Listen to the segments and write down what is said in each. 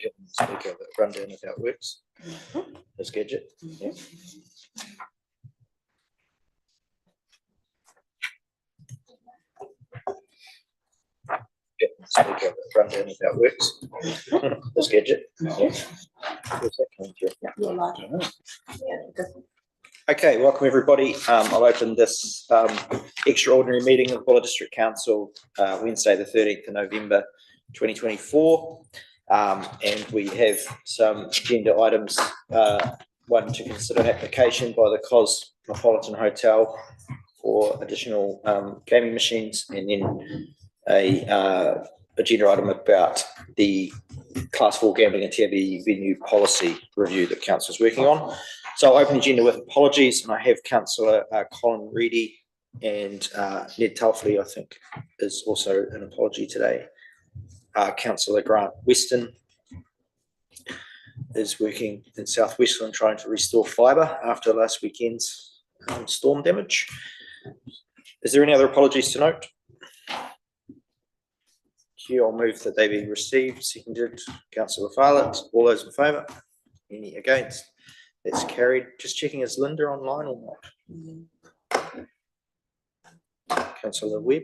give them the speaker the rundown of how it works. This gadget. Yeah. Speaker the rundown of how it works. This gadget. Yeah. Okay, welcome everybody. I'll open this extraordinary meeting of the Buller District Council Wednesday the 13th of November 2024. And we have some agenda items. One, to consider an application by the Cosmopolitan Hotel for additional gaming machines, and then a agenda item about the Class 4 gambling and TAB venue policy review that Council is working on. So I'll open the agenda with apologies, and I have Councillor Colin Reedy and Ned Telfley, I think, is also an apology today. Councillor Grant Weston is working in South Westland trying to restore fibre after last weekend's storm damage. Is there any other apologies to note? I'll move that they be received. Seconded, Councillor Farlett. All those in favour? Any against? That's carried. Just checking, is Linda online or not? Councillor Webb?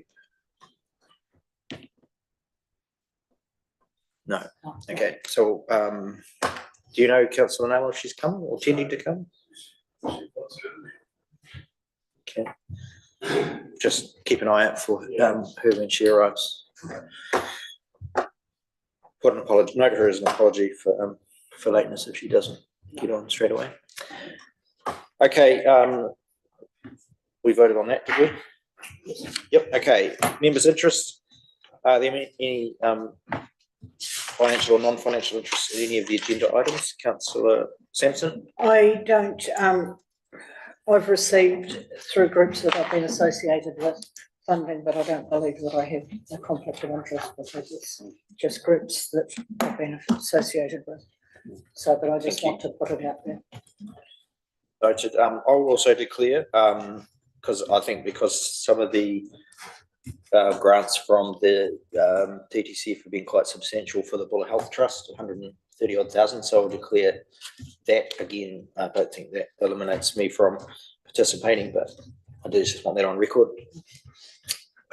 No. Okay. So, do you know Councillor Naylor if she's coming or tending to come? Okay. Just keep an eye out for her when she arrives. Put an apology. Note her as an apology for lateness if she doesn't get on straight away. Okay, we voted on that, did we? Yep. Okay. Members' interest. Are there any financial or non-financial interest in any of the agenda items? Councillor Sampson. I don't. I've received through groups that I've been associated with funding, but I don't believe that I have a conflict of interest because it's just groups that I've been associated with. So, but I just want to put it out there. Noted. I will also declare, because I think because some of the grants from the TTC have been quite substantial for the Buller Health Trust, 130 odd thousand. So I'll declare that again. I don't think that eliminates me from participating, but I do just want that on record.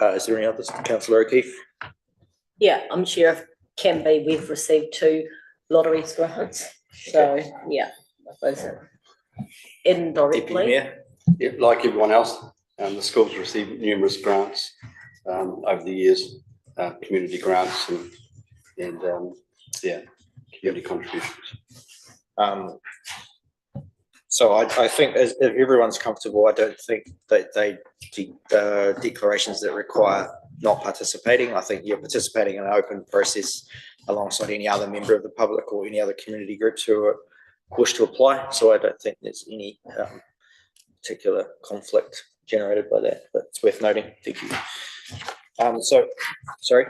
Is there any others? Councillor O'Keefe? Yeah, I'm sure if can be. We've received 2 lottery grants. So, yeah, I suppose indirectly. Yeah, like everyone else, the school's received numerous grants over the years, community grants and community contributions. So I think if everyone's comfortable, I don't think that declarations that require not participating. I think you're participating in an open process alongside any other member of the public or any other community groups who wish to apply. So I don't think there's any particular conflict generated by that, but it's worth noting. Thank you. So, sorry.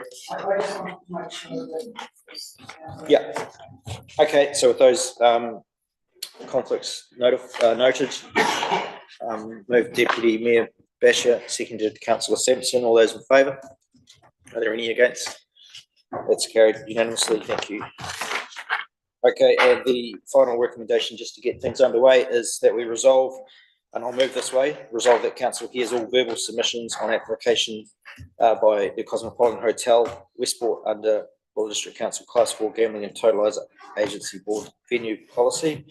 Yeah. Okay. So with those conflicts noted, move Deputy Mayor Basher, seconded Councillor Sampson. All those in favour? Are there any against? That's carried unanimously. Thank you. Okay, and the final recommendation, just to get things underway, is that we resolve, and I'll move this way, resolve that Council hears all verbal submissions on application by the Cosmopolitan Hotel, Westport, under Buller District Council Class 4 Gambling and Totalisator Agency Board Venue Policy,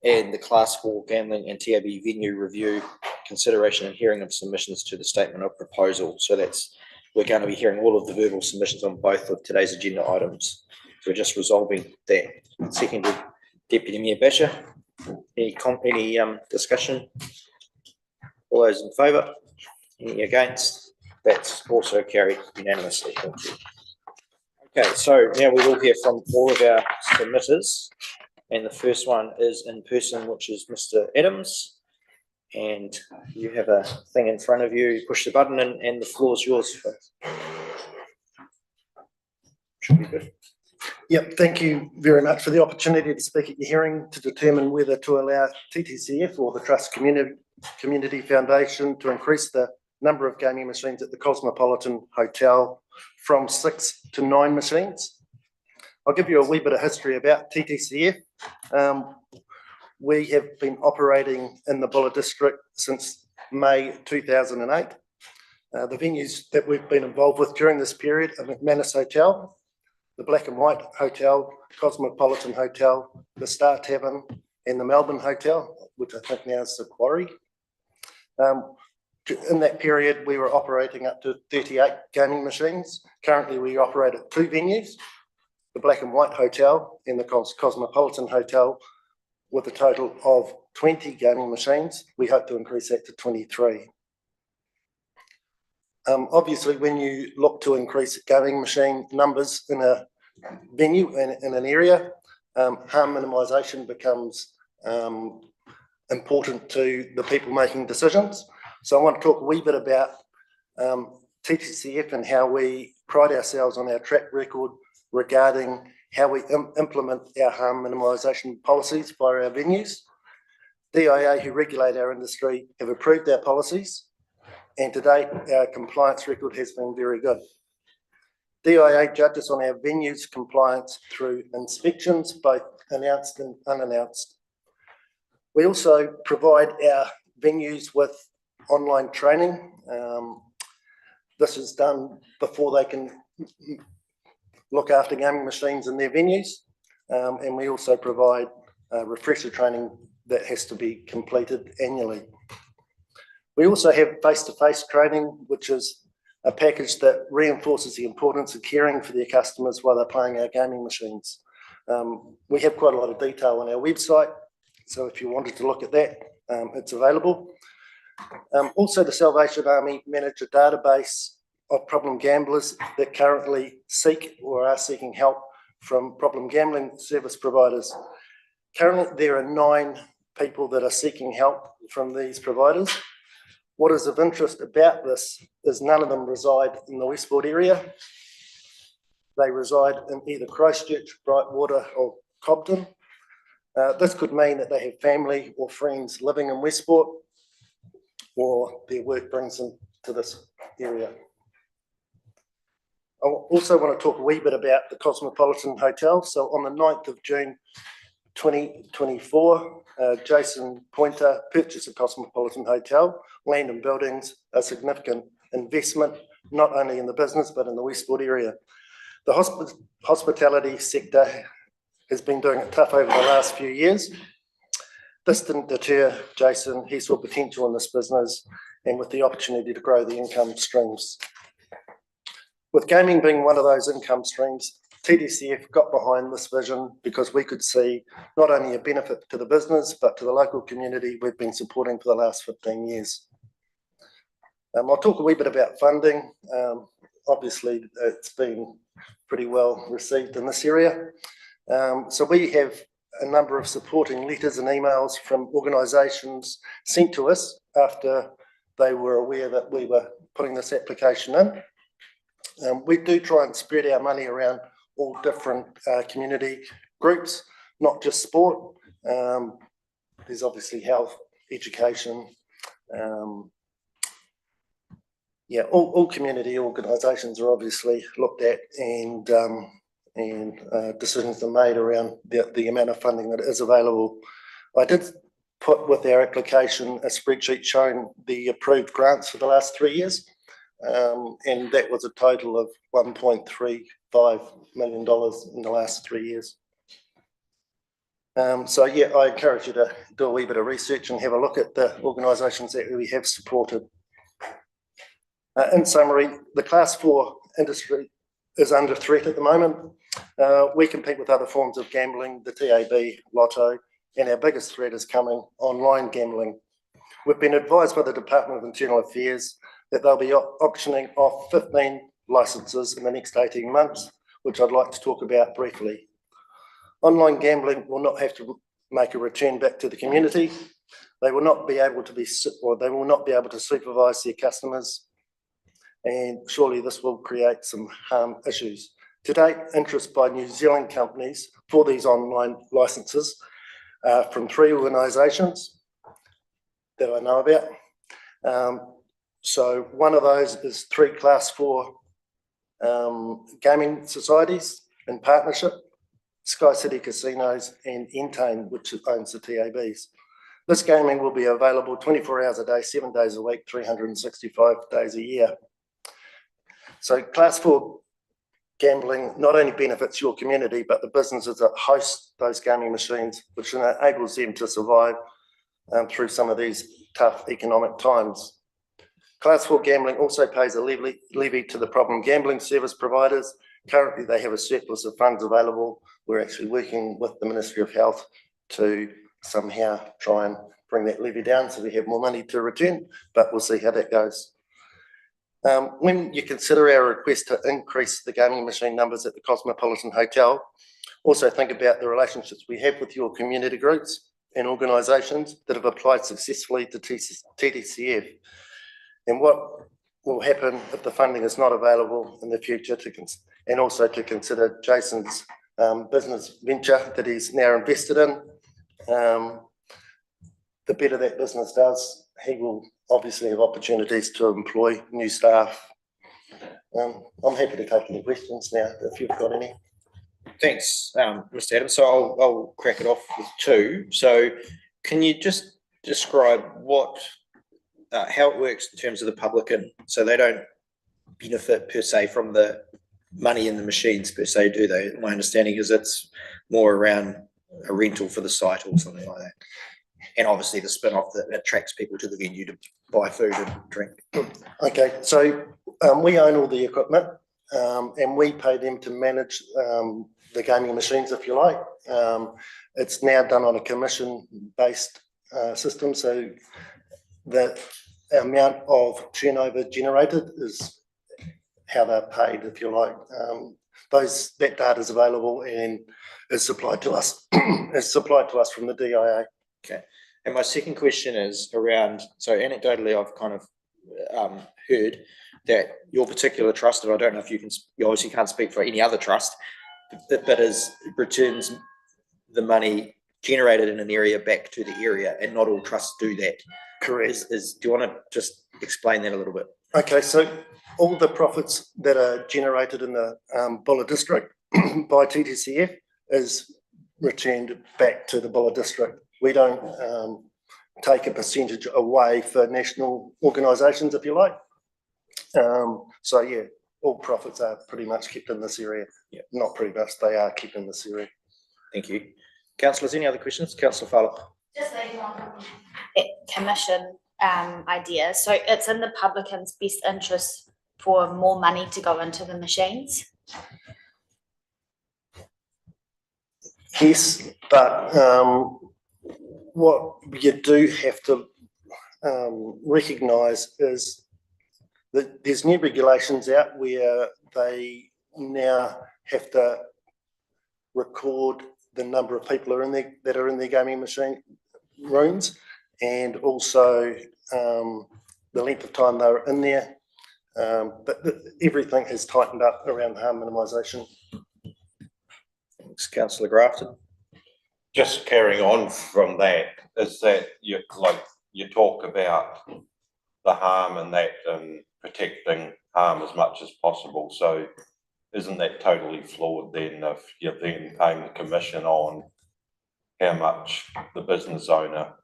and the Class 4 Gambling and TAB Venue Review, consideration and hearing of submissions to the Statement of Proposal. So we're going to be hearing all of the verbal submissions on both of today's agenda items. So we're just resolving that. Seconded, Deputy Mayor Basher. Any discussion? All those in favour? Any against? That's also carried unanimously. Thank you. Okay, so now we will hear from all of our submitters, and the first one is in person, which is Mr. Adams. And you have a thing in front of you. You push the button, and the floor is yours. Should be good. Yep, thank you very much for the opportunity to speak at your hearing to determine whether to allow TTCF or the Trust Community Foundation to increase the number of gaming machines at the Cosmopolitan Hotel from 6 to 9 machines. I'll give you a wee bit of history about TTCF. We have been operating in the Buller district since May 2008. The venues that we've been involved with during this period are McManus Hotel, the Black and White Hotel, Cosmopolitan Hotel, the Star Tavern, and the Melbourne Hotel, which I think now is the Quarry. In that period, we were operating up to 38 gaming machines. Currently, we operate at 2 venues, the Black and White Hotel and the Cosmopolitan Hotel, with a total of 20 gaming machines. We hope to increase that to 23. Obviously, when you look to increase gaming machine numbers in a venue, in an area, harm minimisation becomes important to the people making decisions. So I want to talk a wee bit about TTCF and how we pride ourselves on our track record regarding how we implement our harm minimisation policies by our venues. DIA, who regulate our industry, have approved our policies, and to date, our compliance record has been very good. DIA judges on our venues compliance through inspections, both announced and unannounced. We also provide our venues with online training. This is done before they can look after gaming machines in their venues, and we also provide refresher training that has to be completed annually. We also have face-to-face training, which is a package that reinforces the importance of caring for their customers while they're playing our gaming machines. We have quite a lot of detail on our website, so if you wanted to look at that, it's available. Also, the Salvation Army manage a database of problem gamblers that currently seek or are seeking help from problem gambling service providers. Currently, there are 9 people that are seeking help from these providers. What is of interest about this is none of them reside in the Westport area. They reside in either Christchurch, Brightwater or Cobden. This could mean that they have family or friends living in Westport, or their work brings them to this area. I also want to talk a wee bit about the Cosmopolitan Hotel. So on the 9th of June 2024, Jason Pointer purchased a Cosmopolitan Hotel. Land and buildings, a significant investment, not only in the business, but in the Westport area. The hospitality sector has been doing it tough over the last few years. This didn't deter Jason. He saw potential in this business and with the opportunity to grow the income streams. With gaming being one of those income streams, TTCF got behind this vision because we could see not only a benefit to the business, but to the local community we've been supporting for the last 15 years. I'll talk a wee bit about funding. Obviously, it's been pretty well received in this area. So we have a number of supporting letters and emails from organisations sent to us after they were aware that we were putting this application in. We do try and spread our money around all different community groups, not just sport. There's obviously health, education, all community organisations are obviously looked at, and decisions are made around the amount of funding that is available. I did put with our application a spreadsheet showing the approved grants for the last 3 years, and that was a total of $1.35 million in the last 3 years. So yeah, I encourage you to do a wee bit of research and have a look at the organisations that we have supported. In summary, the Class 4 industry is under threat at the moment. We compete with other forms of gambling, the TAB, Lotto, and our biggest threat is coming online gambling. We've been advised by the Department of Internal Affairs that they'll be auctioning off 15 licences in the next 18 months, which I'd like to talk about briefly. Online gambling will not have to make a return back to the community. They will not be able to supervise their customers, and surely this will create some harm issues. To date, interest by New Zealand companies for these online licences from 3 organisations that I know about. So one of those is 3 Class 4 gaming societies in partnership. Sky City Casinos and Entain, which owns the TABs. This gaming will be available 24 hours a day, 7 days a week, 365 days a year. So Class 4 gambling not only benefits your community, but the businesses that host those gaming machines, which enables them to survive through some of these tough economic times. Class 4 gambling also pays a levy to the problem gambling service providers. Currently, they have a surplus of funds available. We're actually working with the Ministry of Health to somehow try and bring that levy down so we have more money to return, but we'll see how that goes. When you consider our request to increase the gaming machine numbers at the Cosmopolitan Hotel, also think about the relationships we have with your community groups and organisations that have applied successfully to TTCF, and what will happen if the funding is not available in the future, and also to consider Jason's business venture that he's now invested in. The better that business does, he will obviously have opportunities to employ new staff. I'm happy to take any questions now if you've got any. Thanks, Mr. Adams. So I'll crack it off with two. So can you just describe how it works in terms of the publican? So they don't benefit per se from the money in the machines per se, do they? My understanding is it's more around a rental for the site or something like that. And obviously the spin-off that attracts people to the venue to buy food and drink. Okay, so we own all the equipment and we pay them to manage the gaming machines, if you like. It's now done on a commission-based system, so the amount of turnover generated is how they're paid, if you like. That data is available and is supplied to us. Is supplied to us from the DIA. Okay. And my second question is around, so anecdotally I've kind of heard that your particular trust, and I don't know if you obviously can't speak for any other trust, but returns the money generated in an area back to the area, and not all trusts do that. Correct. Do you want to just explain that a little bit? Okay, so all the profits that are generated in the Bulla district by TTCF is returned back to the Bulla district. We don't take a percentage away for national organisations, if you like. So yeah, all profits are pretty much kept in this area. Yeah. Not pretty much, they are kept in this area. Thank you. Councillors, any other questions? Councillor Farlow. Just commission idea. So it's in the publican's best interest for more money to go into the machines. Yes, but what you do have to recognise is that there's new regulations out where they now have to record the number of people that are in their gaming machine rooms, and also the length of time they were in there. But everything has tightened up around harm minimisation. Thanks, Councillor Grafton. Just carrying on from that, is that you talk about the harm and that and protecting harm as much as possible. So isn't that totally flawed then if you're then paying the commission on how much the business owner,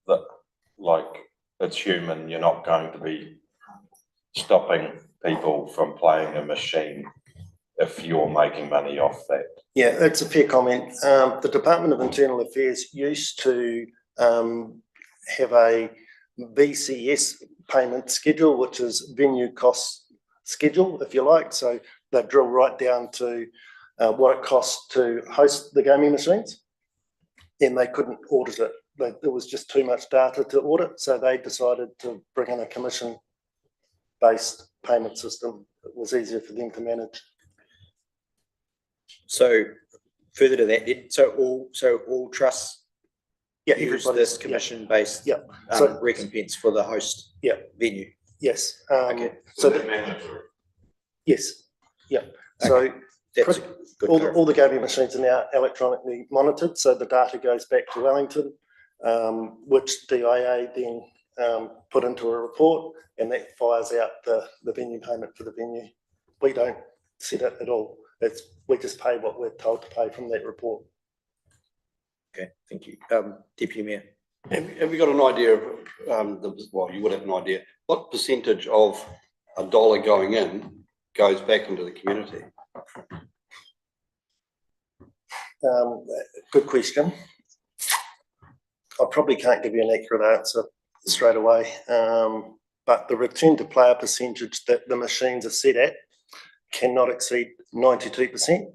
that it's human, you're not going to be stopping people from playing a machine if you're making money off that? Yeah, it's a fair comment. The Department of Internal Affairs used to have a VCS payment schedule, which is venue cost schedule, if you like. So they drill right down to what it costs to host the gaming machines, and they couldn't audit it. There was just too much data to audit, so they decided to bring in a commission-based payment system that was easier for them to manage. So further to that, so all trusts use this commission-based recompense for the host venue. Yes. Okay. So yes. Yeah. So that's all the gaming machines are now electronically monitored. So the data goes back to Wellington, which DIA then put into a report, and that fires out the venue payment for the venue. We don't set it at all. we just pay what we're told to pay from that report. Okay, thank you. Deputy Mayor. Have you got an idea of, well, you would have an idea, what percentage of a dollar going in goes back into the community? Good question. I probably can't give you an accurate answer straight away, but the return to player percentage that the machines are set at cannot exceed 92%,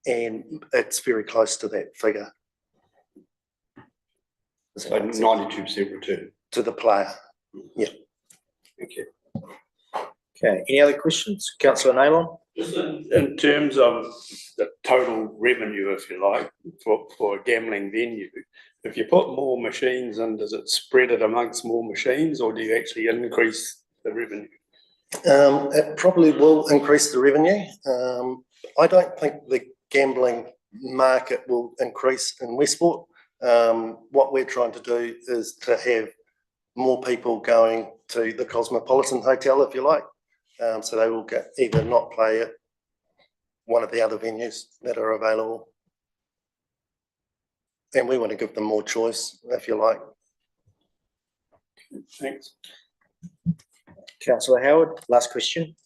and it's very close to that figure. So 92% return to the player. Yeah. Thank you. Okay, any other questions? Councillor Naylor? Just in terms of the total revenue, if you like, for a gambling venue, if you put more machines in, does it spread it amongst more machines, or do you actually increase the revenue? It probably will increase the revenue. I don't think the gambling market will increase in Westport. What we're trying to do is to have more people going to the Cosmopolitan Hotel, if you like. So they will get either not play at one of the other venues that are available. And we want to give them more choice, if you like. Thanks. Councillor Howard, last question.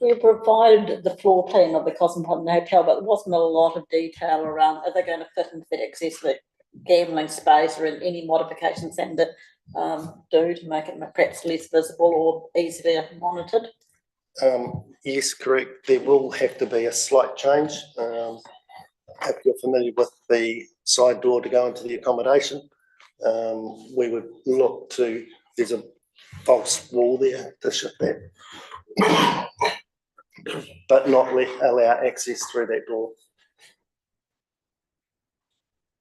We provided the floor plan of the Cosmopolitan Hotel, but there wasn't a lot of detail around, are they going to fit into the accessible gambling space, or in any modifications and to do to make it perhaps less visible or easier monitored? Yes, correct. There will have to be a slight change. If you're familiar with the side door to go into the accommodation, we would look to, there's a false wall there to shift that, but not allow access through that door.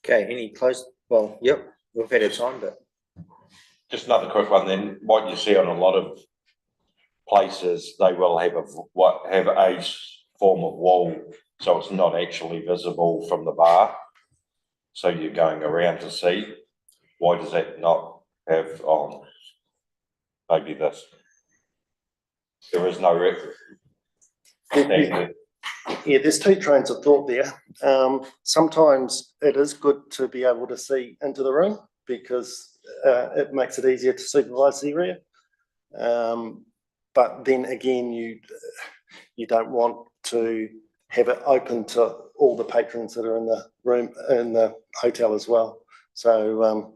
Okay, any closed? Well, yep, we've had our time, but Just another quick one then. What you see on a lot of places, they will have a form of wall, so it's not actually visible from the bar. So you're going around to see. Why does that not have maybe this? There is no record. Yeah, there's two trains of thought there. Sometimes it is good to be able to see into the room because it makes it easier to supervise the area. But then again, you don't want to have it open to all the patrons that are in the room, in the hotel as well. So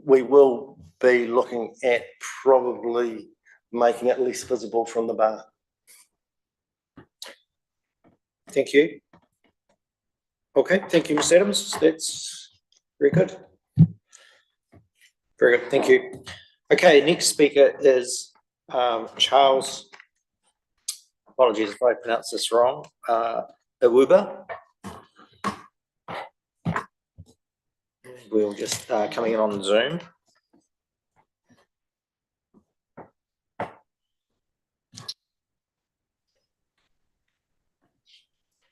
we will be looking at probably making it less visible from the bar. thank you. Okay, thank you, Ms. Adams. That's very good. Very good, thank you. Okay, next speaker is Charles. Apologies if I pronounce this wrong. Awuba. We'll just coming in on Zoom.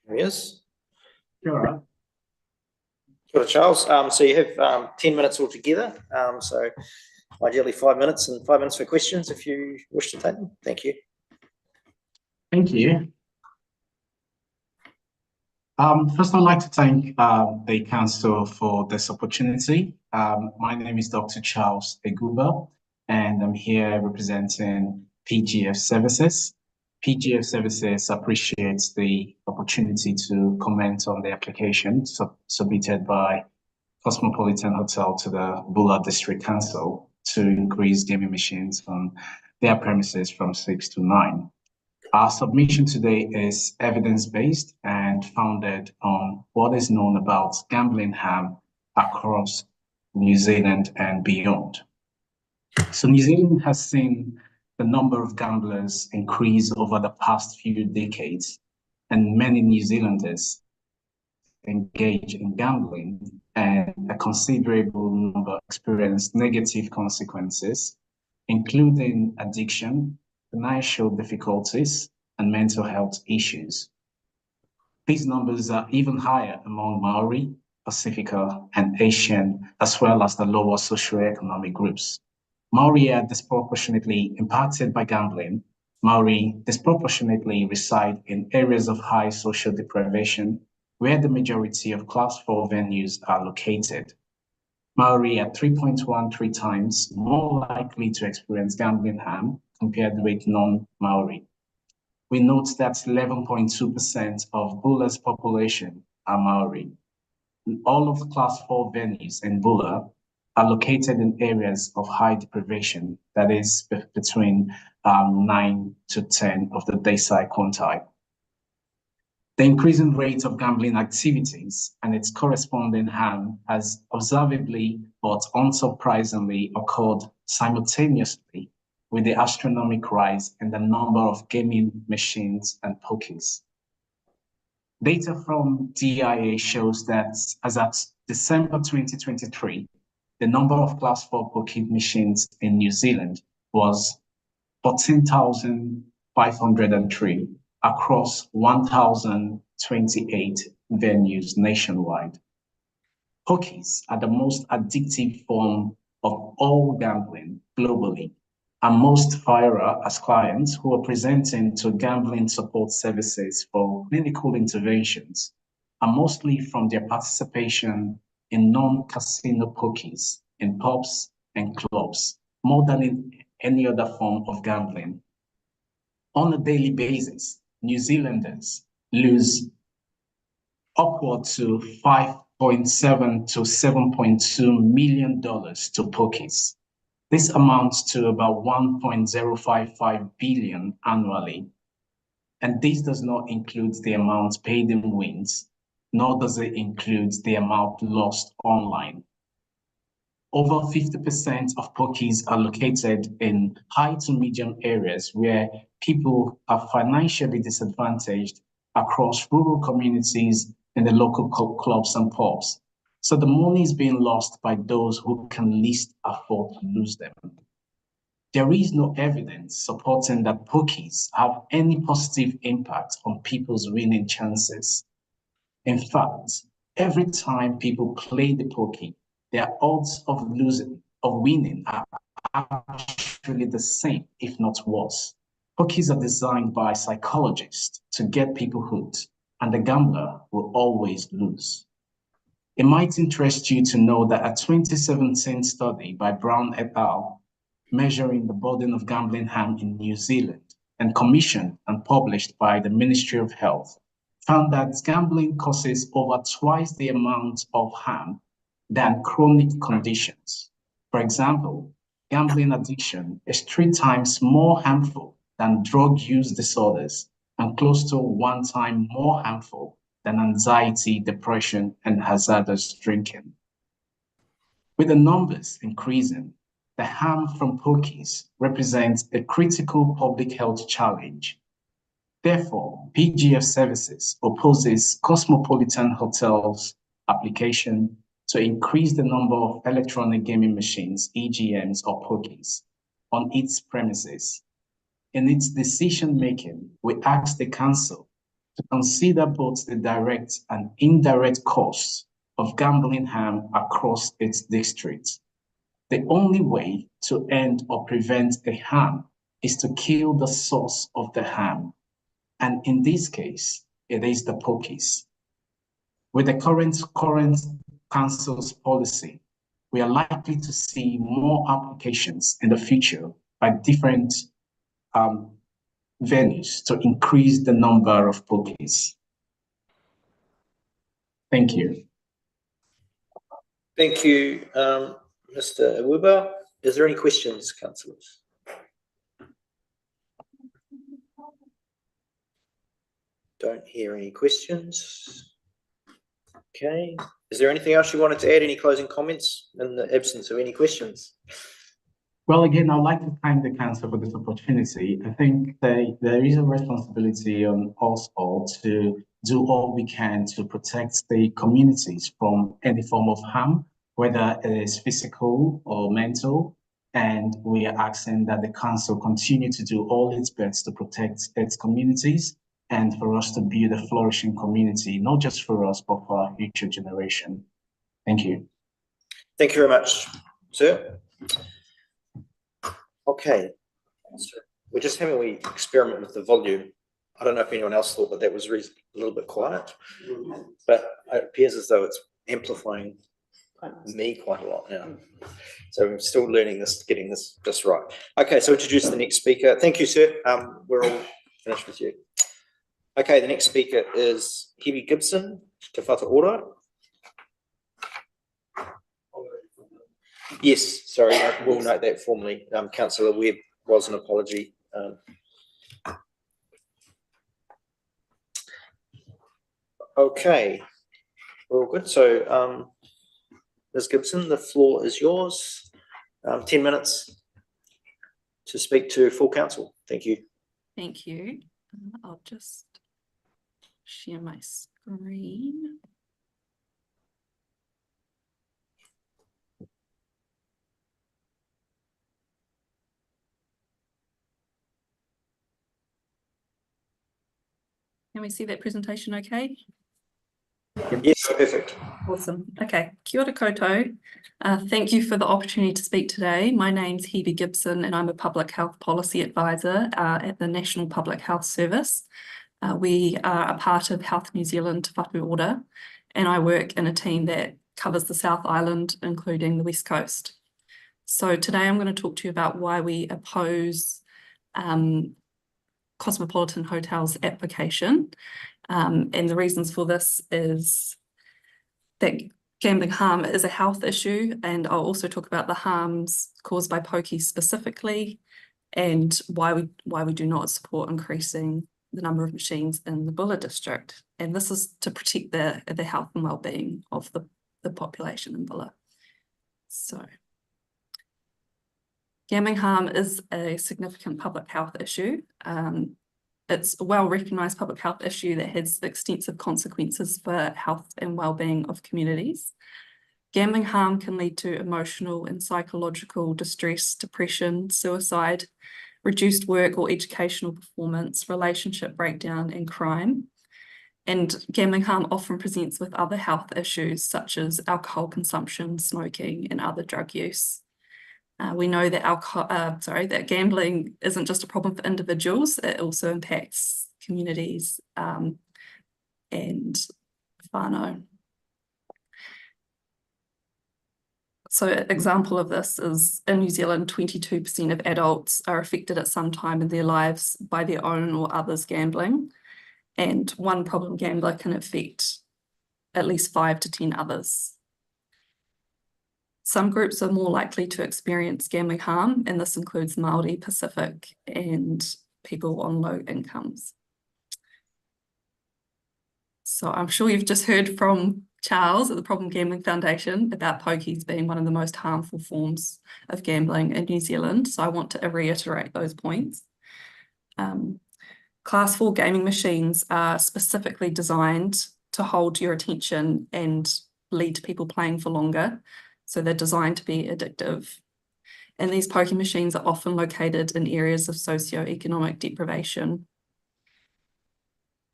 There he is. Sure. Good, Charles. So you have 10 minutes altogether. So ideally 5 minutes and 5 minutes for questions if you wish to take them. Thank you. Thank you. First, I'd like to thank the council for this opportunity. My name is Dr. Charles Eguba, and I'm here representing PGF Services. PGF Services appreciates the opportunity to comment on the application submitted by Cosmopolitan Hotel to the Bulla District Council to increase gaming machines on their premises from 6 to 9. Our submission today is evidence-based and founded on what is known about gambling harm across New Zealand and beyond. So New Zealand has seen the number of gamblers increase over the past few decades, and many New Zealanders engage in gambling, and a considerable number experience negative consequences, including addiction, financial difficulties, and mental health issues. These numbers are even higher among Maori, Pacifica, and Asian, as well as the lower socioeconomic groups. Maori are disproportionately impacted by gambling, Maori disproportionately reside in areas of high social deprivation, where the majority of Class 4 venues are located. Maori are 3.13 times more likely to experience gambling harm compared with non-Maori. We note that 11.2% of Bula's population are Maori. All of the Class 4 venues in Bula are located in areas of high deprivation, that is between 9 to 10 of the decile quintile. The increasing rate of gambling activities and its corresponding harm has observably but unsurprisingly occurred simultaneously with the astronomical rise in the number of gaming machines and pokies. Data from DIA shows that as at December 2023, the number of Class 4 pokie machines in New Zealand was 14,503 across 1,028 venues nationwide. Pokies are the most addictive form of all gambling globally, and most FIRA as clients who are presenting to gambling support services for clinical interventions are mostly from their participation in non-casino pokies in pubs and clubs, more than in any other form of gambling. On a daily basis, New Zealanders lose upward to $5.7 to $7.2 million to pokies. This amounts to about 1.055 billion annually. And this does not include the amount paid in wins, nor does it include the amount lost online. Over 50% of pokies are located in high to medium areas where people are financially disadvantaged across rural communities in the local clubs and pubs. So the money is being lost by those who can least afford to lose them. There is no evidence supporting that pokies have any positive impact on people's winning chances. In fact, every time people play the pokie, their odds of winning are actually the same, if not worse. Pokies are designed by psychologists to get people hooked, and the gambler will always lose. It might interest you to know that a 2017 study by Brown et al. Measuring the burden of gambling harm in New Zealand and commissioned and published by the Ministry of Health found that gambling causes over twice the amount of harm than chronic conditions. For example, gambling addiction is 3 times more harmful than drug use disorders and close to 1 time more harmful than anxiety, depression, and hazardous drinking. With the numbers increasing, the harm from pokies represents a critical public health challenge. Therefore, PGF Services opposes Cosmopolitan Hotels' application to increase the number of electronic gaming machines, EGMs or pokies, on its premises. In its decision-making, we ask the Council to consider both the direct and indirect costs of gambling harm across its districts. The only way to end or prevent a harm is to kill the source of the harm. And in this case, it is the pokies. With the current Council's policy, we are likely to see more applications in the future by different venues to increase the number of pokies. Thank you. Thank you, Mr. Awuba. Is there any questions, councillors? Don't hear any questions. Okay. Is there anything else you wanted to add? Any closing comments in the absence of any questions? Well, again, I'd like to thank the council for this opportunity. I think there is a responsibility on us all to do all we can to protect the communities from any form of harm, whether it is physical or mental. And we are asking that the council continue to do all its best to protect its communities and for us to build a flourishing community, not just for us, but for our future generation. Thank you. Thank you very much, sir. Okay. we're just having a wee experiment with the volume. I don't know if anyone else thought that that was a little bit quiet, but it appears as though it's amplifying me quite a lot now. So I'm still learning this, getting this just right. Okay, so introduce the next speaker. Thank you, sir. We're all finished with you. Okay, the next speaker is Hebe Gibson, Te Whatu Ora. Yes, sorry, we'll note that formally. Councillor Webb was an apology. Okay, we're all good. So, Ms. Gibson, the floor is yours. 10 minutes to speak to full council. Thank you. Thank you. I'll just share my screen. Can we see that presentation okay? Yes, perfect. Awesome. Okay, kia ora koutou. Thank you for the opportunity to speak today. My name's Hebe Gibson and I'm a Public Health Policy Advisor at the National Public Health Service. We are a part of Health New Zealand Te Whatu Ora, and I work in a team that covers the South Island, including the West Coast. So today I'm going to talk to you about why we oppose Cosmopolitan Hotel's application. And the reasons for this is that gambling harm is a health issue, and I'll also talk about the harms caused by pokies specifically, and why we do not support increasing the number of machines in the Bulla district. And this is to protect the health and well-being of the population in Bulla. So gambling harm is a significant public health issue. It's a well-recognised public health issue that has extensive consequences for health and well-being of communities. Gambling harm can lead to emotional and psychological distress, depression, suicide, reduced work or educational performance, relationship breakdown, and crime. And gambling harm often presents with other health issues such as alcohol consumption, smoking, and other drug use. We know that that gambling isn't just a problem for individuals, it also impacts communities and whānau. So an example of this is in New Zealand, 22% of adults are affected at some time in their lives by their own or others' gambling, and one problem gambler can affect at least 5 to 10 others. Some groups are more likely to experience gambling harm, and this includes Māori, Pacific, and people on low incomes. So I'm sure you've just heard from Charles at the Problem Gambling Foundation about pokies being one of the most harmful forms of gambling in New Zealand. So I want to reiterate those points. Class 4 gaming machines are specifically designed to hold your attention and lead to people playing for longer. So they're designed to be addictive. And these pokie machines are often located in areas of socioeconomic deprivation.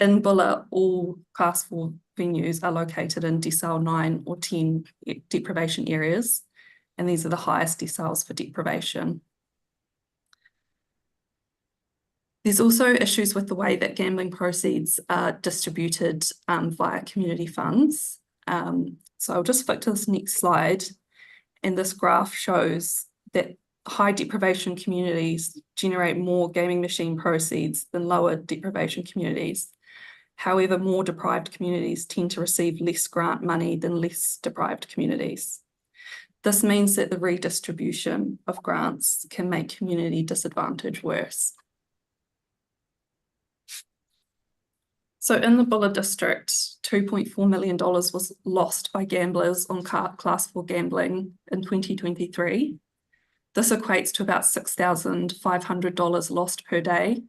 In Bulla, all Class 4 venues are located in decile 9 or 10 deprivation areas, and these are the highest deciles for deprivation. There's also issues with the way that gambling proceeds are distributed via community funds. So I'll just flick to this next slide. And this graph shows that high deprivation communities generate more gaming machine proceeds than lower deprivation communities. However, more deprived communities tend to receive less grant money than less deprived communities. This means that the redistribution of grants can make community disadvantage worse. So in the Bulla district, $2.4 million was lost by gamblers on Class 4 gambling in 2023. This equates to about $6,500 lost per day.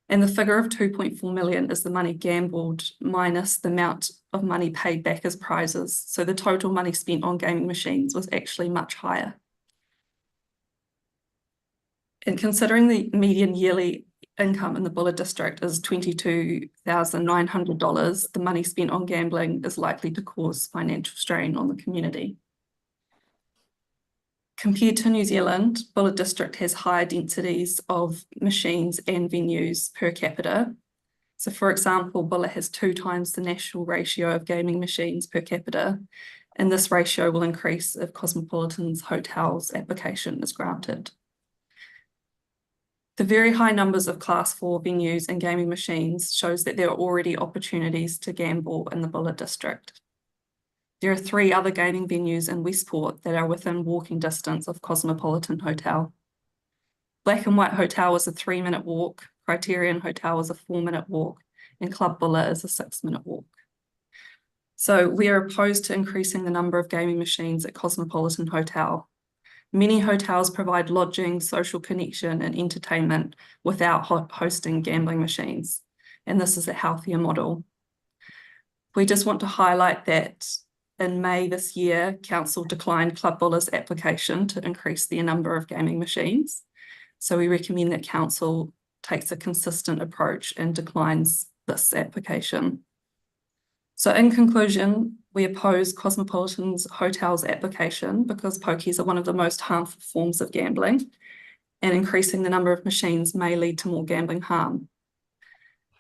And the figure of 2.4 million is the money gambled minus the amount of money paid back as prizes. So the total money spent on gaming machines was actually much higher. And considering the median yearly income in the Bulla district is $22,900, the money spent on gambling is likely to cause financial strain on the community. Compared to New Zealand, Buller District has higher densities of machines and venues per capita. So for example, Buller has 2 times the national ratio of gaming machines per capita, and this ratio will increase if Cosmopolitan's hotels application is granted. The very high numbers of Class 4 venues and gaming machines shows that there are already opportunities to gamble in the Buller District. There are 3 other gaming venues in Westport that are within walking distance of Cosmopolitan Hotel. Black and White Hotel is a 3-minute walk, Criterion Hotel is a 4-minute walk, and Club Buller is a 6-minute walk. So we are opposed to increasing the number of gaming machines at Cosmopolitan Hotel. Many hotels provide lodging, social connection, and entertainment without hosting gambling machines, and this is a healthier model. We just want to highlight that in May this year, Council declined Club Buller's application to increase the number of gaming machines. So we recommend that Council takes a consistent approach and declines this application. So in conclusion, we oppose Cosmopolitan's hotel's application because pokies are one of the most harmful forms of gambling, and increasing the number of machines may lead to more gambling harm.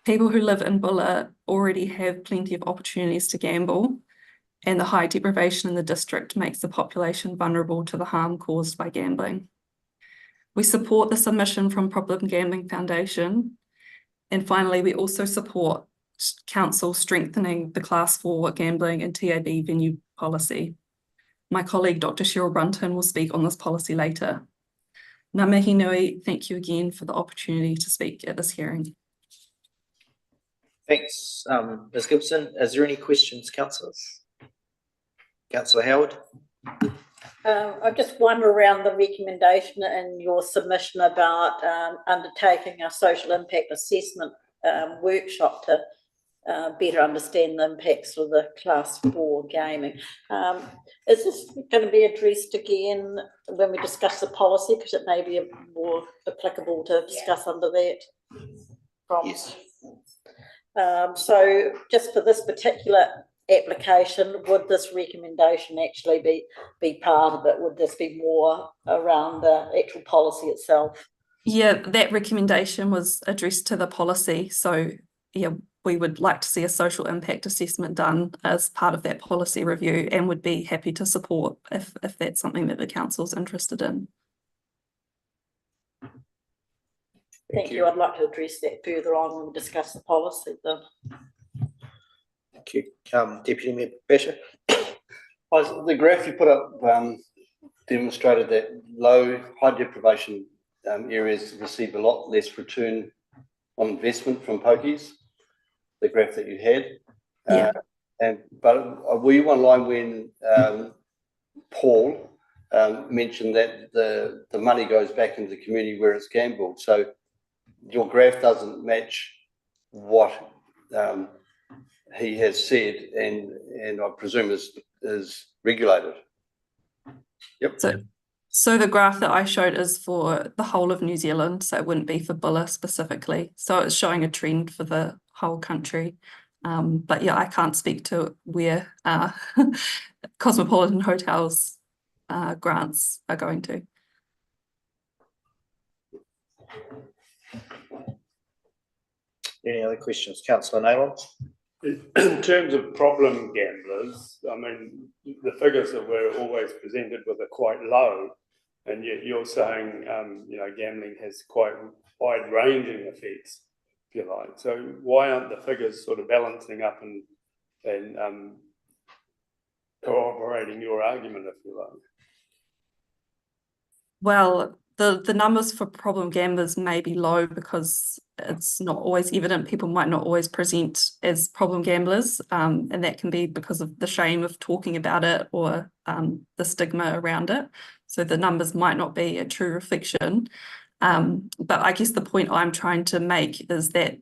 People who live in Buller already have plenty of opportunities to gamble, and the high deprivation in the district makes the population vulnerable to the harm caused by gambling. We support the submission from Problem Gambling Foundation. And finally, we also support Council strengthening the Class 4 gambling and TAB venue policy. My colleague, Dr. Cheryl Brunton, will speak on this policy later. Ngā mihi nui, thank you again for the opportunity to speak at this hearing. Thanks, Ms Gibson. Is there any questions, councillors? Councillor Howard? I just wonder around the recommendation in your submission about undertaking a social impact assessment workshop to better understand the impacts of the Class 4 gaming. Is this going to be addressed again when we discuss the policy, because it may be more applicable to discuss under that? Yes. So just for this particular application, would this recommendation actually be part of it? Would this be more around the actual policy itself? Yeah, that recommendation was addressed to the policy. So yeah, we would like to see a social impact assessment done as part of that policy review, and would be happy to support if that's something that the council's interested in. Thank you. I'd like to address that further on when we discuss the policy then. Thank you. Deputy Mayor Basher? The graph you put up demonstrated that high deprivation areas receive a lot less return on investment from pokies, the graph that you had. Yeah. But were you online when Paul mentioned that the money goes back into the community where it's gambled? So your graph doesn't match what he has said, and I presume is regulated. Yep. So the graph that I showed is for the whole of New Zealand, so it wouldn't be for Buller specifically. So it's showing a trend for the whole country. But yeah, I can't speak to where Cosmopolitan Hotels grants are going to. Any other questions? Councillor Nayland? In terms of problem gamblers, I mean, the figures that were always presented with are quite low, and yet you're saying, you know, gambling has quite wide-ranging effects, if you like. So why aren't the figures sort of balancing up and corroborating your argument, if you like? Well, the numbers for problem gamblers may be low because it's not always evident. People might not always present as problem gamblers, and that can be because of the shame of talking about it or the stigma around it. So the numbers might not be a true reflection. But I guess the point I'm trying to make is that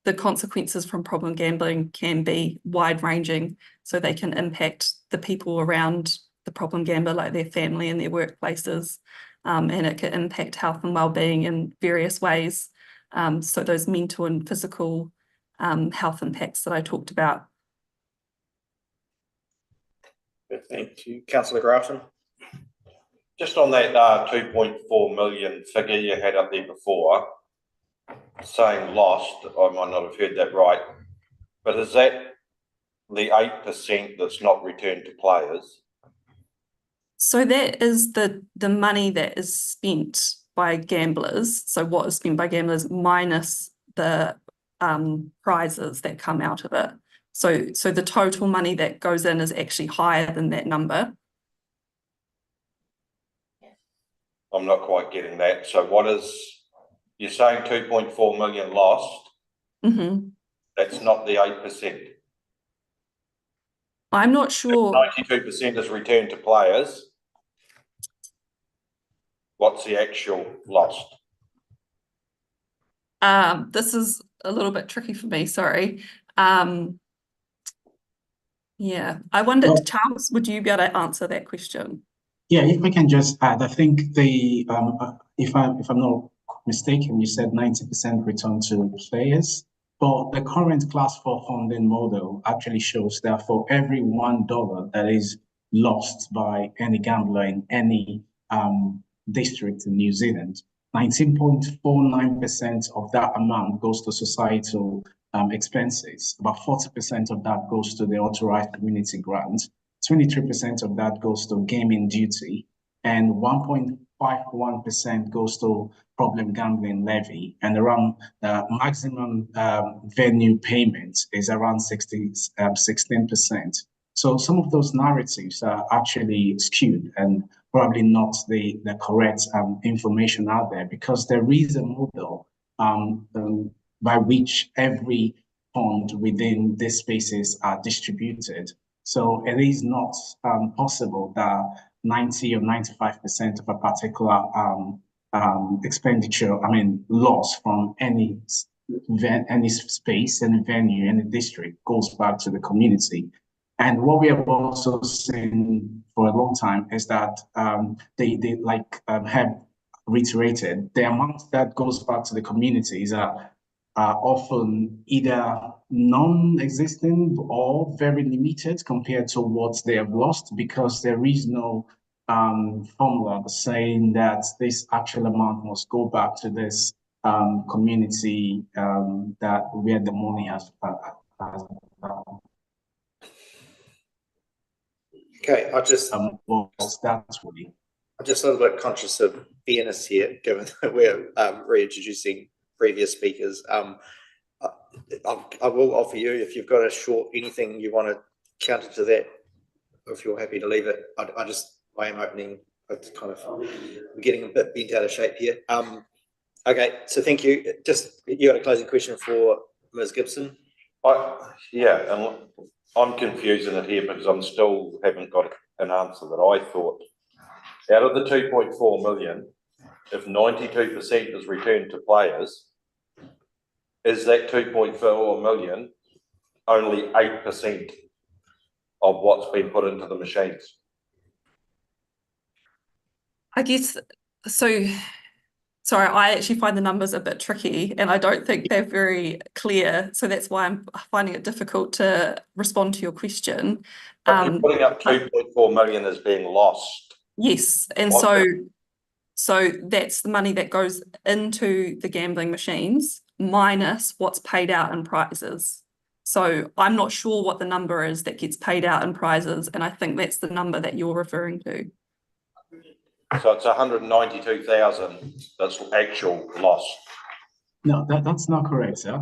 the consequences from problem gambling can be wide-ranging, so they can impact the people around the problem gambler, like their family and their workplaces, and it can impact health and well-being in various ways. So those mental and physical health impacts that I talked about. Thank you. Councillor Grafton? Just on that 2.4 million figure you had up there before, saying lost, I might not have heard that right, but is that the 8% that's not returned to players? So that is the money that is spent by gamblers. So what is spent by gamblers minus the prizes that come out of it. So the total money that goes in is actually higher than that number. I'm not quite getting that. So what is, you're saying 2.4 million lost? Mm-hmm. That's not the 8%. I'm not sure. 92% is returned to players. What's the actual lost? This is a little bit tricky for me, sorry. Yeah, I wondered, Well- Charles, would you be able to answer that question? Yeah, if I can just add, I think if I'm not mistaken, you said 90% return to players. But the current Class 4 funding model actually shows that for every $1 that is lost by any gambler in any district in New Zealand, 19.49% of that amount goes to societal expenses. About 40% of that goes to the authorized community grant. 23% of that goes to gaming duty, and 1.51% goes to problem gambling levy, and around the maximum venue payment is around 16%. So some of those narratives are actually skewed and probably not the correct information out there, because there is a model by which every fund within these spaces are distributed. So it is not possible that 90 or 95% of a particular expenditure, loss from any space, any venue, any district goes back to the community. And what we have also seen for a long time is that they have reiterated, the amount that goes back to the communities are often either non-existent or very limited compared to what they have lost, because there is no formula saying that this actual amount must go back to this community that where the money has. Okay, That's really. I'm just a little bit conscious of fairness here, given that we're reintroducing previous speakers. I will offer you, if you've got a short anything you want to counter to that, if you're happy to leave it. I am opening. It's kind of, we're getting a bit bent out of shape here. Okay, so thank you. Just, you got a closing question for Ms. Gibson? Yeah, and I'm confusing it here because I'm still haven't got an answer that I thought. Out of the 2.4 million, if 92% is returned to players, is that 2.4 million only 8% of what's been put into the machines? I guess, so, sorry, I actually find the numbers a bit tricky and I don't think they're very clear. So that's why I'm finding it difficult to respond to your question. But you're putting up 2.4 million as being lost. Yes, and so that's the money that goes into the gambling machines minus what's paid out in prizes. So I'm not sure what the number is that gets paid out in prizes, and I think that's the number that you're referring to. So it's 192,000 that's actual loss. No, that's not correct, sir.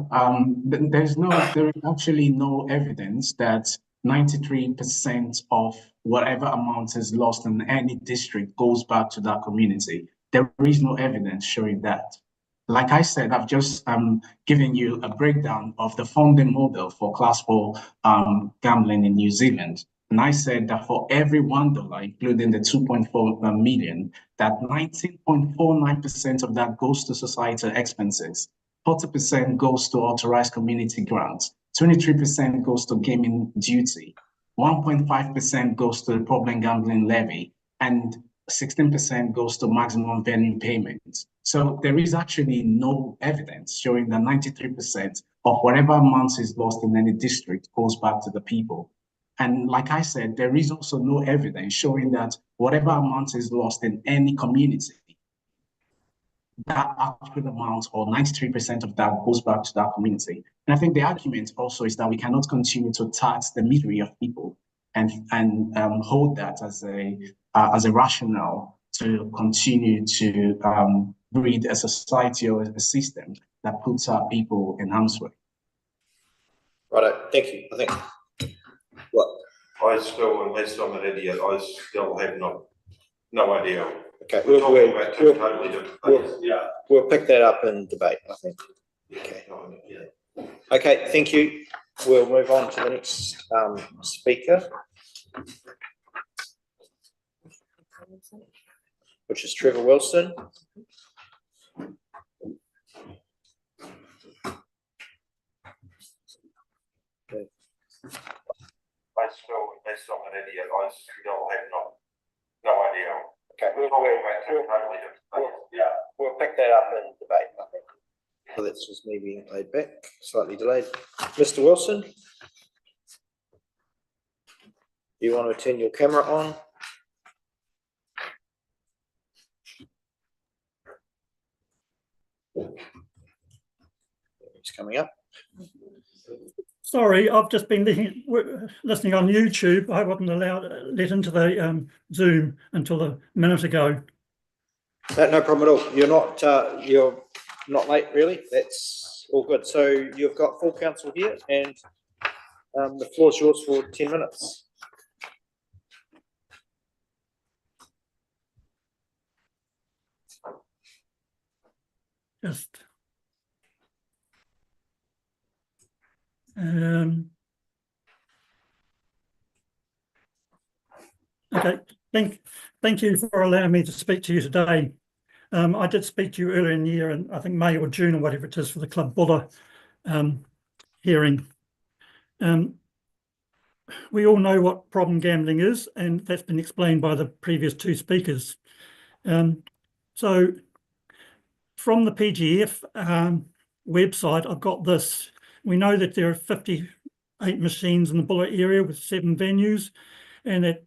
There is actually no evidence that 93% of whatever amount is lost in any district goes back to that community. There is no evidence showing that. Like I said, I've just given you a breakdown of the funding model for Class 4 gambling in New Zealand. And I said that for every $1, including the 2.4 million, that 19.49% of that goes to societal expenses, 40% goes to authorized community grants, 23% goes to gaming duty, 1.5% goes to the problem gambling levy, and 16% goes to maximum venue payments. So there is actually no evidence showing that 93% of whatever amount is lost in any district goes back to the people. And like I said, there is also no evidence showing that whatever amount is lost in any community, that actual amount or 93% of that goes back to that community. And I think the argument also is that we cannot continue to tax the misery of people and hold that as a rationale to continue to breed a society or a system that puts our people in harm's way. Right, thank you. I think what? I still, unless I'm an idiot, I still have no idea. Okay, We're talking about two totally different things. yeah, we'll pick that up in debate, I think. Okay. Okay, thank you. We'll move on to the next speaker, which is Trevor Wilson. Okay. I still, unless I'm an idiot, I still have no idea. Okay, we'll pick that up in debate, I think. So that's just me being laid back, slightly delayed. Mr. Wilson, you want to turn your camera on? It's coming up. Sorry, I've just been listening on YouTube. I wasn't let into the Zoom until a minute ago. No problem at all. You're not late, really. That's all good. So you've got full council here, and the floor is yours for 10 minutes. Just okay. Thank you for allowing me to speak to you today. I did speak to you earlier in the year, and I think May or June or whatever it is, for the Club Bulla hearing. We all know what problem gambling is, and that's been explained by the previous two speakers. So from the PGF website, I've got this. We know that there are 58 machines in the Bulla area with 7 venues, and that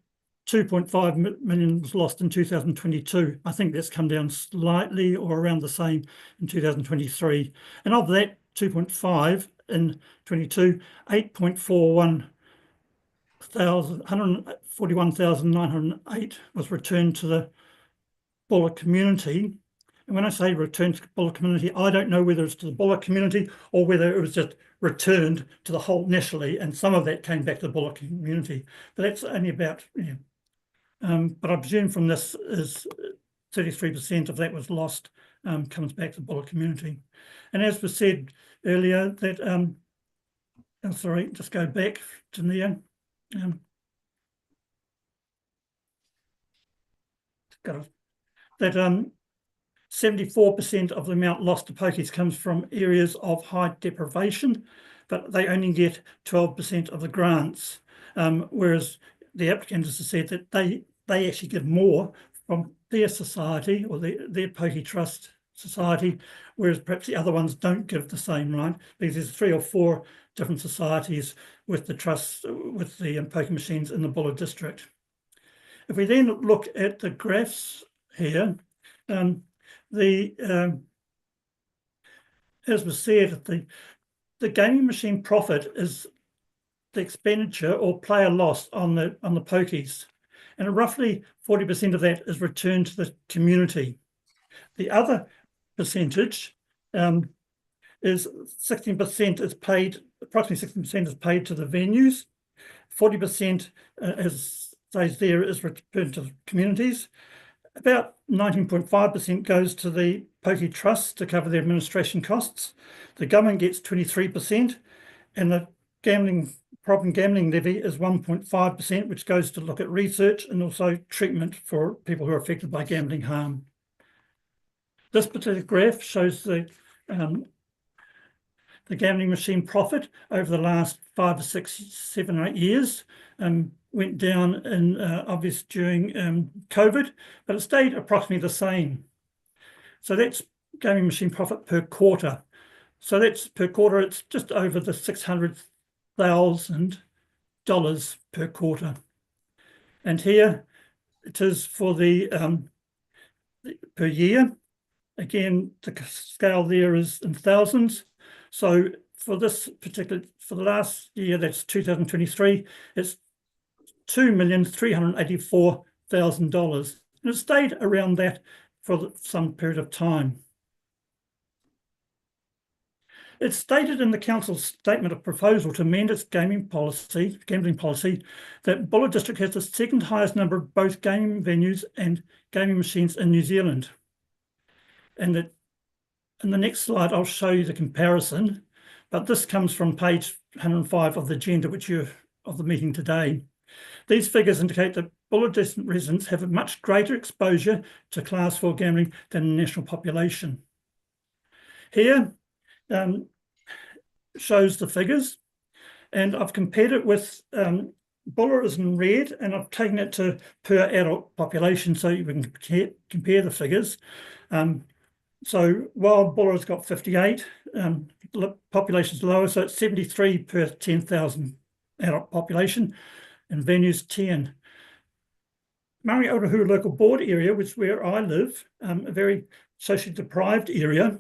2.5 million was lost in 2022. I think that's come down slightly or around the same in 2023. And of that 2.5 in 22, 141,908 was returned to the Bulla community. And when I say returned to the Bulla community, I don't know whether it's to the Bulla community or whether it was just returned to the whole nationally, and some of that came back to the Bulla community. But that's only about, but I presume from this is 33% of that was lost, comes back to the Bulla community. And as was said earlier, that, I'm sorry, just go back to there. That 74% of the amount lost to pokies comes from areas of high deprivation, but they only get 12% of the grants, whereas the applicant has said that they actually give more from their society or their Pokie Trust society, whereas perhaps the other ones don't give the same, right? Because there's 3 or 4 different societies with the trusts, with the poker machines in the Bulla district. If we then look at the graphs here, as was said, the gaming machine profit is the expenditure or player loss on the pokies, and roughly 40% of that is returned to the community. The other percentage is 16% is paid, approximately 16% is paid to the venues, 40% as says there is returned to communities. About 19.5% goes to the Pokie Trust to cover their administration costs. The government gets 23%, and the problem gambling levy is 1.5%, which goes to look at research and also treatment for people who are affected by gambling harm. This particular graph shows the gambling machine profit over the last 5 or 6, 7 or 8 years. Went down in obviously during COVID, but it stayed approximately the same. So that's gaming machine profit per quarter. So that's per quarter, it's just over the $600,000 per quarter. And here it is for the per year. Again, the scale there is in thousands. So for this particular, for the last year, that's 2023, it's $2,384,000. And it stayed around that for some period of time. It's stated in the council's statement of proposal to amend its gambling policy, that Buller District has the second highest number of both gaming venues and gaming machines in New Zealand. And that in the next slide, I'll show you the comparison, but this comes from page 105 of the agenda, of the meeting today. These figures indicate that Buller District residents have a much greater exposure to Class 4 gambling than the national population. Here shows the figures, and I've compared it with Buller is in red, and I've taken it to per adult population so you can compare the figures. So while Buller has got 58, the population is lower, so it's 73 per 10,000 adult population, and venues 10. Māori Aotearoa Local Board area, which is where I live, a very socially deprived area,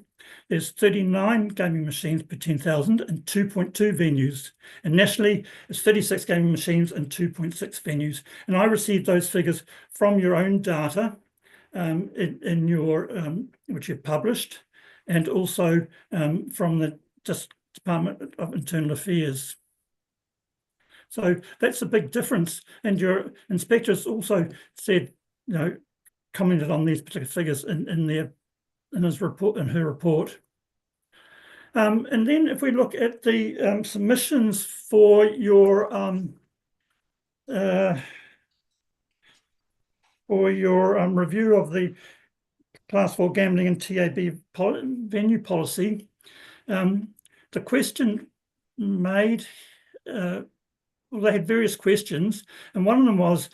there's 39 gaming machines per 10,000 and 2.2 venues. And nationally, it's 36 gaming machines and 2.6 venues. And I received those figures from your own data in your which you've published, and also from the Department of Internal Affairs. So that's a big difference. And your inspectors also said, commented on these particular figures in his report, in her report. And then if we look at the submissions for your review of the Class 4 gambling and TAB venue policy, the question made, well, they had various questions, and one of them was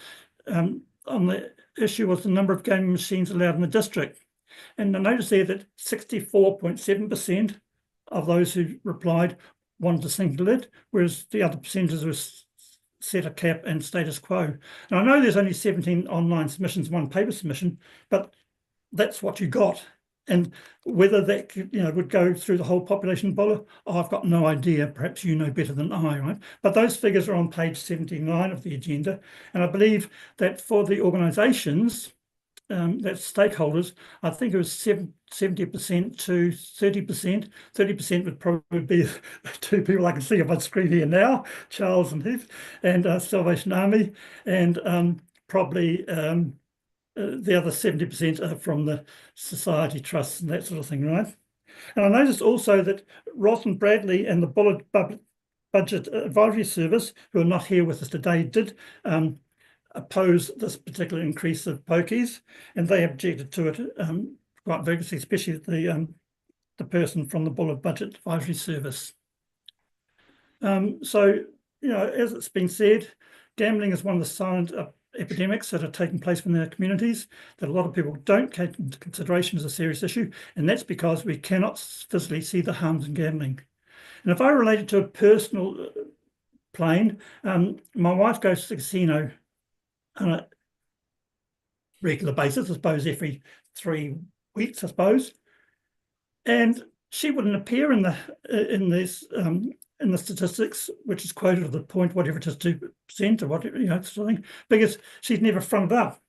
on the issue was the number of gaming machines allowed in the district. And I noticed there that 64.7% of those who replied wanted to single it, whereas the other percentages was set a cap and status quo. And I know there's only 17 online submissions, one paper submission, but that's what you got. And whether that would go through the whole population of Buller, I've got no idea. Perhaps you know better than I, right? But those figures are on page 79 of the agenda. And I believe that for the organisations, that's stakeholders, I think it was 70% to 30%. 30% would probably be two people I can see on my screen here now, Charles and Heath, and Salvation Army, and probably the other 70% are from the society trusts and that sort of thing, right? And I noticed also that Ross and Bradley and the Buller Budget Advisory Service, who are not here with us today, did oppose this particular increase of pokies, and they objected to it quite vigorously, especially the person from the Buller Budget Advisory Service. So, as it's been said, gambling is one of the silent epidemics that are taking place within our communities that a lot of people don't take into consideration as a serious issue, and that's because we cannot physically see the harms in gambling. And if I relate it to a personal plane, my wife goes to the casino on a regular basis, I suppose every 3 weeks, I suppose, and she wouldn't appear in the statistics, which is quoted at the point, whatever it is, 2% or whatever, sort of thing, because she's never fronted up.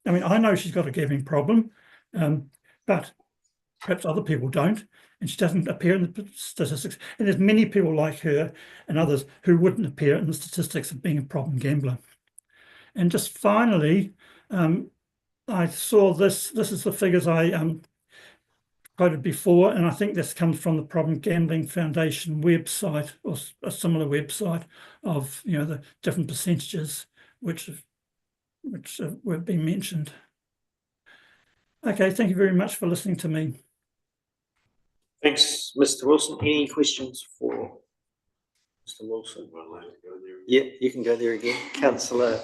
I mean, I know she's got a gambling problem, but perhaps other people don't, and she doesn't appear in the statistics. And there's many people like her and others who wouldn't appear in the statistics of being a problem gambler. And just finally, I saw this is the figures I quoted before, and I think this comes from the Problem Gambling Foundation website, or a similar website, of the different percentages which were being mentioned. Okay, thank you very much for listening to me. Thanks, Mr. Wilson. Any questions for Mr. Wilson? Yeah, you can go there again. Councillor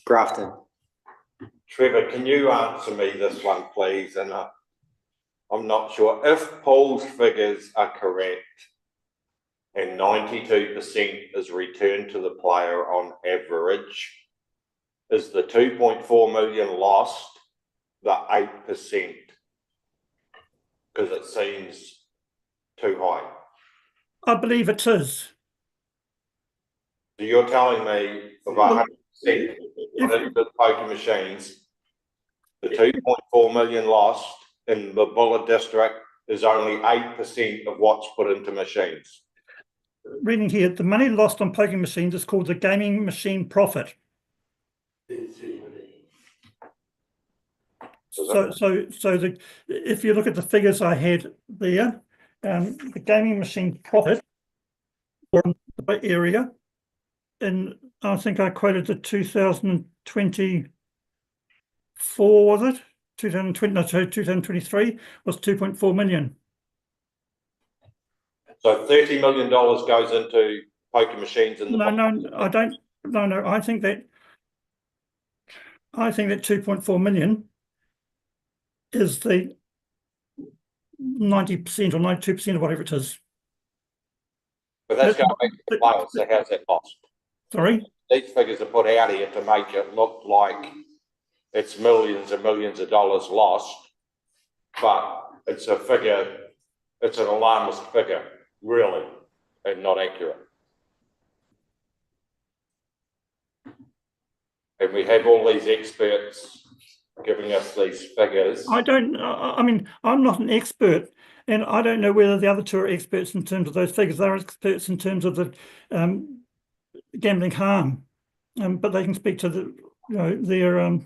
Grafton. Trevor, can you answer me this one, please? And I'm not sure if Paul's figures are correct. and 92% is returned to the player on average, is the 2.4 million lost the 8%? Because it seems too high. I believe it is. So you're telling me of 100% If- the poker machines, the 2.4 million lost in the Bulla district is only 8% of what's put into machines. Reading here, the money lost on poker machines is called the gaming machine profit. If you look at the figures I had there, the gaming machine profit from the area, and I think I quoted the 2024, was it? 2020, no, sorry, 2023 was 2.4 million. So $30 million goes into poker machines in the No, I don't. No, I think that 2.4 million is the 90% or 92% of whatever it is. But that's going back to the players, so how's that lost? Sorry? These figures are put out here to make it look like it's millions and millions of dollars lost, but it's a figure, it's an alarmist figure, really, and not accurate. And we have all these experts giving us these figures. I mean, I'm not an expert, and I don't know whether the other two are experts in terms of those figures. They're experts in terms of the gambling harm, but they can speak to the, their.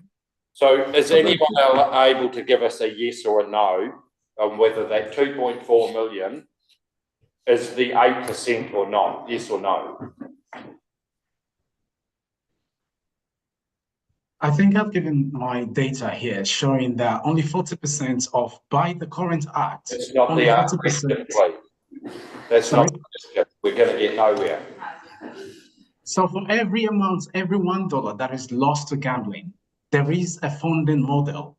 So is anyone able to give us a yes or a no on whether that 2.4 million is the 8% or not? Yes or no? I think I've given my data here showing that only 40% of, by the current act, it's not only the 40%. That's Sorry? not the question. We're going to get nowhere. So for every amount, every $1 that is lost to gambling, there is a funding model.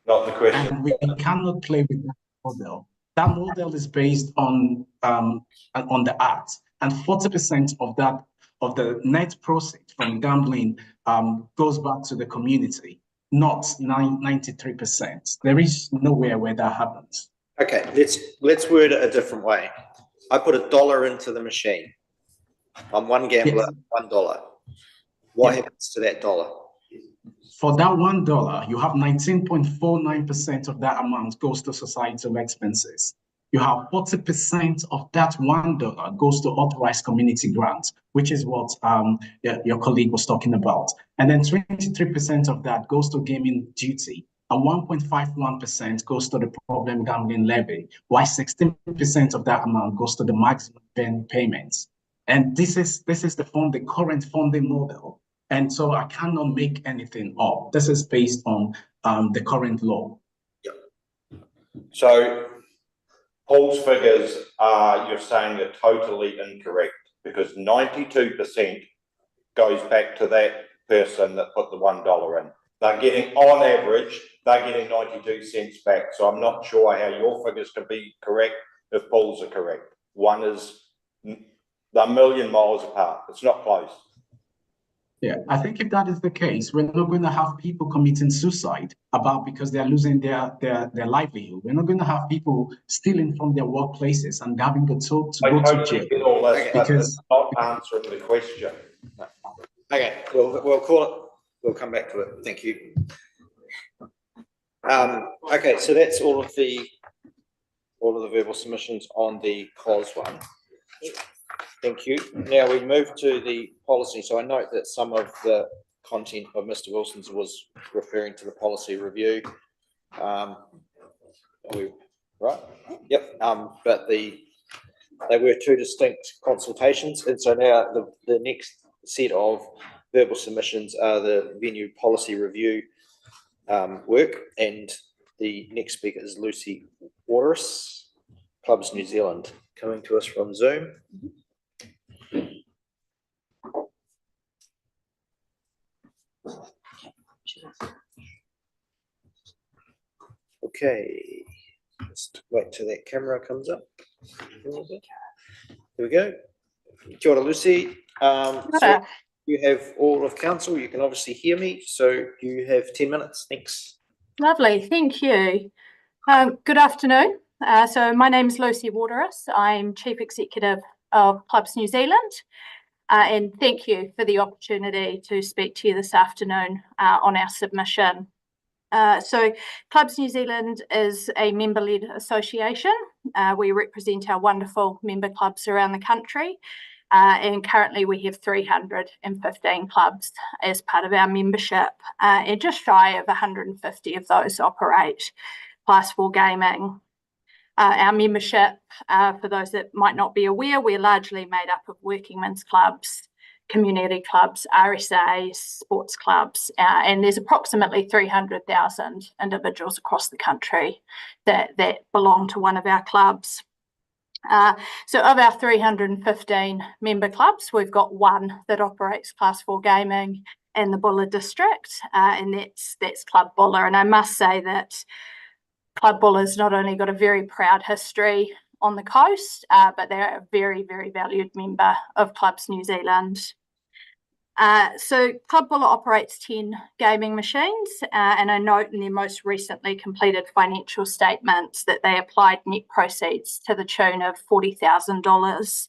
Not the question. And we cannot play with that model. That model is based on the act, and 40% of that, of the net proceeds from gambling, goes back to the community, not 93%. There is nowhere where that happens. Okay, let's word it a different way. I put $1 into the machine. I'm one gambler, Yes. $1. What happens to that dollar? For that $1, you have 19.49% of that amount goes to societal expenses. You have 40% of that $1 goes to authorized community grants, which is what your colleague was talking about. And then 23% of that goes to gaming duty, and 1.51% goes to the problem gambling levy, while 16% of that amount goes to the maximum venue payments. And this is the current funding model. And so I cannot make anything up. This is based on the current law. Yep. So Paul's figures are, you're saying, are totally incorrect, because 92% goes back to that person that put the $1 in. They're getting, on average, they're getting 92 cents back. So I'm not sure how your figures can be correct if Paul's are correct. One is, they're a million miles apart. It's not close. Yeah, I think if that is the case, we're not going to have people committing suicide because they're losing their livelihood. We're not going to have people stealing from their workplaces and having to go to jail. Get all this, Okay. but it's not answering the question. No. Okay, we'll call it. We'll come back to it. Thank you. Okay, so that's all of the verbal submissions on the COS one. Thank you. Now we move to the policy. So I note that some of the content of Mr. Wilson's was referring to the policy review. Are we right? Yep. But they were two distinct consultations, and so now the next set of verbal submissions are the venue policy review work, and the next speaker is Lucy Waterous, Clubs New Zealand, coming to us from Zoom. Okay, just wait till that camera comes up. There we go. Kia ora, Lucy. So Ora. you have all of council. You can obviously hear me, so you have 10 minutes. Thanks. Lovely, thank you. Good afternoon. So my name is Lucy Waterous. I'm Chief Executive of Clubs New Zealand. And thank you for the opportunity to speak to you this afternoon on our submission. So Clubs New Zealand is a member-led association. We represent our wonderful member clubs around the country. And currently we have 315 clubs as part of our membership, and just shy of 150 of those operate Class 4 gaming. Our membership, for those that might not be aware, we're largely made up of working men's clubs, community clubs, RSAs, sports clubs, and there's approximately 300,000 individuals across the country that belong to one of our clubs. So of our 315 member clubs, we've got one that operates Class 4 gaming in the Buller district, and that's Club Buller. And I must say that Club Buller's not only got a very proud history on the coast, but they're a very, very valued member of Clubs New Zealand. So Club Buller operates 10 gaming machines, and I note in their most recently completed financial statements that they applied net proceeds to the tune of $40,000.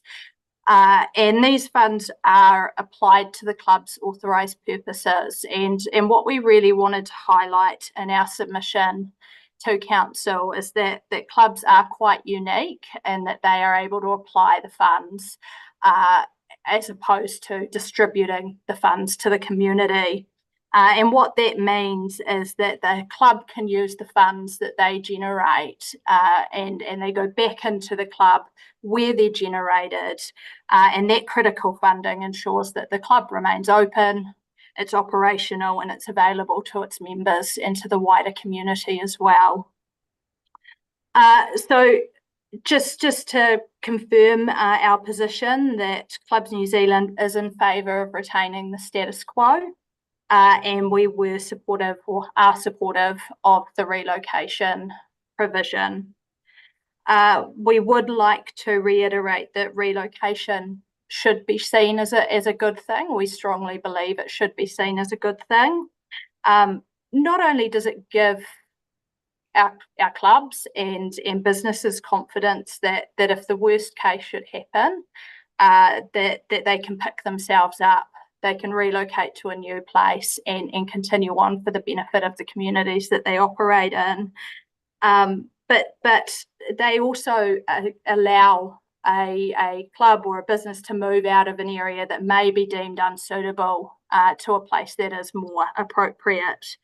And these funds are applied to the club's authorised purposes. And what we really wanted to highlight in our submission to council is that clubs are quite unique and that they are able to apply the funds as opposed to distributing the funds to the community. And what that means is that the club can use the funds that they generate and they go back into the club where they're generated. And that critical funding ensures that the club remains open, it's operational, and it's available to its members and to the wider community as well. So just to confirm our position that Clubs New Zealand is in favour of retaining the status quo, and we were supportive or are supportive of the relocation provision. We would like to reiterate that relocation should be seen as a good thing. We strongly believe it should be seen as a good thing. Not only does it give our clubs and businesses confidence that if the worst case should happen, that they can pick themselves up, they can relocate to a new place and continue on for the benefit of the communities that they operate in. But they also allow a club or a business to move out of an area that may be deemed unsuitable to a place that is more appropriate.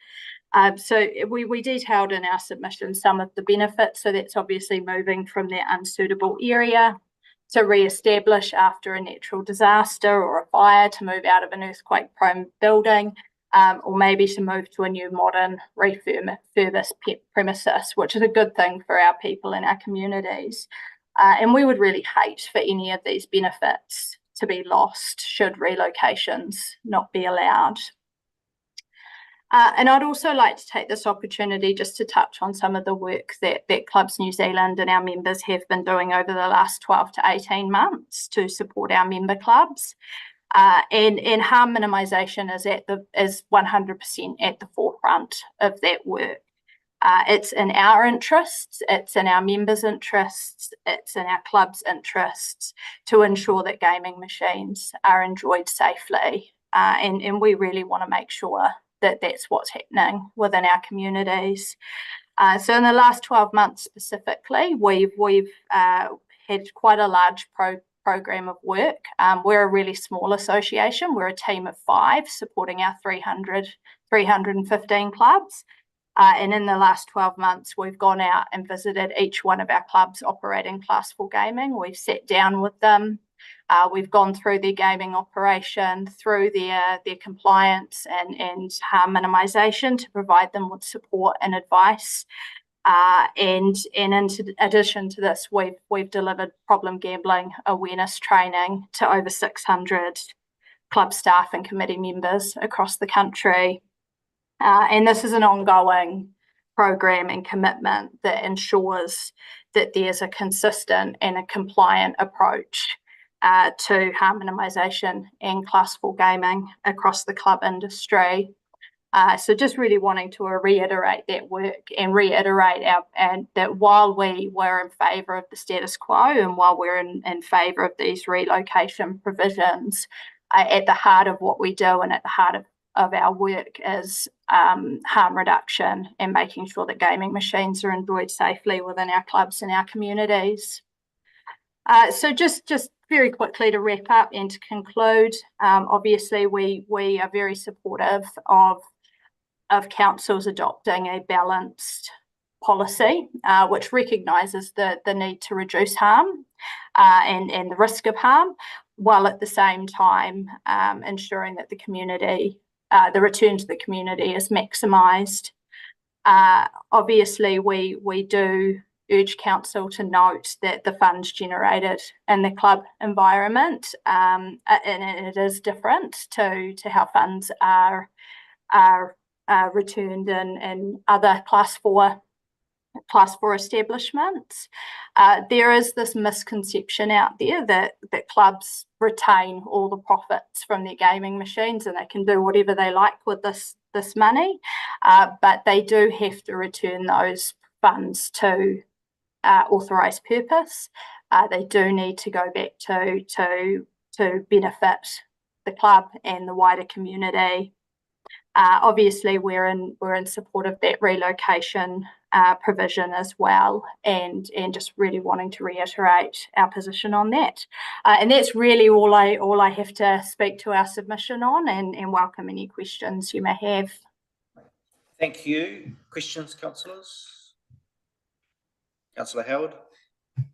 So we detailed in our submission some of the benefits. So that's obviously moving from that unsuitable area to re-establish after a natural disaster or a fire, to move out of an earthquake-prone building, or maybe to move to a new modern refurbished premises, which is a good thing for our people in our communities. And we would really hate for any of these benefits to be lost should relocations not be allowed. And I'd also like to take this opportunity just to touch on some of the work that Clubs New Zealand and our members have been doing over the last 12 to 18 months to support our member clubs. And harm minimisation is 100% at the forefront of that work. It's in our interests, it's in our members' interests, it's in our club's interests to ensure that gaming machines are enjoyed safely. And we really want to make sure that that's what's happening within our communities. So in the last 12 months specifically, we've had quite a large program of work. We're a really small association. We're a team of 5 supporting our 315 clubs. And in the last 12 months, we've gone out and visited each one of our clubs operating Class 4 gaming. We've sat down with them. We've gone through their gaming operation, through their compliance and harm minimisation to provide them with support and advice. And in addition to this, we've delivered problem gambling awareness training to over 600 club staff and committee members across the country. And this is an ongoing program and commitment that ensures that there's a consistent and a compliant approach to harm minimisation and class 4 gaming across the club industry. So just really wanting to reiterate that work and reiterate that while we were in favour of the status quo and while we're in favour of these relocation provisions, at the heart of what we do and at the heart of our work is harm reduction and making sure that gaming machines are enjoyed safely within our clubs and our communities. So just very quickly to wrap up and to conclude, obviously we are very supportive of councils adopting a balanced policy which recognises the need to reduce harm and the risk of harm, while at the same time ensuring that the return to the community is maximised. Obviously, we do urge council to note that the funds generated in the club environment and it is different to how funds are returned in other class 4 establishments. There is this misconception out there that clubs retain all the profits from their gaming machines and they can do whatever they like with this money, but they do have to return those funds to authorised purpose. They do need to go back to benefit the club and the wider community. Obviously, we're in support of that relocation provision as well, and just really wanting to reiterate our position on that. And that's really all I have to speak to our submission on, and welcome any questions you may have. Thank you. Questions, councillors? Councillor Howard?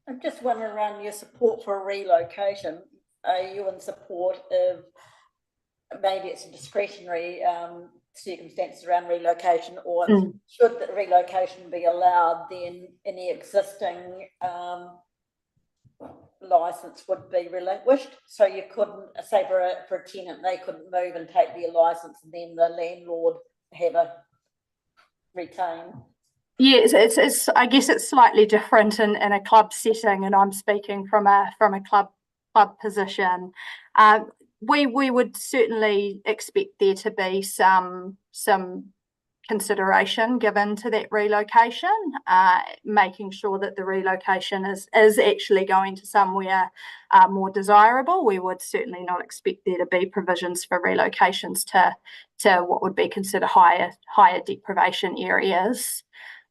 I'm just wondering around your support for a relocation. Are you in support of maybe it's a discretionary circumstances around relocation, or should the relocation be allowed, then any existing licence would be relinquished? So you couldn't, say for a tenant, they couldn't move and take their licence and then the landlord have a retain? Yes, it's I guess it's slightly different in a club setting, and I'm speaking from a club position. We would certainly expect there to be some consideration given to that relocation, making sure that the relocation is actually going to somewhere more desirable. We would certainly not expect there to be provisions for relocations to what would be considered higher deprivation areas.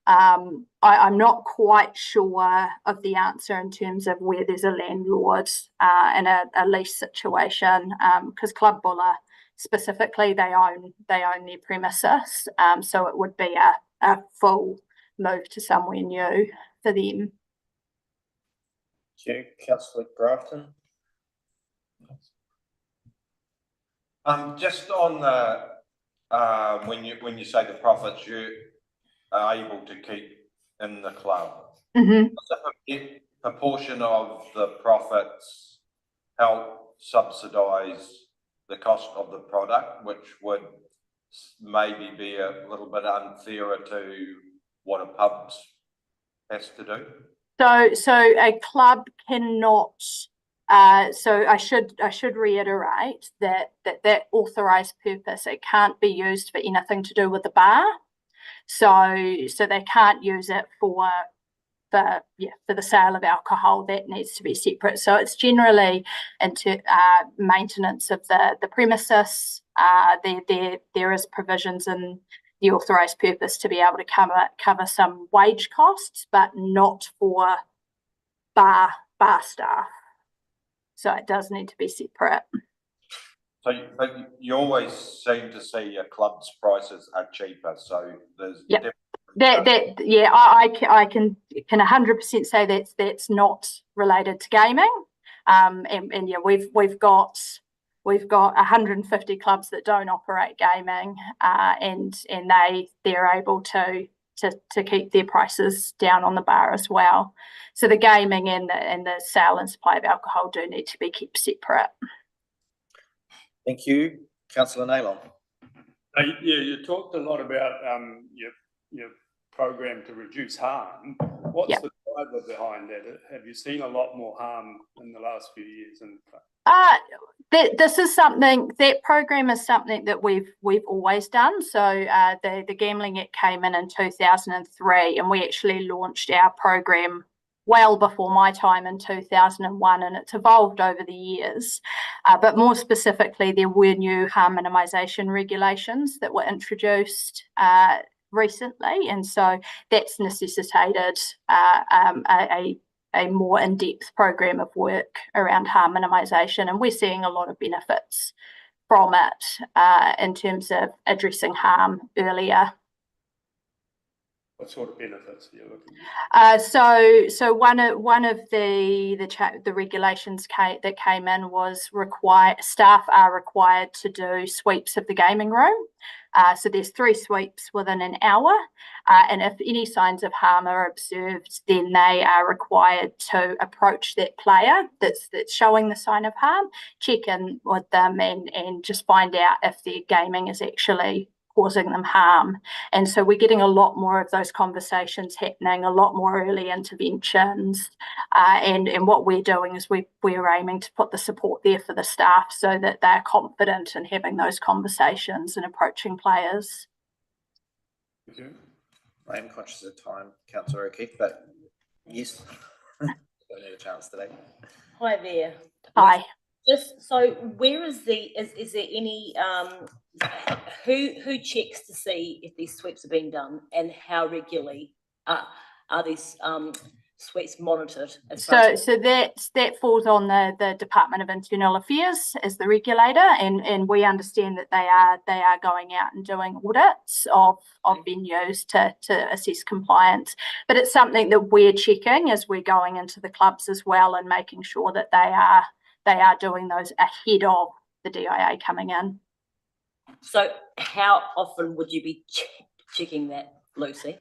I'm not quite sure of the answer in terms of where there's a landlord in a lease situation, because Club Buller specifically, they own their premises, so it would be a full move to somewhere new for them. Thank you. Councillor Grafton? Just on the when you say the profits you are able to keep in the club, Mm-hmm. does a proportion of the profits help subsidise the cost of the product, which would maybe be a little bit unfairer to what a pub has to do? So a club cannot. So I should reiterate that authorised purpose, it can't be used for anything to do with the bar. So they can't use it for the sale of alcohol. That needs to be separate. So it's generally into maintenance of the premises. There is provisions in the authorised purpose to be able to cover some wage costs, but not for bar staff. So it does need to be separate. So, but you always seem to see your club's prices are cheaper. So there's I can 100% say that's not related to gaming. And yeah, we've got 150 clubs that don't operate gaming, and they're able to keep their prices down on the bar as well. So the gaming and the sale and supply of alcohol do need to be kept separate. Thank you. Councillor Naylon? Yeah, you talked a lot about your program to reduce harm. What's the driver behind that? Have you seen a lot more harm in the last few years? This is something, that program is something that we've always done. So the Gambling Act came in 2003, and we actually launched our program well before my time in 2001, and it's evolved over the years. But more specifically, there were new harm minimisation regulations that were introduced recently, and so that's necessitated a more in-depth program of work around harm minimisation, and we're seeing a lot of benefits from it in terms of addressing harm earlier. What sort of benefits are you looking at? So one of the regulations that came in was staff are required to do sweeps of the gaming room. So there's 3 sweeps within an hour, and if any signs of harm are observed, then they are required to approach that player that's showing the sign of harm, check in with them, and just find out if their gaming is actually causing them harm. And so we're getting a lot more of those conversations happening, a lot more early interventions, and what we're doing is we're aiming to put the support there for the staff so that they're confident in having those conversations and approaching players. Thank you. I am conscious of time, Councillor O'Keefe, but yes, don't need a chance today. Hi there. Hi. Just so, where is is there any who checks to see if these sweeps are being done, and how regularly are these sweeps monitored? So that falls on the Department of Internal Affairs as the regulator, and we understand that they are going out and doing audits of venues to assess compliance. But it's something that we're checking as we're going into the clubs as well, and making sure that they are doing those ahead of the DIA coming in. So how often would you be checking that, Lucy?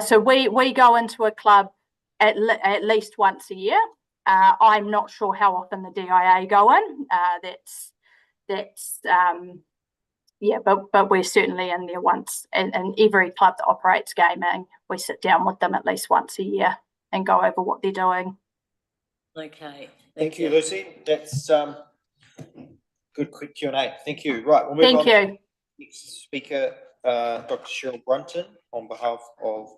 So we go into a club at least once a year. I'm not sure how often the DIA go in. But we're certainly in there once, and every club that operates gaming, we sit down with them at least once a year and go over what they're doing. Okay. Thank you, Lucy. That's good quick Q&A. Thank you. Right, we'll move on. Thank you. Next speaker, Dr. Cheryl Brunton, on behalf of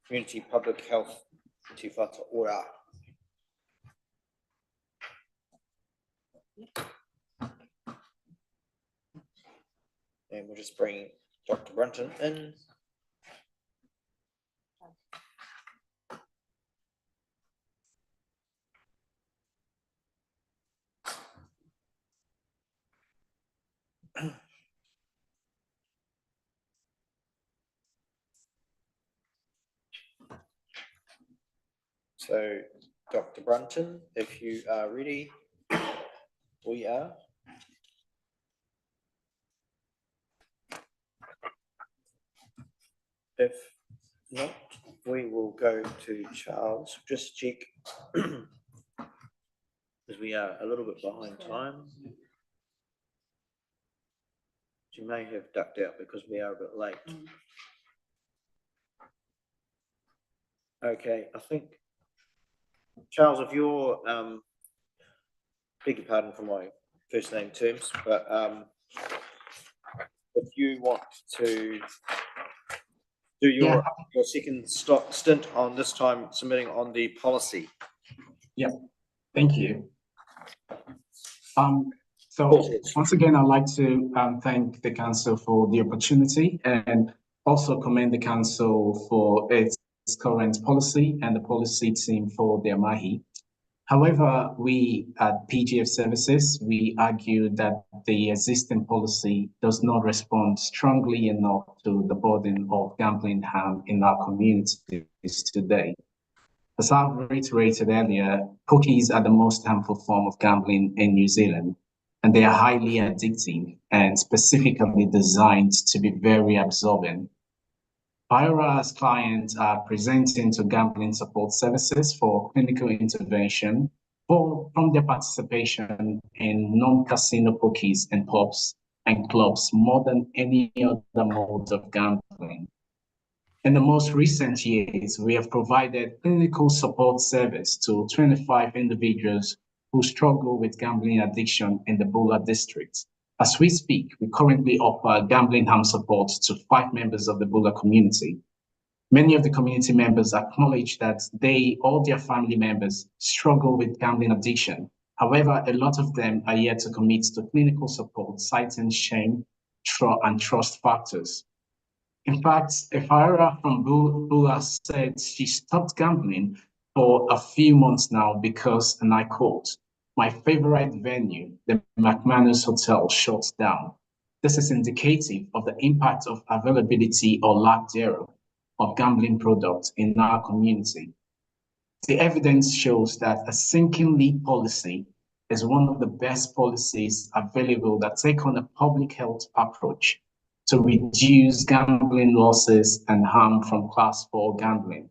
Community Public Health Te Whatu Ora. And we'll just bring Dr. Brunton in. So, Dr. Brunton, if you are ready, we are. If not, we will go to Charles. Just check, because we are a little bit behind time. You may have ducked out because we are a bit late. Okay, I think, Charles, if you're, beg your pardon for my first name terms, but if you want to do your second stint on this time submitting on the policy. Yeah, thank you. So once again, I'd like to thank the council for the opportunity, and also commend the council for its current policy and the policy team for their mahi. However, we at PGF Services, we argue that the existing policy does not respond strongly enough to the burden of gambling harm in our communities today. As I've reiterated earlier, pokies are the most harmful form of gambling in New Zealand, and they are highly addictive and specifically designed to be very absorbing. Ira's clients are presenting to gambling support services for clinical intervention from their participation in non-casino pokies and pubs and clubs more than any other mode of gambling. In the most recent years, we have provided clinical support service to 25 individuals who struggle with gambling addiction in the Bula district. As we speak, we currently offer gambling harm support to 5 members of the Bula community. Many of the community members acknowledge that they or their family members struggle with gambling addiction. However, a lot of them are yet to commit to clinical support, citing shame and trust factors. In fact, a Farah from Bula said she stopped gambling for a few months now because, and I quote, "My favorite venue, the McManus Hotel, shuts down." This is indicative of the impact of availability or lack thereof of gambling products in our community. The evidence shows that a sinking lid policy is one of the best policies available that take on a public health approach to reduce gambling losses and harm from Class 4 gambling.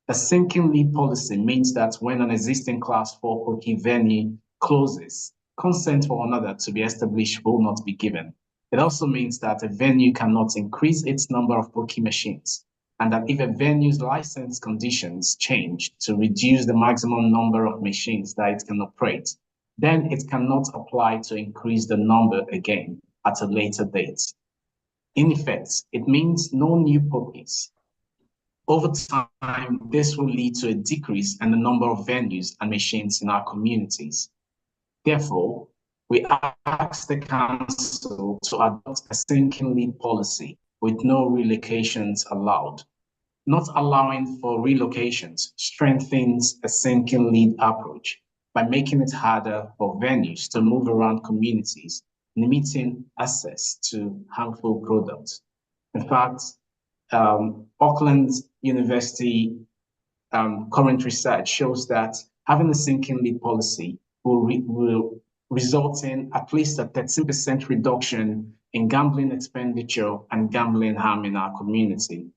A sinking lid policy means that when an existing Class 4 pokie venue closes, consent for another to be established will not be given. It also means that a venue cannot increase its number of pokie machines, and that if a venue's license conditions change to reduce the maximum number of machines that it can operate, then it cannot apply to increase the number again at a later date. In effect, it means no new pokies. Over time, this will lead to a decrease in the number of venues and machines in our communities. Therefore, we ask the council to adopt a sinking lid policy with no relocations allowed. Not allowing for relocations strengthens a sinking lid approach by making it harder for venues to move around communities, limiting access to harmful products. In fact, Auckland University current research shows that having a sinking lid policy will result in at least a 13% reduction in gambling expenditure and gambling harm in our community.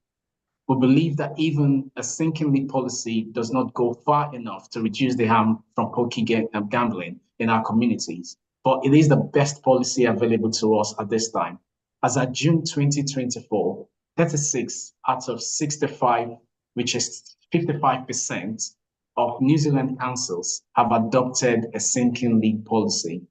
We believe that even a sinking lid policy does not go far enough to reduce the harm from pokie gambling in our communities, but it is the best policy available to us at this time. As at June 2024, 36 out of 65, which is 55% of New Zealand councils have adopted a sinking lid policy.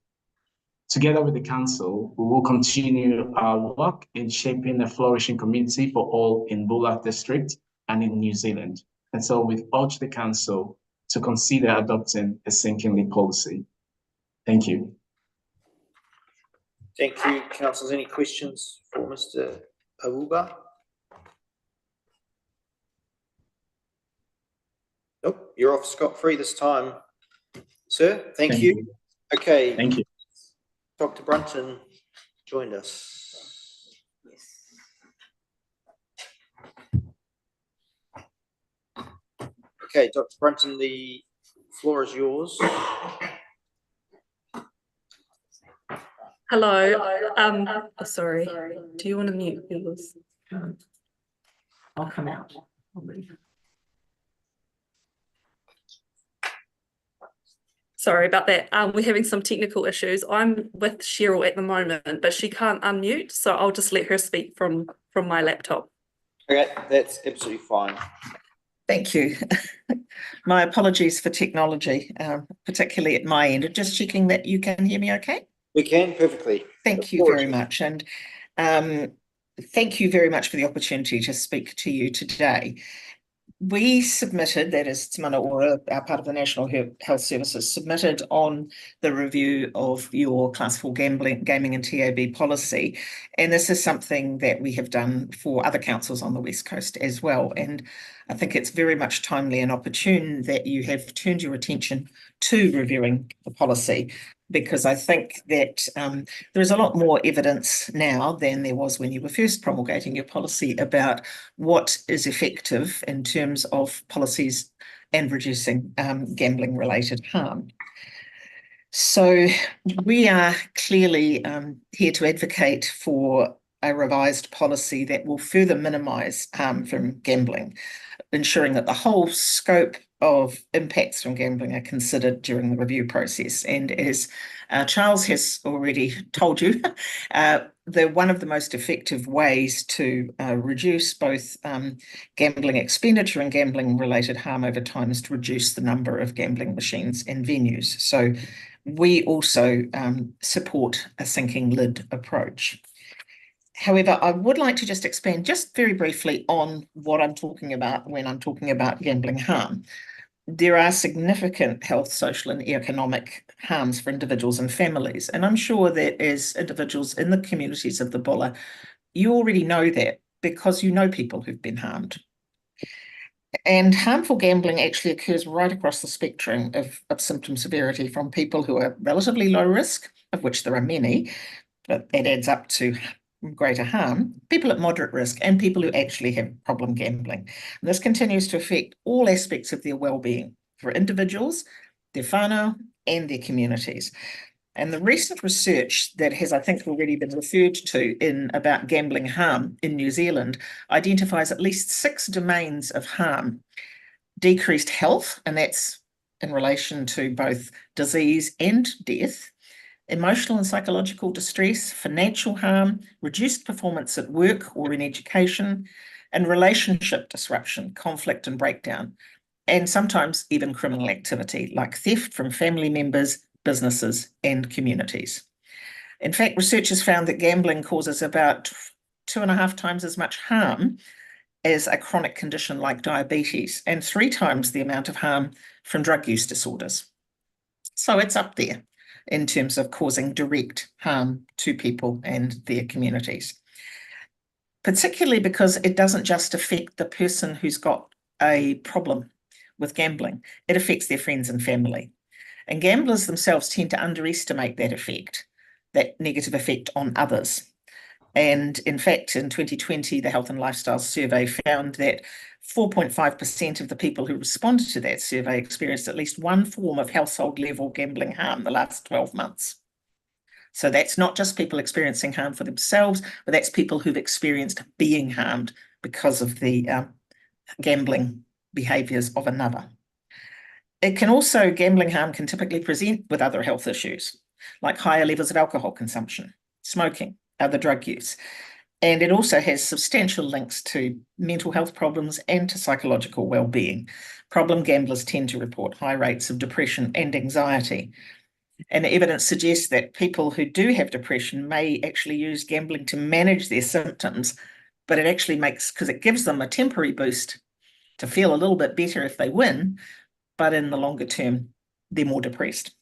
Together with the council, we will continue our work in shaping a flourishing community for all in Bula district and in New Zealand. And so we urge the council to consider adopting a sinking lid policy. Thank you. Thank you, councillors. Any questions for Mr. Awuba? Nope, you're off scot-free this time, sir. Thank you. Okay. Thank you. Dr. Brunton joined us. Yes. Okay, Dr. Brunton, the floor is yours. Hello. Sorry. Do you want to mute yours? I'll come out. I'll leave. Sorry about that. We're having some technical issues. I'm with Cheryl at the moment, but she can't unmute, so I'll just let her speak from my laptop. Okay, that's absolutely fine. Thank you. My apologies for technology, particularly at my end. Just checking that you can hear me okay? We can, perfectly. Thank you very much. And thank you very much for the opportunity to speak to you today. We submitted, that is Te Mana Ora, our part of the National Health Services, submitted on the review of your Class 4 gaming and TAB policy. And this is something that we have done for other councils on the West Coast as well. And I think it's very much timely and opportune that you have turned your attention to reviewing the policy, because I think that there is a lot more evidence now than there was when you were first promulgating your policy about what is effective in terms of policies and reducing gambling-related harm. So we are clearly here to advocate for a revised policy that will further minimise harm from gambling, ensuring that the whole scope of impacts from gambling are considered during the review process. And as Charles has already told you, they're one of the most effective ways to reduce both gambling expenditure and gambling related harm over time is to reduce the number of gambling machines and venues. So we also support a sinking lid approach. However, I would like to just expand just very briefly on what I'm talking about when I'm talking about gambling harm. There are significant health, social and economic harms for individuals and families. And I'm sure that as individuals in the communities of the Bulla, you already know that because you know people who've been harmed. And harmful gambling actually occurs right across the spectrum of symptom severity, from people who are relatively low risk, of which there are many, but it adds up to greater harm, people at moderate risk, and people who actually have problem gambling. And this continues to affect all aspects of their well-being for individuals, their whānau, and their communities. And the recent research that has, I think, already been referred to in about gambling harm in New Zealand identifies at least 6 domains of harm. Decreased health, and that's in relation to both disease and death, emotional and psychological distress, financial harm, reduced performance at work or in education, and relationship disruption, conflict and breakdown, and sometimes even criminal activity like theft from family members, businesses, and communities. In fact, researchers found that gambling causes about 2.5 times as much harm as a chronic condition like diabetes, and 3 times the amount of harm from drug use disorders. So it's up there in terms of causing direct harm to people and their communities, particularly because it doesn't just affect the person who's got a problem with gambling, it affects their friends and family. And gamblers themselves tend to underestimate that effect, that negative effect on others. And in fact, in 2020, the Health and Lifestyle Survey found that 4.5% of the people who responded to that survey experienced at least one form of household level gambling harm the last 12 months. So that's not just people experiencing harm for themselves, but that's people who've experienced being harmed because of the gambling behaviours of another. Gambling harm can typically present with other health issues, like higher levels of alcohol consumption, smoking, other drug use. And it also has substantial links to mental health problems and to psychological well-being. Problem gamblers tend to report high rates of depression and anxiety. And evidence suggests that people who do have depression may actually use gambling to manage their symptoms, but it actually because it gives them a temporary boost to feel a little bit better if they win, but in the longer term, they're more depressed.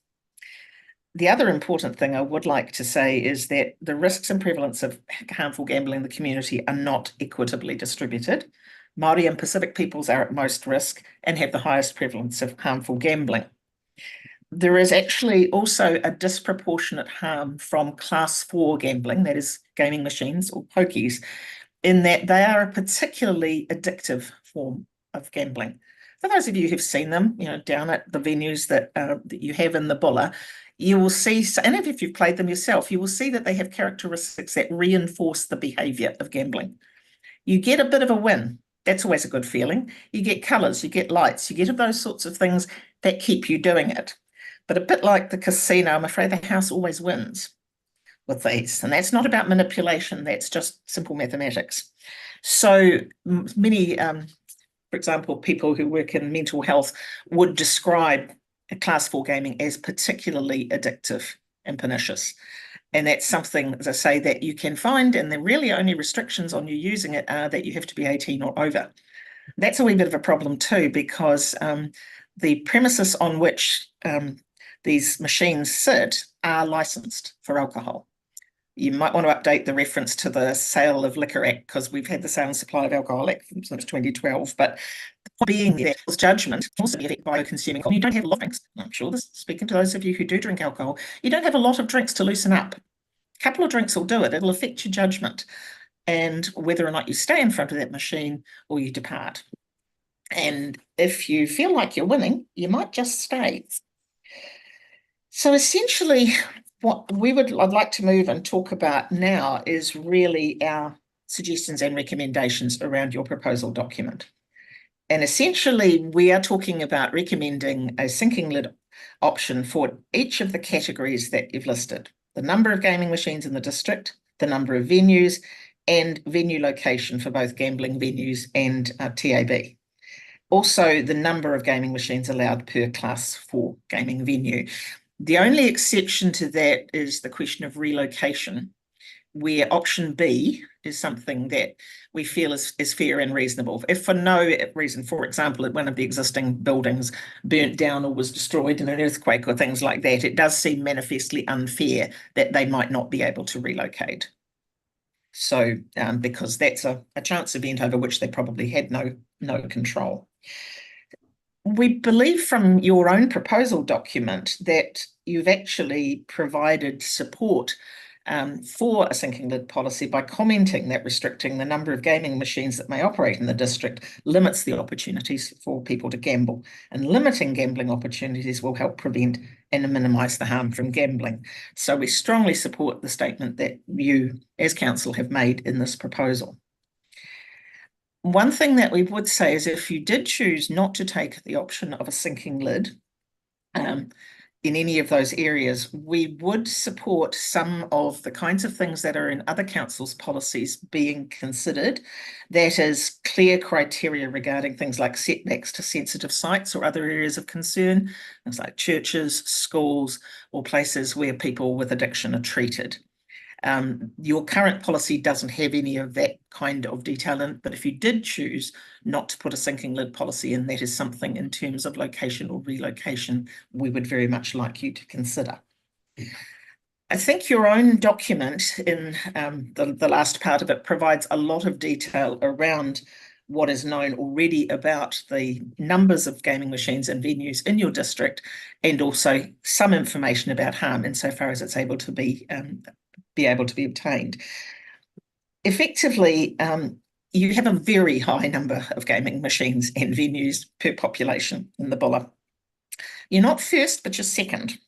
The other important thing I would like to say is that the risks and prevalence of harmful gambling in the community are not equitably distributed. Māori and Pacific peoples are at most risk and have the highest prevalence of harmful gambling. There is actually also a disproportionate harm from class 4 gambling, that is gaming machines or pokies, in that they are a particularly addictive form of gambling. For those of you who've seen them, down at the venues that you have in the Bulla, you will see, and if you've played them yourself, you will see that they have characteristics that reinforce the behaviour of gambling. You get a bit of a win. That's always a good feeling. You get colours, you get lights, you get those sorts of things that keep you doing it. But a bit like the casino, I'm afraid the house always wins with these. And that's not about manipulation, that's just simple mathematics. So many, for example, people who work in mental health would describe class 4 gaming as particularly addictive and pernicious. And that's something, as I say, that you can find, and the really only restrictions on you using it are that you have to be 18 or over. That's a wee bit of a problem too, because the premises on which these machines sit are licensed for alcohol. You might want to update the reference to the Sale of Liquor Act, because we've had the Sale and Supply of Alcohol Act since 2012, but being there, judgment can also be affected by consuming alcohol. You don't have a lot of drinks. I'm sure this, speaking to those of you who do drink alcohol, you don't have a lot of drinks to loosen up. A couple of drinks will do it. It'll affect your judgment and whether or not you stay in front of that machine or you depart. And if you feel like you're winning, you might just stay. So essentially, what I'd like to move and talk about now is really our suggestions and recommendations around your proposal document. And essentially, we are talking about recommending a sinking lid option for each of the categories that you've listed: the number of gaming machines in the district, the number of venues, and venue location for both gambling venues and TAB. Also, the number of gaming machines allowed per Class 4 gaming venue. The only exception to that is the question of relocation, where option B is something that we feel is fair and reasonable. If for no reason, for example, if one of the existing buildings burnt down or was destroyed in an earthquake or things like that, it does seem manifestly unfair that they might not be able to relocate. So, because that's a chance event over which they probably had no control. We believe from your own proposal document that you've actually provided support for a sinking lid policy by commenting that restricting the number of gaming machines that may operate in the district limits the opportunities for people to gamble, and limiting gambling opportunities will help prevent and minimise the harm from gambling. So we strongly support the statement that you as council have made in this proposal. One thing that we would say is if you did choose not to take the option of a sinking lid in any of those areas, we would support some of the kinds of things that are in other councils' policies being considered. That is clear criteria regarding things like setbacks to sensitive sites or other areas of concern, things like churches, schools, or places where people with addiction are treated. Your current policy doesn't have any of that kind of detail in, but if you did choose not to put a sinking lid policy in, that is something in terms of location or relocation we would very much like you to consider. I think your own document in the last part of it provides a lot of detail around what is known already about the numbers of gaming machines and venues in your district, and also some information about harm insofar as it's able to be obtained. Effectively, you have a very high number of gaming machines and venues per population in the Bulla. You're not first, but you're second.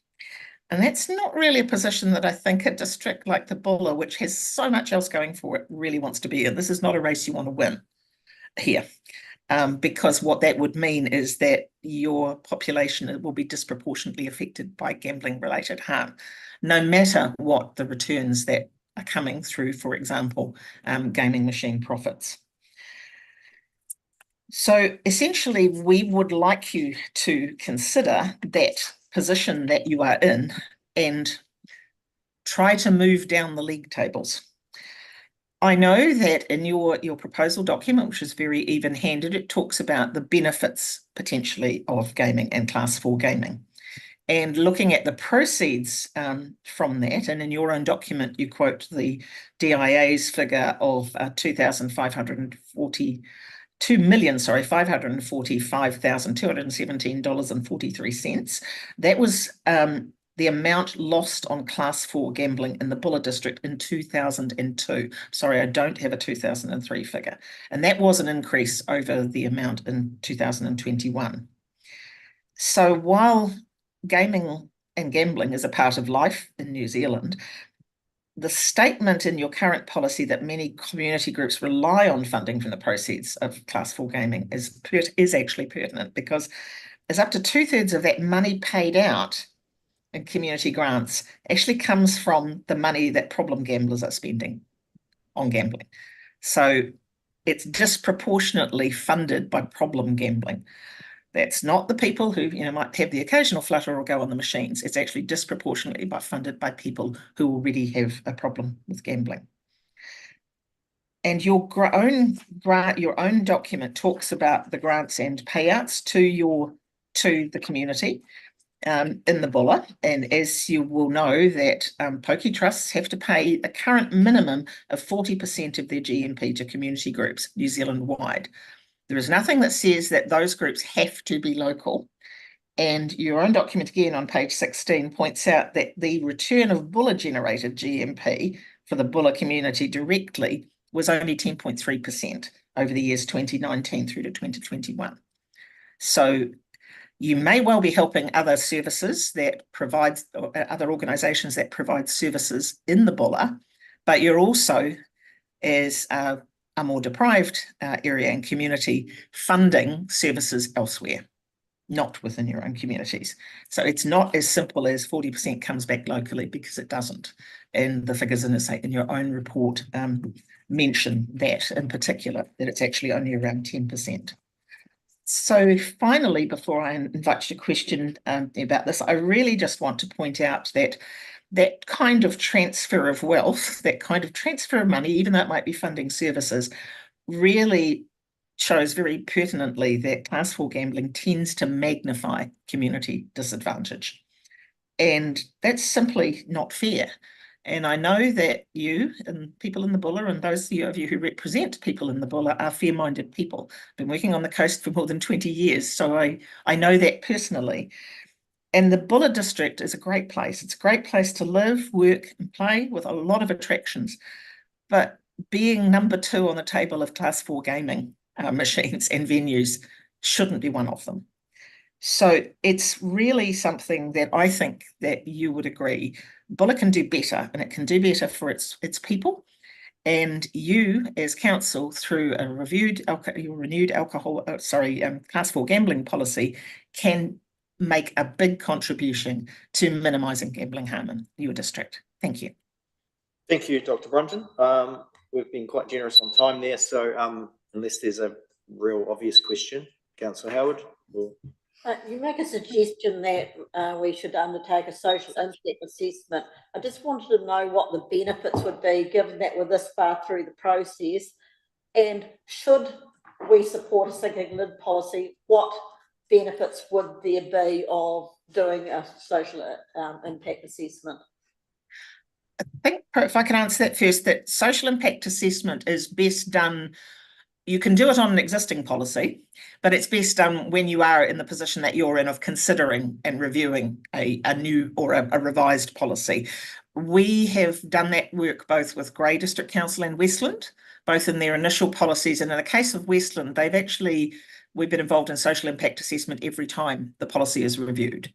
And that's not really a position that I think a district like the Bulla, which has so much else going for it, really wants to be in. This is not a race you want to win here. Because what that would mean is that your population will be disproportionately affected by gambling-related harm, no matter what the returns that are coming through, for example, gaming machine profits. So essentially, we would like you to consider that position that you are in and try to move down the league tables. I know that in your proposal document, which is very even-handed, it talks about the benefits potentially of gaming and Class 4 gaming. And looking at the proceeds from that, and in your own document, you quote the DIA's figure of $545,217.43. That was the amount lost on Class 4 gambling in the Bulla district in 2002. Sorry, I don't have a 2003 figure. And that was an increase over the amount in 2021. So while gaming and gambling is a part of life in New Zealand, the statement in your current policy that many community groups rely on funding from the proceeds of Class 4 gaming is actually pertinent, because as up to 2/3 of that money paid out in community grants actually comes from the money that problem gamblers are spending on gambling. So it's disproportionately funded by problem gambling. That's not the people who might have the occasional flutter or go on the machines. It's actually disproportionately funded by people who already have a problem with gambling. And your own document talks about the grants and payouts to the community in the Bulla. And as you will know, that pokie trusts have to pay a current minimum of 40% of their GMP to community groups New Zealand wide. There is nothing that says that those groups have to be local. And your own document again on page 16 points out that the return of Bulla generated GMP for the Bulla community directly was only 10.3% over the years 2019 through to 2021. So you may well be helping other services that provide, other organisations that provide services in the Bulla, but you're also, as a more deprived area and community, funding services elsewhere, not within your own communities. So it's not as simple as 40% comes back locally, because it doesn't. And the figures in your own report mention that in particular, that it's actually only around 10%. So finally, before I invite you to question about this, I really just want to point out that that kind of transfer of wealth, that kind of transfer of money, even though it might be funding services, really shows very pertinently that Class 4 gambling tends to magnify community disadvantage. And that's simply not fair. And I know that you and people in the Buller and those of you who represent people in the Buller are fair-minded people. Been working on the coast for more than 20 years, so I know that personally. And the Buller district is a great place. It's a great place to live, work and play with a lot of attractions. But being number 2 on the table of Class 4 gaming machines and venues shouldn't be one of them. So it's really something that I think that you would agree Buller can do better, and it can do better for its people. And you, as council, through a renewed Class 4 gambling policy, can make a big contribution to minimising gambling harm in your district. Thank you. Thank you, Dr. Brunton. We've been quite generous on time there, so unless there's a real obvious question, Councillor Howard. You make a suggestion that we should undertake a social impact assessment. I just wanted to know what the benefits would be, given that we're this far through the process, and should we support a sinking lid policy, what benefits would there be of doing a social impact assessment? I think, if I can answer that first, that social impact assessment is best done. You can do it on an existing policy, but it's best done when you are in the position that you're in of considering and reviewing a new or a revised policy. We have done that work both with Grey District Council and Westland, both in their initial policies. And in the case of Westland, we've been involved in social impact assessment every time the policy is reviewed.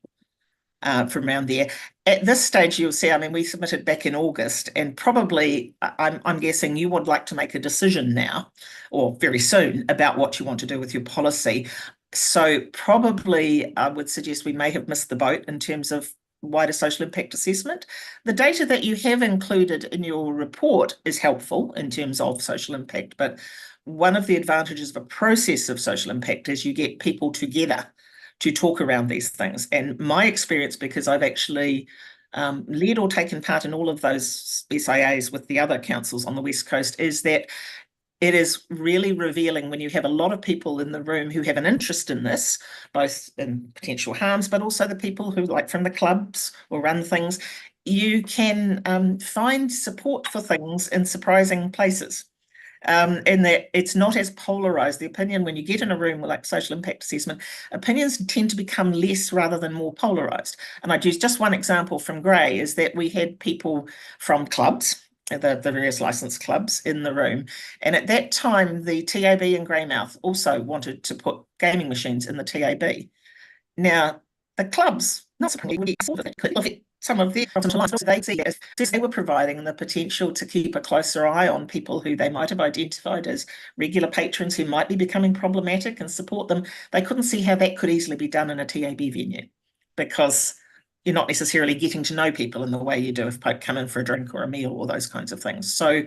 From around there. At this stage, you'll see, I mean, we submitted back in August, and probably I'm guessing you would like to make a decision now or very soon about what you want to do with your policy. So probably I would suggest we may have missed the boat in terms of wider social impact assessment. The data that you have included in your report is helpful in terms of social impact, but one of the advantages of a process of social impact is you get people together to talk around these things. And my experience, because I've actually led or taken part in all of those SIAs with the other councils on the West Coast, is that it is really revealing when you have a lot of people in the room who have an interest in this, both in potential harms, but also the people who, like from the clubs or run things, you can find support for things in surprising places. And that it's not as polarized. The opinion, when you get in a room like social impact assessment, opinions tend to become less rather than more polarized. And I'd use just one example from Grey, is that we had people from clubs, the various licensed clubs in the room. And at that time, the TAB in Greymouth also wanted to put gaming machines in the TAB. Now, the clubs, not surprisingly, some of their they see as they were providing the potential to keep a closer eye on people who they might have identified as regular patrons who might be becoming problematic and support them. They couldn't see how that could easily be done in a TAB venue, because you're not necessarily getting to know people in the way you do if folk come in for a drink or a meal or those kinds of things. So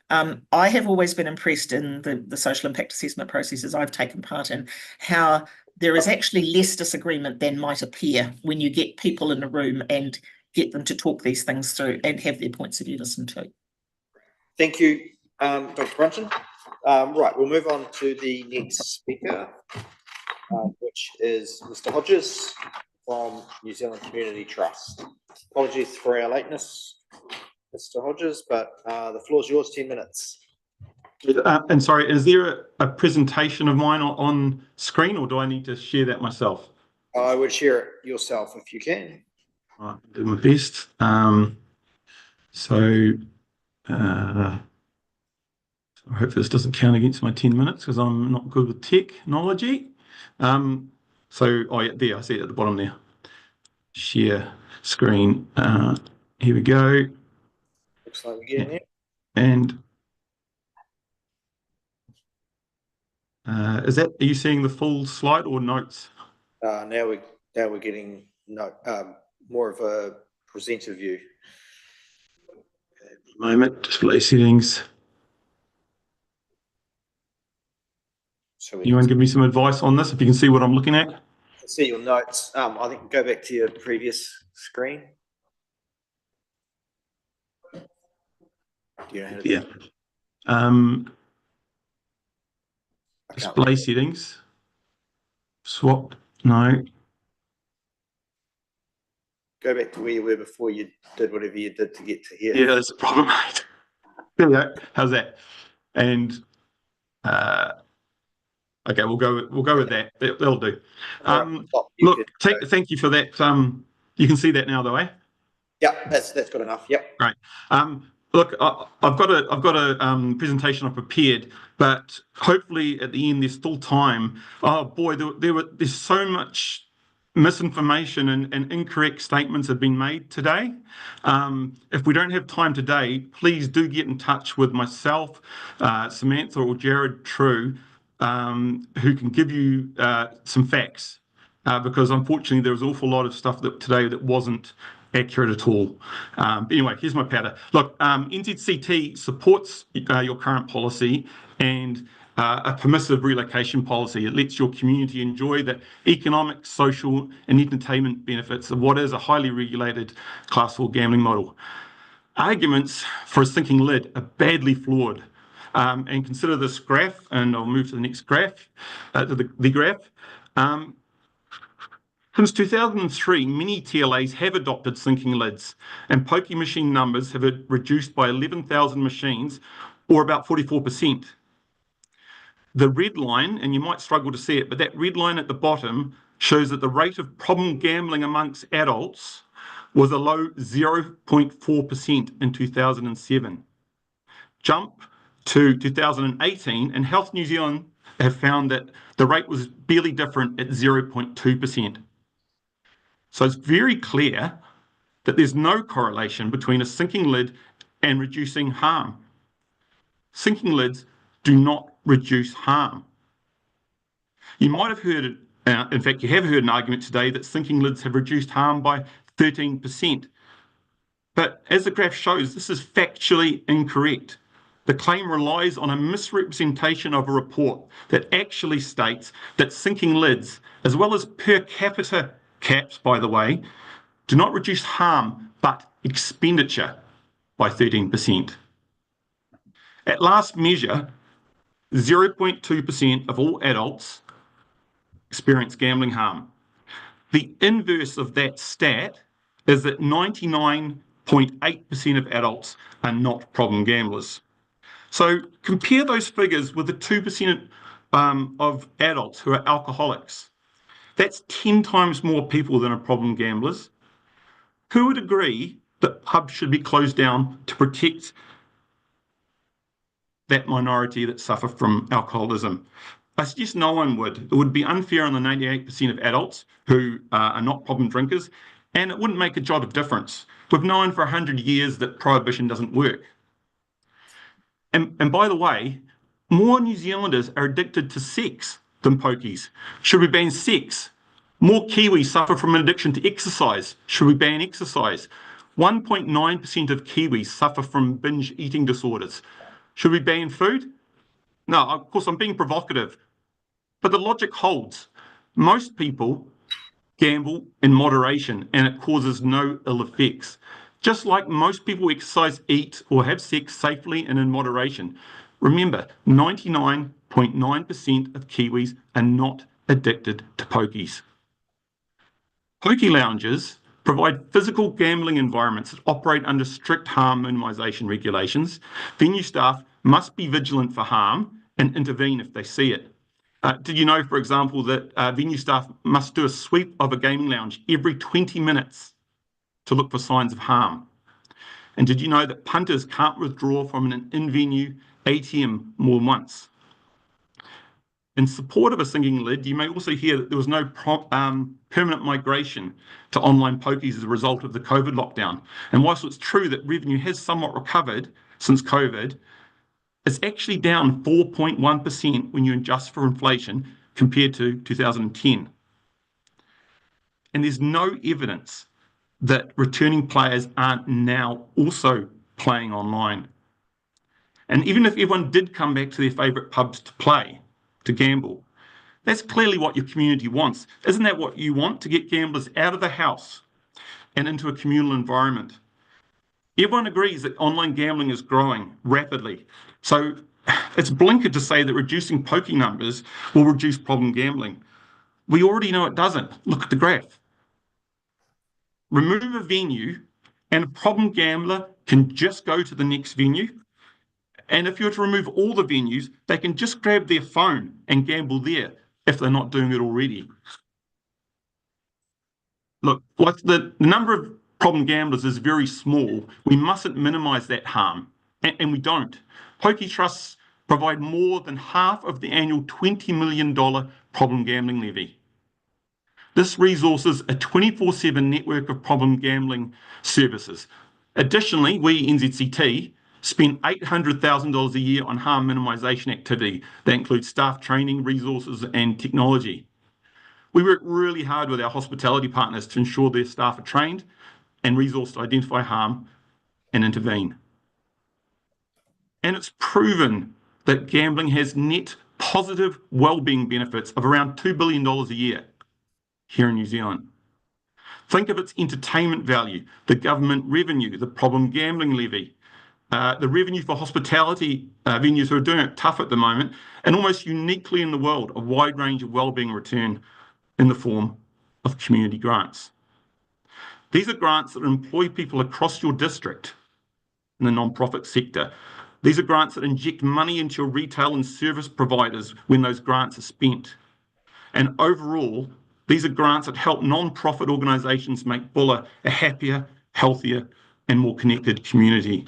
I have always been impressed in the social impact assessment processes I've taken part in, how there is actually less disagreement than might appear when you get people in a room and get them to talk these things through and have their points of view listened to. Thank you, Dr. Brunton. Right, we'll move on to the next speaker, which is Mr. Hodges from New Zealand Community Trust. Apologies for our lateness, Mr. Hodges, but the floor is yours, 10 minutes. And sorry, is there a presentation of mine on screen, or do I need to share that myself? I would share it yourself if you can. I'll do my best. I hope this doesn't count against my 10 minutes because I'm not good with technology. Oh yeah, there, I see it at the bottom there. Share screen. Here we go. Looks like we're getting there. And are you seeing the full slide or notes? Now we're getting more of a presenter view. Moment, display settings. So we Anyone give me some advice on this, if you can see what I'm looking at? can see your notes. I think go back to your previous screen. Do you know how to do Yeah. Display settings. Swap, no. Go back to where you were before you did whatever you did to get to here. Yeah, that's a problem, mate. There we go. How's that? And okay, we'll go with that. That'll do. Look, thank you for that. You can see that now, though, eh? Yeah, that's good enough. Yep. Great. Look, I've got a presentation I prepared, but hopefully at the end there's still time. Oh boy, there's so much misinformation and incorrect statements have been made today. If we don't have time today, please do get in touch with myself, Samantha or Jared True, who can give you some facts. Because unfortunately there was an awful lot of stuff today that wasn't accurate at all. But anyway, here's my powder. Look, NZCT supports your current policy and a permissive relocation policy. It lets your community enjoy the economic, social and entertainment benefits of what is a highly regulated Class 4 gambling model. Arguments for a sinking lid are badly flawed. And consider this graph, and I'll move to the next graph, to the graph. Since 2003, many TLAs have adopted sinking lids, and pokie machine numbers have reduced by 11,000 machines, or about 44%. The red line, and you might struggle to see it, but that red line at the bottom shows that the rate of problem gambling amongst adults was a low 0.4% in 2007. Jump to 2018, and Health New Zealand have found that the rate was barely different at 0.2%. So it's very clear that there's no correlation between a sinking lid and reducing harm. Sinking lids do not reduce harm. You might have heard, in fact, you have heard an argument today that sinking lids have reduced harm by 13%. But as the graph shows, this is factually incorrect. The claim relies on a misrepresentation of a report that actually states that sinking lids, as well as per capita caps, by the way, do not reduce harm, but expenditure by 13%. At last measure, 0.2% of all adults experience gambling harm. The inverse of that stat is that 99.8% of adults are not problem gamblers. So compare those figures with the 2% of adults who are alcoholics. That's 10 times more people than are problem gamblers. Who would agree that pubs should be closed down to protect that minority that suffer from alcoholism? I suggest no one would. It would be unfair on the 98% of adults who are not problem drinkers, and it wouldn't make a jot of difference. We've known for 100 years that prohibition doesn't work. And by the way, more New Zealanders are addicted to sex than pokies. Should we ban sex? More Kiwis suffer from an addiction to exercise. Should we ban exercise? 1.9% of Kiwis suffer from binge eating disorders. Should we ban food? No, of course, I'm being provocative, but the logic holds. Most people gamble in moderation and it causes no ill effects. Just like most people exercise, eat, or have sex safely and in moderation. Remember, 99.9% of Kiwis are not addicted to pokies. Pokie lounges provide physical gambling environments that operate under strict harm minimisation regulations. Venue staff must be vigilant for harm and intervene if they see it. Did you know, for example, that venue staff must do a sweep of a gaming lounge every 20 minutes to look for signs of harm? And did you know that punters can't withdraw from an in-venue ATM more than once? In support of a sinking lid, you may also hear that there was no permanent migration to online pokies as a result of the COVID lockdown. And whilst it's true that revenue has somewhat recovered since COVID, it's actually down 4.1% when you adjust for inflation compared to 2010. And there's no evidence that returning players aren't now also playing online. And even if everyone did come back to their favourite pubs to play, to gamble, that's clearly what your community wants. Isn't that what you want? To get gamblers out of the house and into a communal environment. Everyone agrees that online gambling is growing rapidly. So it's blinkered to say that reducing pokie numbers will reduce problem gambling. We already know it doesn't. Look at the graph. Remove a venue and a problem gambler can just go to the next venue. And if you were to remove all the venues, they can just grab their phone and gamble there if they're not doing it already. Look, like the number of problem gamblers is very small. We mustn't minimise that harm, and we don't. Pokie trusts provide more than half of the annual $20 million problem gambling levy. This resources a 24/7 network of problem gambling services. Additionally, we, NZCT, spend $800,000 a year on harm minimisation activity. That includes staff training, resources and technology. We work really hard with our hospitality partners to ensure their staff are trained and resourced to identify harm and intervene. And it's proven that gambling has net positive wellbeing benefits of around $2 billion a year here in New Zealand. Think of its entertainment value, the government revenue, the problem gambling levy, the revenue for hospitality venues who are doing it tough at the moment, and almost uniquely in the world, a wide range of wellbeing return in the form of community grants. These are grants that employ people across your district in the non-profit sector. These are grants that inject money into your retail and service providers when those grants are spent. And overall, these are grants that help non-profit organisations make Bulla a happier, healthier and more connected community.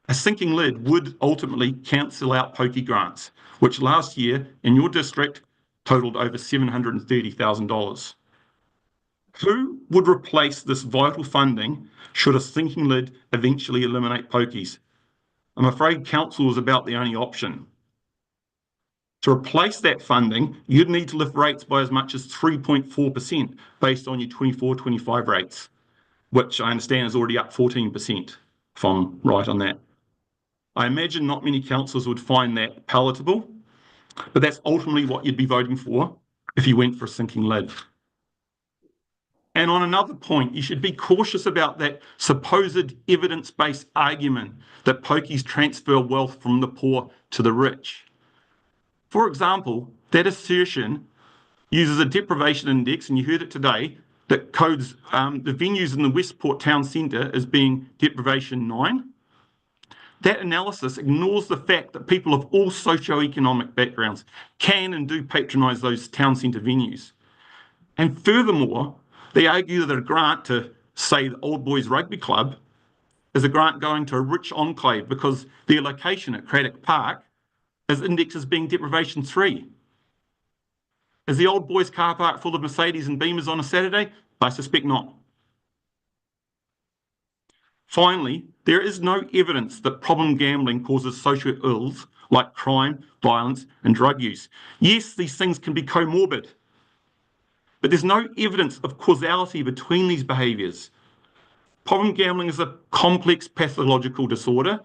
A sinking lid would ultimately cancel out pokie grants, which last year in your district totaled over $730,000. Who would replace this vital funding should a sinking lid eventually eliminate pokies? I'm afraid council is about the only option. To replace that funding, you'd need to lift rates by as much as 3.4% based on your 24-25 rates, which I understand is already up 14%, if I'm right on that. I imagine not many councillors would find that palatable, but that's ultimately what you'd be voting for if you went for a sinking lid. And on another point, you should be cautious about that supposed evidence-based argument that pokies transfer wealth from the poor to the rich. For example, that assertion uses a deprivation index, and you heard it today, that codes the venues in the Westport town centre as being deprivation 9. That analysis ignores the fact that people of all socio-economic backgrounds can and do patronise those town centre venues. And furthermore, they argue that a grant to, say, the Old Boys Rugby Club is a grant going to a rich enclave because their location at Craddock Park is indexed as being deprivation 3. Is the Old Boys car park full of Mercedes and Beamers on a Saturday? I suspect not. Finally, there is no evidence that problem gambling causes social ills like crime, violence, and drug use. Yes, these things can be comorbid, but there's no evidence of causality between these behaviours. Problem gambling is a complex pathological disorder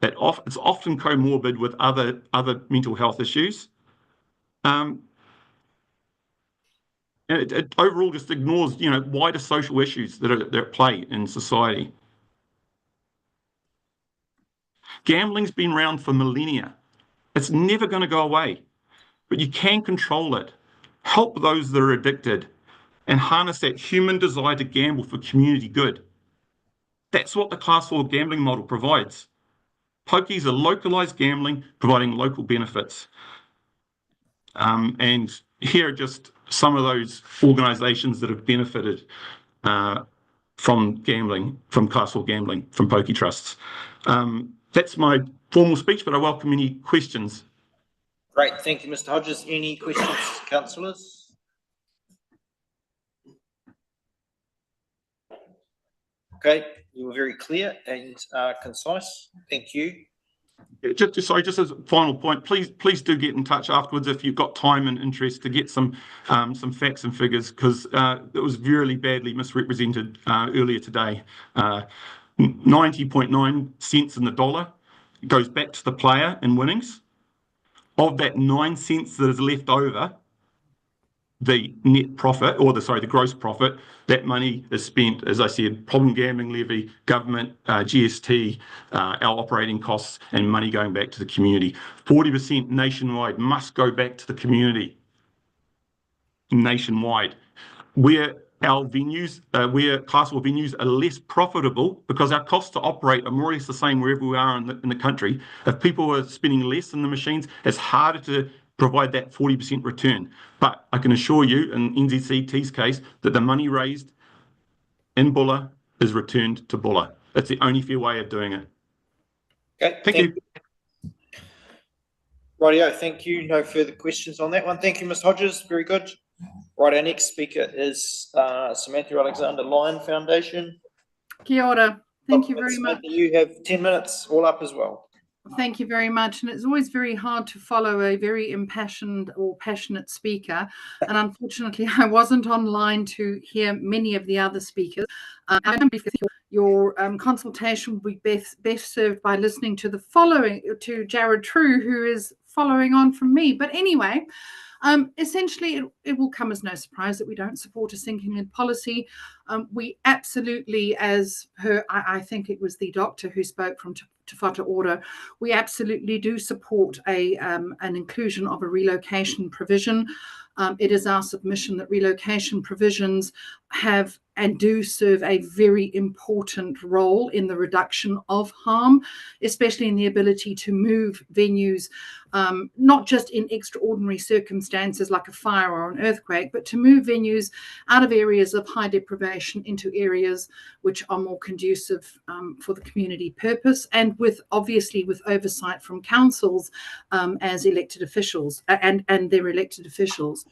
that it's often comorbid with other mental health issues. And it overall just ignores, wider social issues that are at play in society. Gambling's been around for millennia. It's never going to go away, but you can control it, help those that are addicted, and harness that human desire to gamble for community good. That's what the Class 4 gambling model provides. Pokies are localised gambling, providing local benefits. And here are just some of those organisations that have benefited from gambling, from Class 4 gambling, from pokie trusts. That's my formal speech, but I welcome any questions. Great, thank you, Mr. Hodges. Any questions, councillors? Okay, you were very clear and concise. Thank you. Just as a final point, please do get in touch afterwards if you've got time and interest to get some facts and figures, because it was really badly misrepresented earlier today. 90.9 cents in the dollar goes back to the player in winnings. Of that 9 cents that is left over, the net profit, or the gross profit, that money is spent, as I said, problem gambling levy, government, GST, our operating costs, and money going back to the community. 40% nationwide must go back to the community nationwide. Where our venues, where Class 4 venues are less profitable because our costs to operate are more or less the same wherever we are in the country. If people are spending less in the machines, it's harder to provide that 40% return. But I can assure you, in NZCT's case, that the money raised in Bulla is returned to Bulla. It's the only fair way of doing it. Okay, Thank you. Rightio, thank you. No further questions on that one. Thank you, Mr. Hodges. Very good. Right, our next speaker is Samantha Alexander Lyon Foundation. Kia ora. Thank you very Samantha, much. you have 10 minutes all up as well. Thank you very much. And it's always very hard to follow a very impassioned or passionate speaker. And unfortunately, I wasn't online to hear many of the other speakers. Your consultation will be best served by listening to to Jared True, who is following on from me. But anyway, essentially, it will come as no surprise that we don't support a sinking lid policy. We absolutely, I think it was the doctor who spoke from Te Whatu Ora, we absolutely do support an inclusion of a relocation provision. It is our submission that relocation provisions have and do serve a very important role in the reduction of harm, especially in the ability to move venues, not just in extraordinary circumstances like a fire or an earthquake, but to move venues out of areas of high deprivation into areas which are more conducive for the community purpose, and obviously with oversight from councils as elected officials and their elected officials.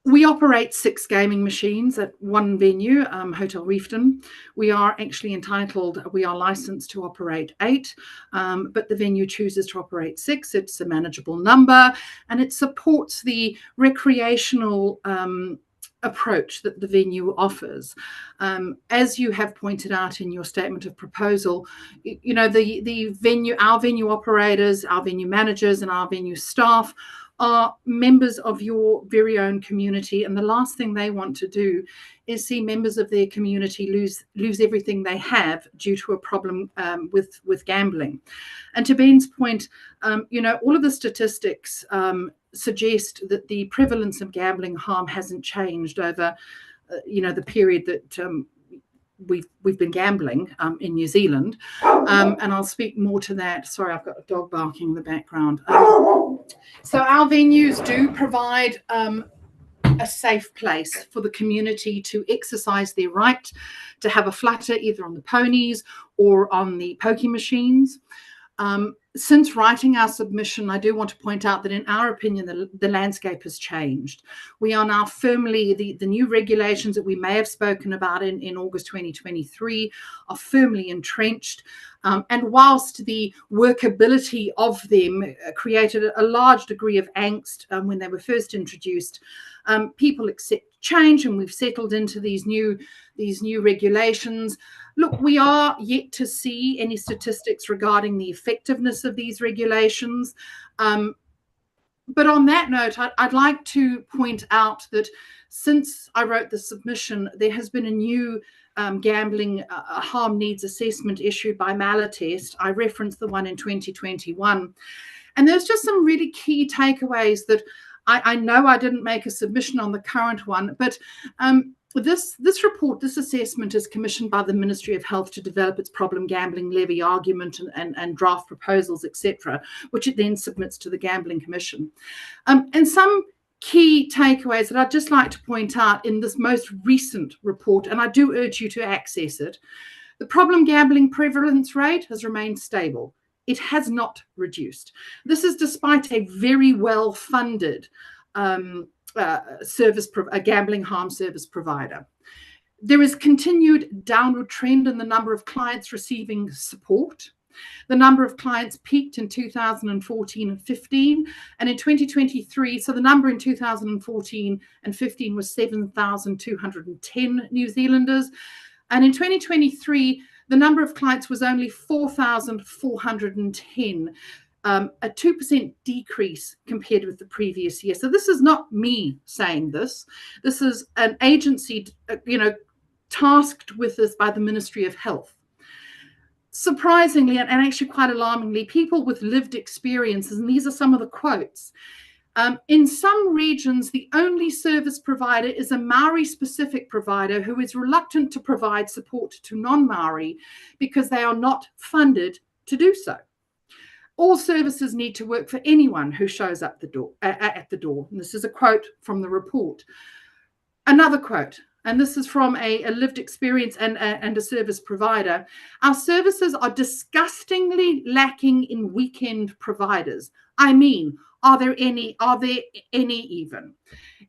We operate 6 gaming machines at one venue, Hotel Reefton. We are licensed to operate 8, but the venue chooses to operate 6. It's a manageable number, and it supports the recreational approach that the venue offers. As you have pointed out in your statement of proposal, our venue operators, our venue managers, and our venue staff are members of your very own community, and the last thing they want to do is see members of their community lose everything they have due to a problem with gambling. And to Ben's point, all of the statistics suggest that the prevalence of gambling harm hasn't changed over the period that we've been gambling in New Zealand, and I'll speak more to that. Sorry, I've got a dog barking in the background. So our venues do provide a safe place for the community to exercise their right to have a flutter either on the ponies or on the pokie machines. Since writing our submission, I do want to point out that in our opinion, the landscape has changed. We are now firmly, the new regulations that we may have spoken about in August 2023 are firmly entrenched. And whilst the workability of them created a large degree of angst when they were first introduced, people accept change, and we've settled into these new regulations. Look, we are yet to see any statistics regarding the effectiveness of these regulations. But on that note, I'd like to point out that since I wrote the submission, there has been a new gambling harm needs assessment issued by Malatest. I referenced the one in 2021. And there's just some really key takeaways that I know I didn't make a submission on the current one, but this report, this assessment is commissioned by the Ministry of Health to develop its problem gambling levy argument and draft proposals, etc., which it then submits to the Gambling Commission. And some key takeaways that I'd just like to point out in this most recent report, and I do urge you to access it. The problem gambling prevalence rate has remained stable. It has not reduced. This is despite a very well-funded a gambling harm service provider. There is continued downward trend in the number of clients receiving support. The number of clients peaked in 2014 and 15, and in 2023, so the number in 2014 and 15 was 7,210 New Zealanders. And in 2023, the number of clients was only 4,410, a 2% decrease compared with the previous year. So this is not me saying this. This is an agency, tasked with this by the Ministry of Health. Surprisingly, and actually quite alarmingly, people with lived experiences, and these are some of the quotes, in some regions, the only service provider is a Maori-specific provider who is reluctant to provide support to non-Maori because they are not funded to do so. All services need to work for anyone who shows up at the door. And this is a quote from the report. Another quote, and this is from a lived experience and a service provider. Our services are disgustingly lacking in weekend providers. I mean, are there any even?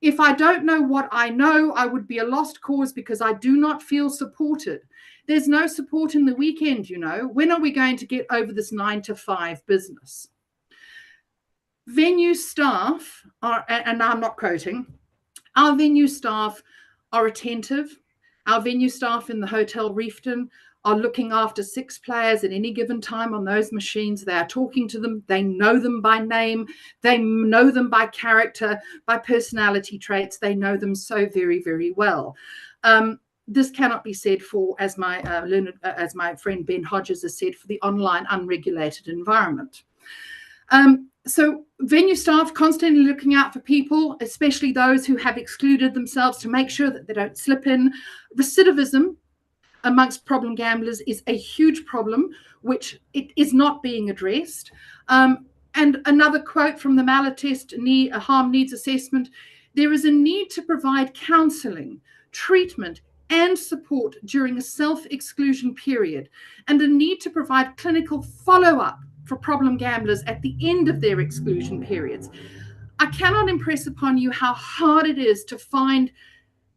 If I don't know what I know, I would be a lost cause because I do not feel supported. There's no support in the weekend, you know. When are we going to get over this 9 to 5 business? Venue staff are, and I'm not quoting, our venue staff are attentive. Our venue staff in the Hotel Reefton are looking after 6 players at any given time on those machines. They are talking to them. They know them by name. They know them by character, by personality traits. They know them so very, very well. This cannot be said for, as my friend Ben Hodges has said, for the online unregulated environment. So venue staff constantly looking out for people, especially those who have excluded themselves, to make sure that they don't slip in. Recidivism amongst problem gamblers is a huge problem, which it is not being addressed. And another quote from the Malatest harm needs assessment: there is a need to provide counselling, treatment and support during a self-exclusion period, and a need to provide clinical follow-up for problem gamblers at the end of their exclusion periods. I cannot impress upon you how hard it is to find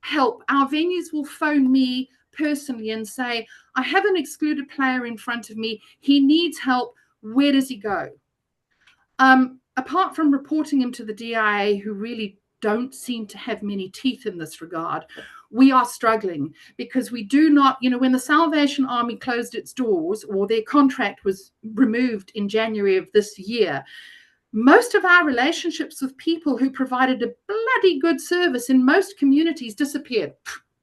help. Our venues will phone me personally and say, I have an excluded player in front of me. He needs help. Where does he go? Apart from reporting him to the DIA, who really don't seem to have many teeth in this regard, we are struggling because we do not, when the Salvation Army closed its doors or their contract was removed in January of this year, most of our relationships with people who provided a bloody good service in most communities disappeared,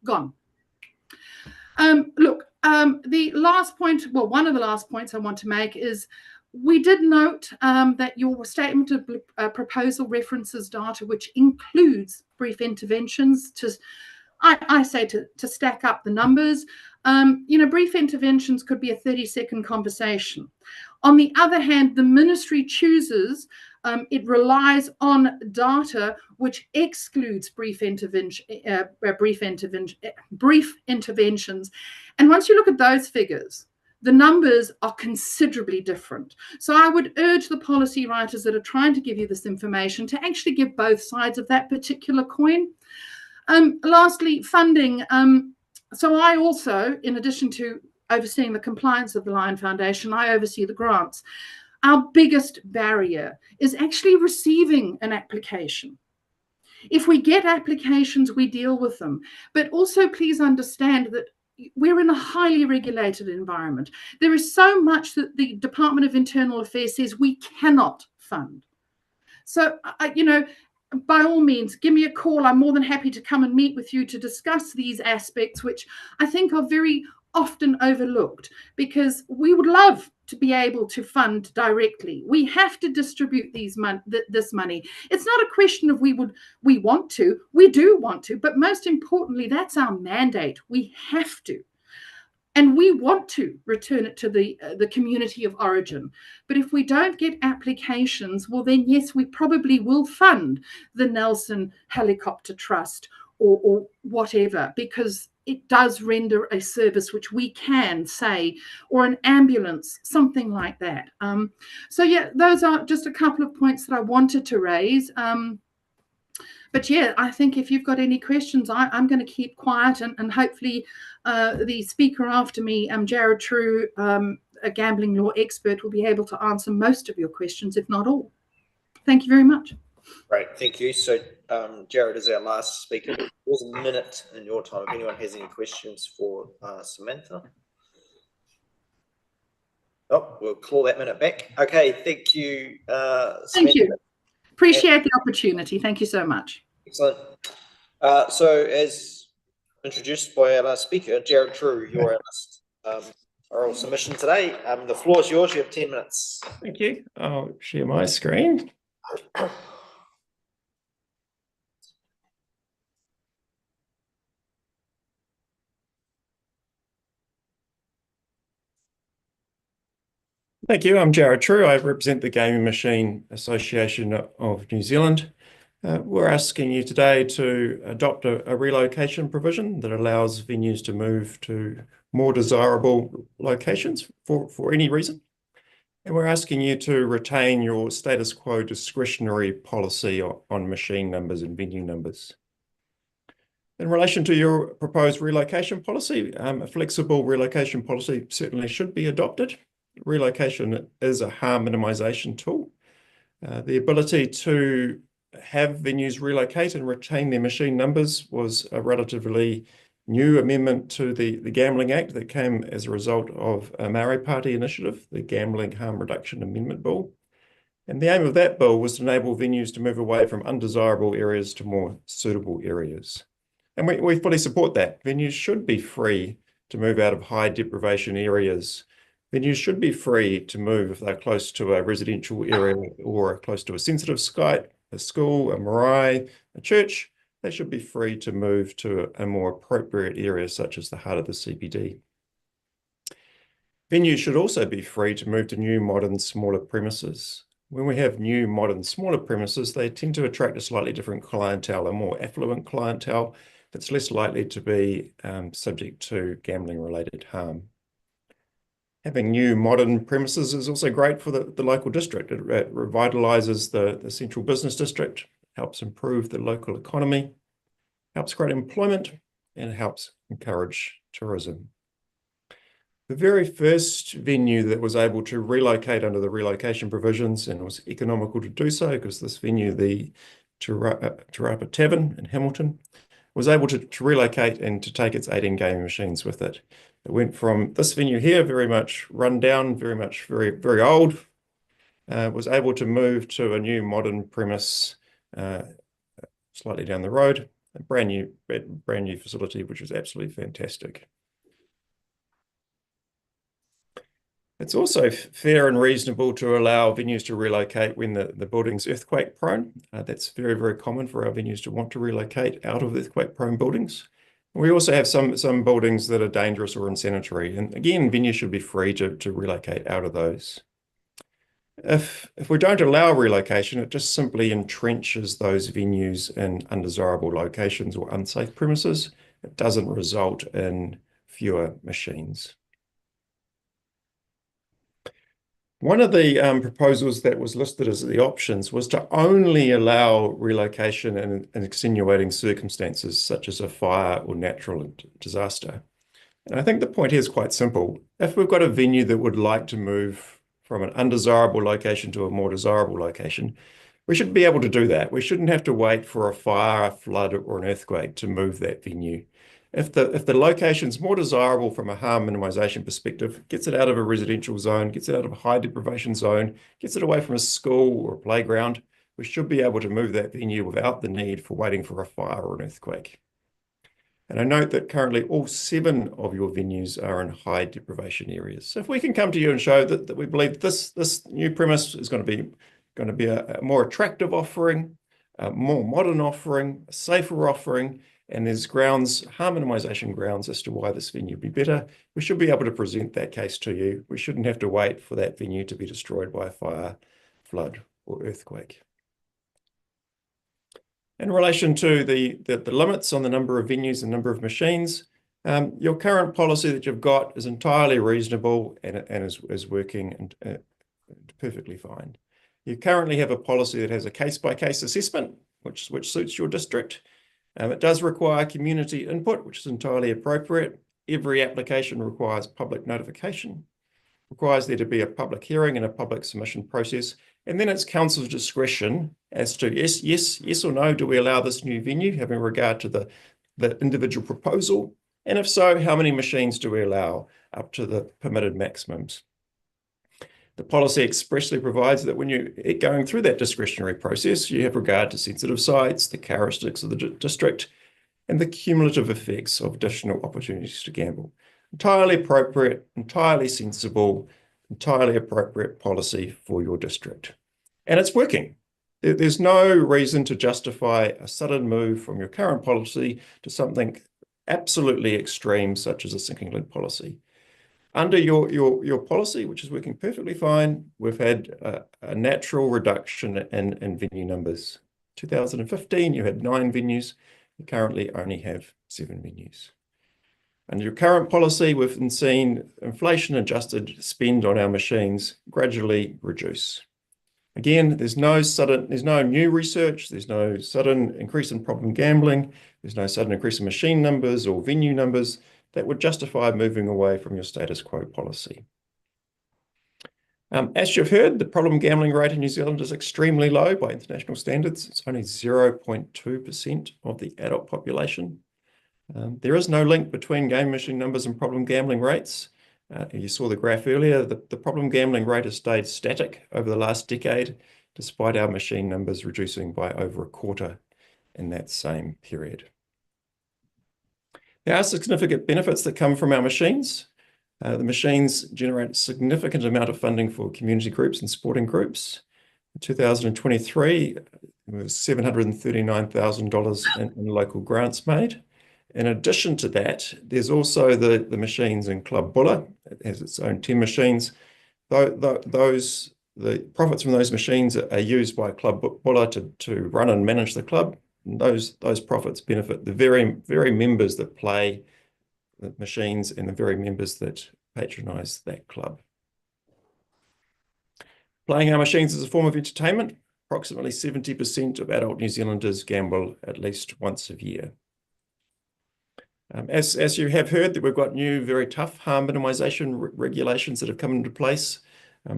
gone. The last point, well, one of the last points I want to make is we did note that your statement of proposal references data, which includes brief interventions I say to stack up the numbers. Brief interventions could be a 30-second conversation. On the other hand, the ministry chooses, it relies on data which excludes brief interventions. And once you look at those figures, the numbers are considerably different. So I would urge the policy writers that are trying to give you this information to actually give both sides of that particular coin. Lastly, funding. So I also, in addition to overseeing the compliance of the Lion Foundation, I oversee the grants. Our biggest barrier is actually receiving an application. If we get applications, we deal with them. But also please understand that we're in a highly regulated environment. There is so much that the Department of Internal Affairs says we cannot fund. So, by all means, give me a call. I'm more than happy to come and meet with you to discuss these aspects, which I think are very often overlooked, because we would love to be able to fund directly. We have to distribute this money. It's not a question of we want to. We do want to, but most importantly, that's our mandate. We have to. And we want to return it to the community of origin. But if we don't get applications, well, then, yes, we probably will fund the Nelson Helicopter Trust or whatever, because it does render a service which we can say, or an ambulance, something like that. So, yeah, those are just a couple of points that I wanted to raise. But yeah, I think if you've got any questions, I'm going to keep quiet, and hopefully the speaker after me, Jared True, a gambling law expert, will be able to answer most of your questions, if not all. Thank you very much. Great, thank you. So Jared is our last speaker. There's a minute in your time. If anyone has any questions for Samantha. Oh, we'll claw that minute back. Okay, thank you, Samantha. Thank you. Appreciate the opportunity. Thank you so much. Excellent. So as introduced by our last speaker, Jared True, you're our last oral submission today. The floor is yours. You have 10 minutes. Thank you. I'll share my screen. Thank you. I'm Jared True. I represent the Gaming Machine Association of New Zealand. We're asking you today to adopt a relocation provision that allows venues to move to more desirable locations for any reason. And we're asking you to retain your status quo discretionary policy on machine numbers and venue numbers. In relation to your proposed relocation policy, a flexible relocation policy certainly should be adopted. Relocation is a harm minimisation tool. The ability to have venues relocate and retain their machine numbers was a relatively new amendment to the Gambling Act that came as a result of a Maori Party initiative, the Gambling Harm Reduction Amendment Bill. And the aim of that bill was to enable venues to move away from undesirable areas to more suitable areas. And we fully support that. Venues should be free to move out of high deprivation areas. Venues should be free to move if they're close to a residential area or close to a sensitive site, a school, a marae, a church. They should be free to move to a more appropriate area such as the heart of the CBD. Venues should also be free to move to new, modern, smaller premises. When we have new, modern, smaller premises, they tend to attract a slightly different clientele, a more affluent clientele that's less likely to be subject to gambling-related harm. Having new modern premises is also great for the local district. It revitalises the central business district, helps improve the local economy, helps create employment, and helps encourage tourism. The very first venue that was able to relocate under the relocation provisions, and it was economical to do so because this venue, the Te Rapa Tavern in Hamilton, was able to relocate and to take its 18 gaming machines with it. It went from this venue here, very much run down, very old, was able to move to a new modern premise slightly down the road, a brand new facility, which was absolutely fantastic. It's also fair and reasonable to allow venues to relocate when the building's earthquake prone. That's very, very common for our venues to want to relocate out of earthquake prone buildings. We also have some buildings that are dangerous or unsanitary. And again, venues should be free to relocate out of those. If we don't allow relocation, it just simply entrenches those venues in undesirable locations or unsafe premises. It doesn't result in fewer machines. One of the proposals that was listed as the options was to only allow relocation in extenuating circumstances such as a fire or natural disaster. And I think the point here is quite simple. If we've got a venue that would like to move from an undesirable location to a more desirable location, we should be able to do that. We shouldn't have to wait for a fire, a flood, or an earthquake to move that venue. If the location's more desirable from a harm minimisation perspective, gets it out of a residential zone, gets it out of a high deprivation zone, gets it away from a school or a playground, we should be able to move that venue without the need for waiting for a fire or an earthquake. And I note that currently all 7 of your venues are in high deprivation areas. So if we can come to you and show that we believe this new premise is going to be a more attractive offering, a more modern offering, a safer offering, and there's grounds, harm minimisation grounds as to why this venue would be better, we should be able to present that case to you. We shouldn't have to wait for that venue to be destroyed by a fire, flood, or earthquake. In relation to the limits on the number of venues and number of machines, your current policy that you've got is entirely reasonable and is working perfectly fine. You currently have a policy that has a case-by-case assessment, which suits your district. It does require community input, which is entirely appropriate. Every application requires public notification, requires there to be a public hearing and a public submission process, And then it's council's discretion as to yes or no, do we allow this new venue, having regard to the individual proposal? And if so, how many machines do we allow up to the permitted maximums? The policy expressly provides that when you're going through that discretionary process, you have regard to sensitive sites, the characteristics of the district, and the cumulative effects of additional opportunities to gamble. Entirely appropriate, entirely sensible, entirely appropriate policy for your district. And it's working. There's no reason to justify a sudden move from your current policy to something absolutely extreme, such as a sinking lid policy. Under your policy, which is working perfectly fine, we've had a natural reduction in venue numbers. 2015, you had 9 venues. You currently only have 7 venues. Under your current policy, we've seen inflation-adjusted spend on our machines gradually reduce. Again, there's no new research, there's no sudden increase in problem gambling, there's no sudden increase in machine numbers or venue numbers that would justify moving away from your status quo policy. As you've heard, the problem gambling rate in New Zealand is extremely low by international standards. It's only 0.2% of the adult population. There is no link between game machine numbers and problem gambling rates. You saw the graph earlier. The problem gambling rate has stayed static over the last decade, despite our machine numbers reducing by over a quarter in that same period. There are significant benefits that come from our machines. The machines generate a significant amount of funding for community groups and sporting groups. In 2023, there was $739,000 in local grants made. In addition to that, there's also the machines in Club Bulla. It has its own 10 machines. The profits from those machines are used by Club Bulla to run and manage the club. And those profits benefit the very members that play the machines and the very members that patronise that club. Playing our machines is a form of entertainment. Approximately 70% of adult New Zealanders gamble at least once a year. As you have heard, that we've got new, very tough harm minimisation regulations that have come into place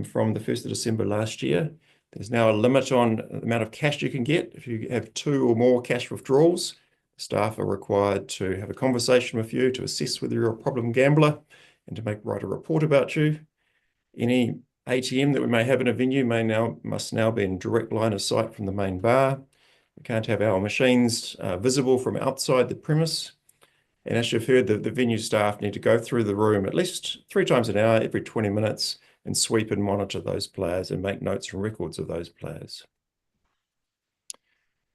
from the 1st of December last year. There's now a limit on the amount of cash you can get. If you have 2 or more cash withdrawals, staff are required to have a conversation with you to assess whether you're a problem gambler and to write a report about you. Any ATM that we may have in a venue must now be in direct line of sight from the main bar. We can't have our machines visible from outside the premise. And as you've heard, the venue staff need to go through the room at least 3 times an hour, every 20 minutes, and sweep and monitor those players and make notes and records of those players.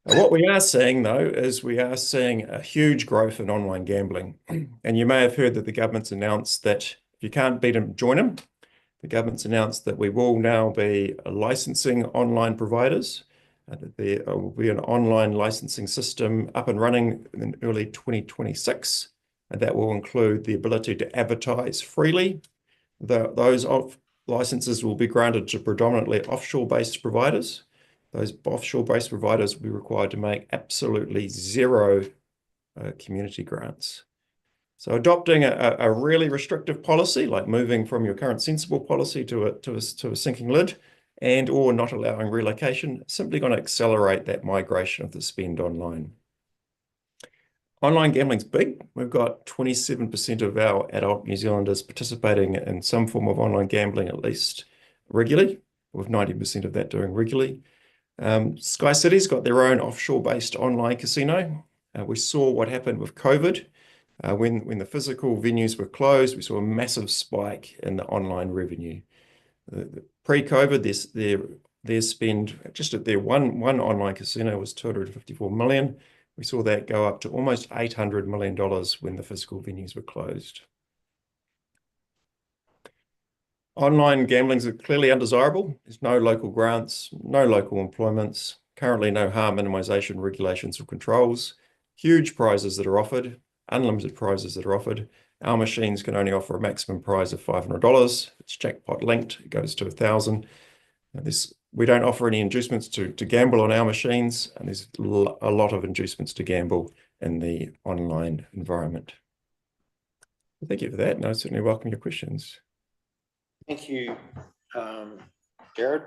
Now, what we are seeing, though, is we are seeing a huge growth in online gambling. And you may have heard that the government's announced that if you can't beat them, join them. The government's announced that we will now be licensing online providers. There will be an online licensing system up and running in early 2026. And that will include the ability to advertise freely. Those licenses will be granted to predominantly offshore-based providers. Those offshore-based providers will be required to make absolutely 0 community grants. So adopting a really restrictive policy, like moving from your current sensible policy to a sinking lid, and or not allowing relocation, simply going to accelerate that migration of the spend online. Online gambling's big. We've got 27% of our adult New Zealanders participating in some form of online gambling at least regularly, with 90% of that doing regularly. Sky City's got their own offshore-based online casino. We saw what happened with COVID. When the physical venues were closed, we saw a massive spike in the online revenue. Pre-COVID, their spend, just at their one online casino, was 254 million. We saw that go up to almost $800 million when the physical venues were closed. Online gambling is clearly undesirable. There's no local grants, no local employments, currently no harm minimisation regulations or controls, huge prizes that are offered, unlimited prizes that are offered. Our machines can only offer a maximum prize of $500. It's jackpot linked, it goes to 1,000. We don't offer any inducements to gamble on our machines, and there's a lot of inducements to gamble in the online environment. Thank you for that, and I certainly welcome your questions. Thank you, Jared,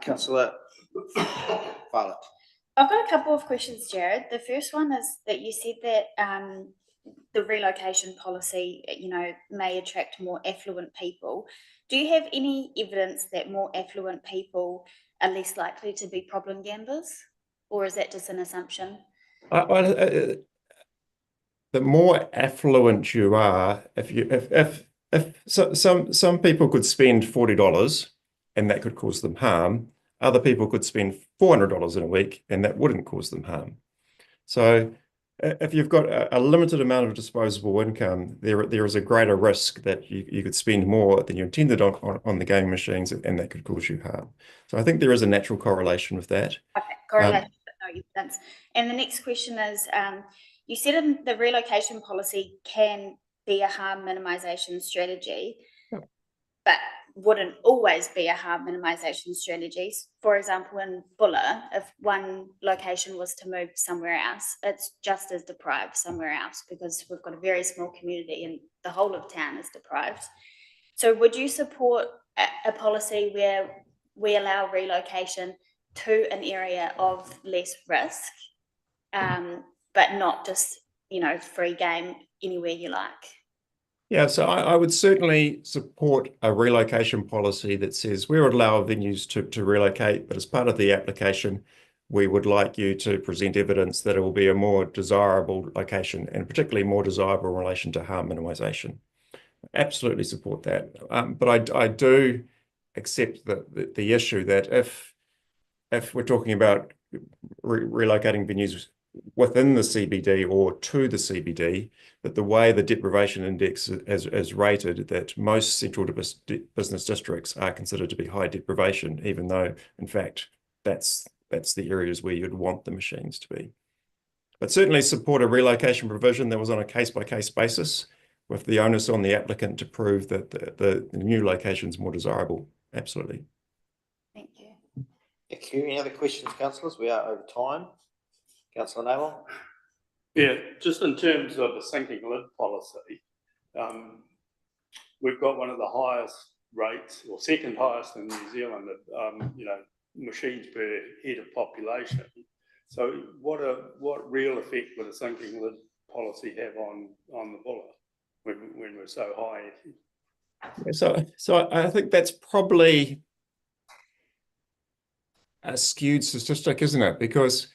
councillor Violet. I've got a couple of questions, Jared. The first one is that you said that the relocation policy, may attract more affluent people. Do you have any evidence that more affluent people are less likely to be problem gamblers, or is that just an assumption? The more affluent you are, some people could spend $40 and that could cause them harm. Other people could spend $400 in a week and that wouldn't cause them harm. So if you've got a limited amount of disposable income, there is a greater risk that you could spend more than you intended on the gaming machines, and that could cause you harm. So I think there is a natural correlation with that. Okay, correlation, but no evidence. And the next question is, you said in the relocation policy can be a harm minimisation strategy, but wouldn't always be a harm minimisation strategy. For example, in Bulla, if one location was to move somewhere else, it's just as deprived somewhere else because we've got a very small community and the whole of town is deprived. So would you support a policy where we allow relocation to an area of less risk, but not just, free game anywhere you like? Yeah, so I would certainly support a relocation policy that says we would allow venues to relocate, but as part of the application, we would like you to present evidence that it will be a more desirable location and particularly more desirable in relation to harm minimisation. Absolutely support that. But I do accept the issue that if we're talking about relocating venues within the CBD or to the CBD, that the way the deprivation index is rated, that most central business districts are considered to be high deprivation, even though, in fact, that's the areas where you'd want the machines to be. But certainly support a relocation provision that was on a case-by-case basis, with the onus on the applicant to prove that the new location is more desirable. Absolutely. Thank you. Thank you. Any other questions, councillors? We are over time. Councillor Naylor? Yeah, just in terms of the sinking lid policy, we've got one of the highest rates, or second highest in New Zealand, machines per head of population. So what real effect would a sinking lid policy have on the Bulla when we're so high? So I think that's probably a skewed statistic, isn't it? Because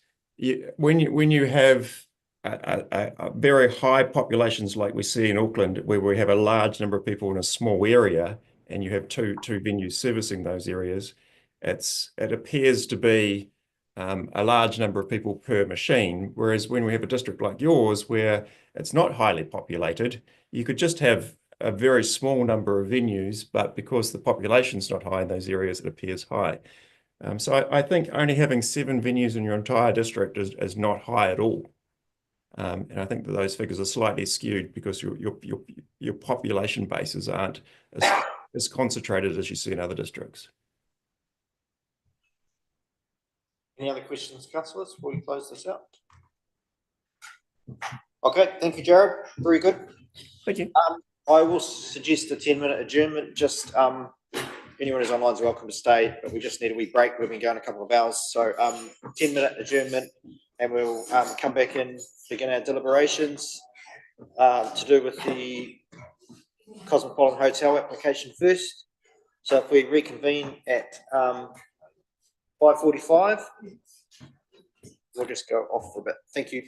when you have a very high populations like we see in Auckland, where we have a large number of people in a small area, and you have two venues servicing those areas, it appears to be a large number of people per machine. Whereas when we have a district like yours, where it's not highly populated, you could just have a very small number of venues, but because the population's not high in those areas, it appears high. So I think only having 7 venues in your entire district is not high at all. And I think that those figures are slightly skewed because your population bases aren't as concentrated as you see in other districts. Any other questions, councillors, before we close this out? Okay, thank you, Jared. Very good. Thank you. I will suggest a 10-minute adjournment. Just anyone who's online is welcome to stay, but we just need a wee break. We've been going a couple of hours. So 10-minute adjournment, and we'll come back and begin our deliberations to do with the Cosmopolitan Hotel application first. So if we reconvene at 5:45, we'll just go off for a bit. Thank you.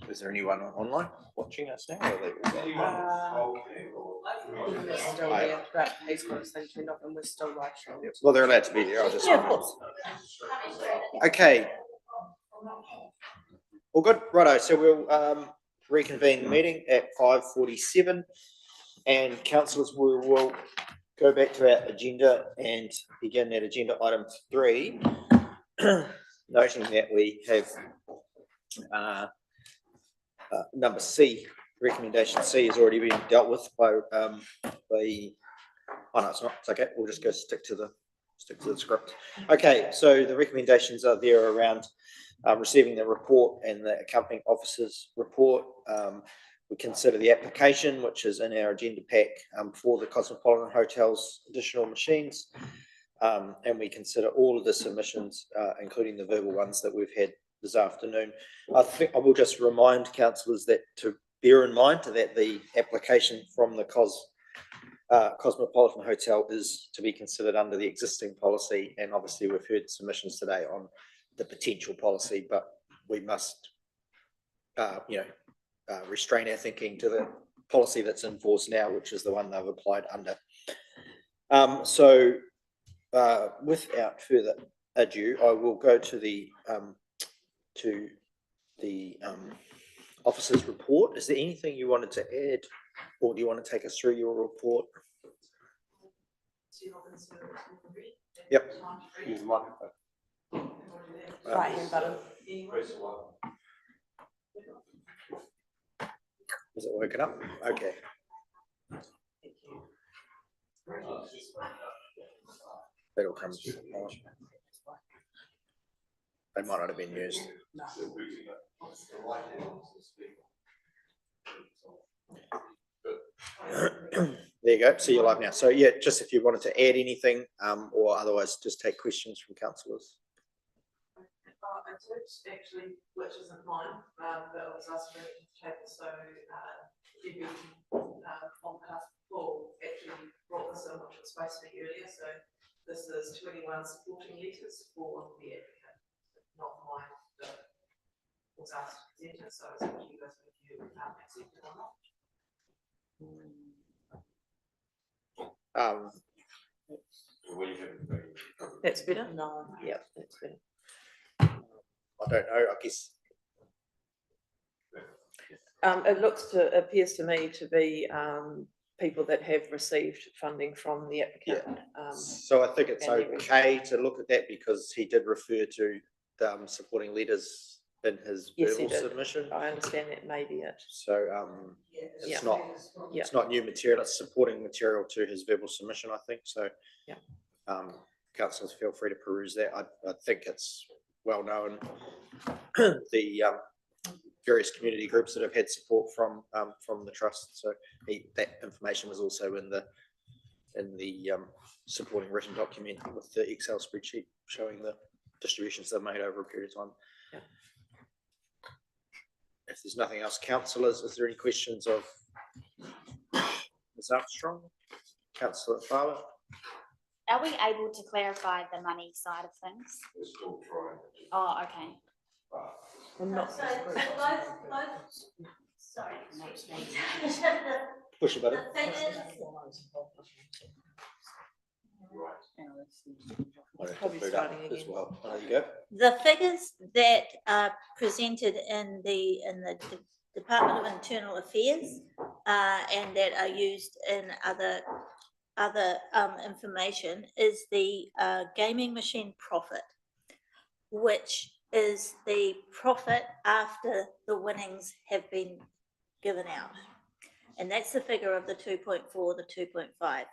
Is there anyone online watching us now? Or He's still there, but he's got his thing turned off and we're still live streaming. well, they're allowed to be there. I'll just. Yeah, of course. Okay. Well, good. Righto. So we'll reconvene the meeting at 5:47, and councillors, we will go back to our agenda and begin at agenda item 3, noting that we have number C, recommendation C, has already been dealt with by oh no, it's not. It's okay. We'll just go stick to the script. Okay, so the recommendations are there around receiving the report and the accompanying officer's report. We consider the application, which is in our agenda pack, for the Cosmopolitan Hotel's additional machines. And we consider all of the submissions, including the verbal ones that we've had this afternoon. I think I will just remind councillors that to bear in mind that the application from the Cosmopolitan Hotel is to be considered under the existing policy, and obviously we've heard submissions today on the potential policy, but we must, restrain our thinking to the policy that's in force now, which is the one they've applied under. Without further ado, I will go to the officer's report. Is there anything you wanted to add, or do you want to take us through your report? Yep. Use the microphone. Right hand button. Is it working up? Okay. That'll come. They might not have been used. There you go. See you live now. So yeah, just if you wanted to add anything, or otherwise just take questions from councillors. I did actually, which isn't mine, but I was asked to take it, so Debbie on behalf of Paul actually brought this in, which was supposed to be earlier, so this is 21 supporting letters for the applicant, not mine, that was asked to present it, so it's up to you guys if you accept it or not. That's better? No, yeah, that's better. I don't know, I guess. It appears to me to be people that have received funding from the applicant. So I think it's okay to look at that because he did refer to supporting letters in his verbal submission. I understand that may be it. So it's not new material, it's supporting material to his verbal submission, I think. So councillors feel free to peruse that. I think it's well known, the various community groups that have had support from the trust. So that information was also in the supporting written document with the Excel spreadsheet showing the distributions they've made over a period of time. If there's nothing else, councillors, is there any questions of Ms. Armstrong? Councillor Fowler? Are we able to clarify the money side of things? We're still trying. Oh, okay. I'm not. Sorry. Push a button. Probably starting again. As well. There you go. The figures that are presented in the Department of Internal Affairs and that are used in other information is the gaming machine profit, which is the profit after the winnings have been given out. And that's the figure of the 2.4, the 2.5.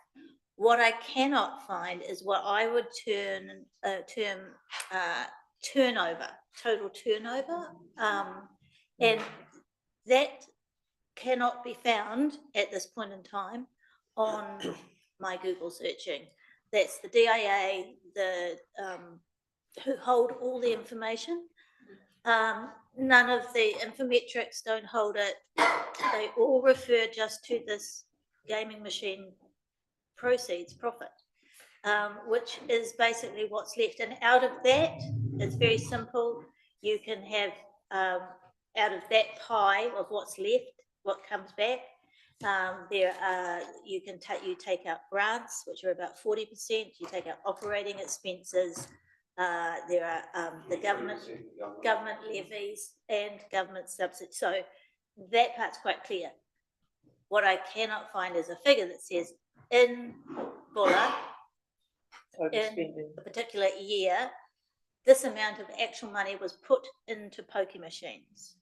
What I cannot find is what I would term turnover, total turnover. And that cannot be found at this point in time on my Google searching. That's the DIA, who hold all the information. None of the infometrics don't hold it. They all refer just to this gaming machine proceeds profit, which is basically what's left. And out of that, it's very simple. You can have out of that pie of what's left, what comes back, there are, you take out grants, which are about 40%, you take out operating expenses, there are the government levies and government subsidies. So that part's quite clear. What I cannot find is a figure that says in Bulla, in a particular year, this amount of actual money was put into pokie machines.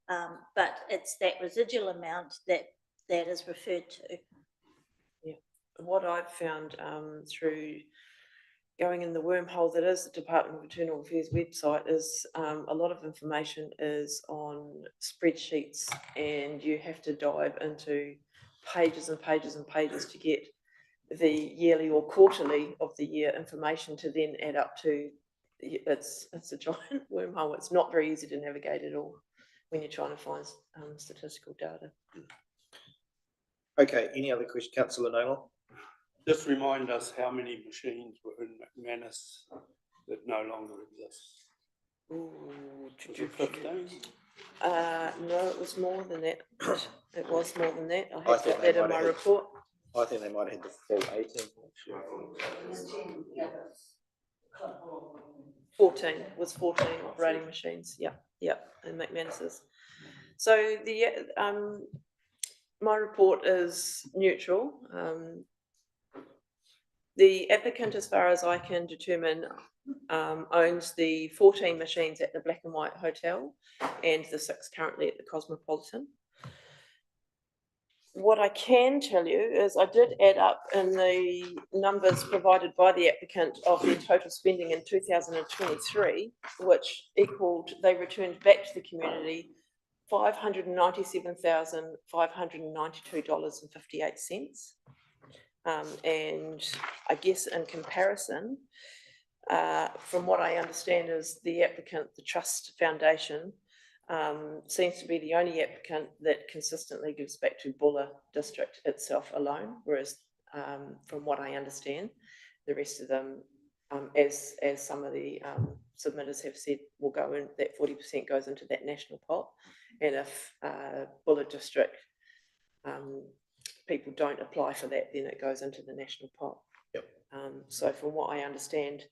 But it's that residual amount that is referred to. Yeah, what I've found through going in the wormhole that is the Department of Internal Affairs website is a lot of information is on spreadsheets, and you have to dive into pages and pages and pages to get the yearly or quarterly of the year information to then add up to. It's a giant wormhole. It's not very easy to navigate at all when you're trying to find statistical data. Okay, any other question, Councillor Nolan? Just remind us how many machines were in McManus that no longer exist. Ooh, 15? No, it was more than that. It was more than that. I have got that in my report. I think they might have had the full 18. 14 was 14 operating machines. Yeah, in McManus's. So the my report is neutral. The applicant, as far as I can determine, owns the 14 machines at the Black and White Hotel and the 6 currently at the Cosmopolitan. What I can tell you is I did add up in the numbers provided by the applicant of their total spending in 2023, which equaled, they returned back to the community $597,592.58. And I guess in comparison, from what I understand is the applicant, the Trust Foundation, seems to be the only applicant that consistently gives back to Bulla district itself alone, whereas from what I understand, the rest of them, as some of the submitters have said, will go in, that 40% goes into that national pot. And if Bulla district people don't apply for that, then it goes into the national pot. Yep. So from what I understand,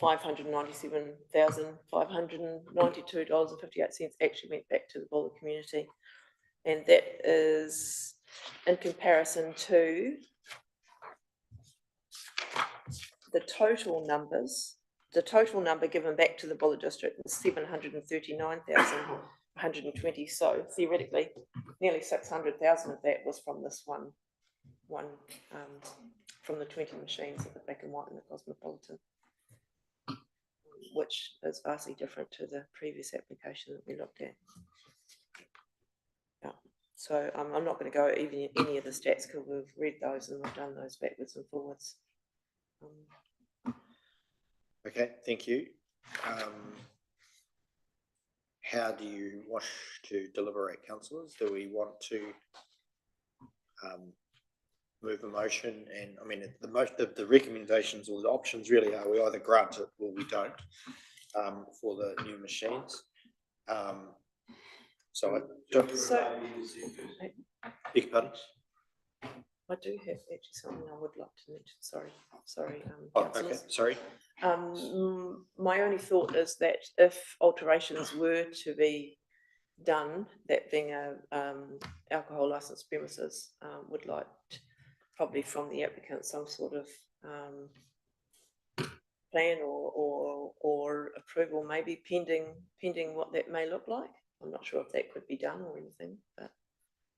$597,592.58 actually went back to the Bulla community. And that is in comparison to the total numbers. The total number given back to the Bulla district is 739,120. So theoretically, nearly 600,000 of that was from this one from the 20 machines at the Black and White and the Cosmopolitan, which is vastly different to the previous application that we looked at. Yeah. So I'm not going to go even any of the stats because we've read those and we've done those backwards and forwards. Okay, thank you. How do you wish to deliberate, councillors? Do we want to move a motion? And I mean, the recommendations or the options really are we either grant it or we don't for the new machines. So I don't. Beg your pardon? I do have actually something I would like to mention. Sorry. Okay, sorry. My only thought is that if alterations were to be done, that being a alcohol licensed premises, would like probably from the applicant some sort of plan or approval, maybe pending what that may look like. I'm not sure if that could be done or anything, but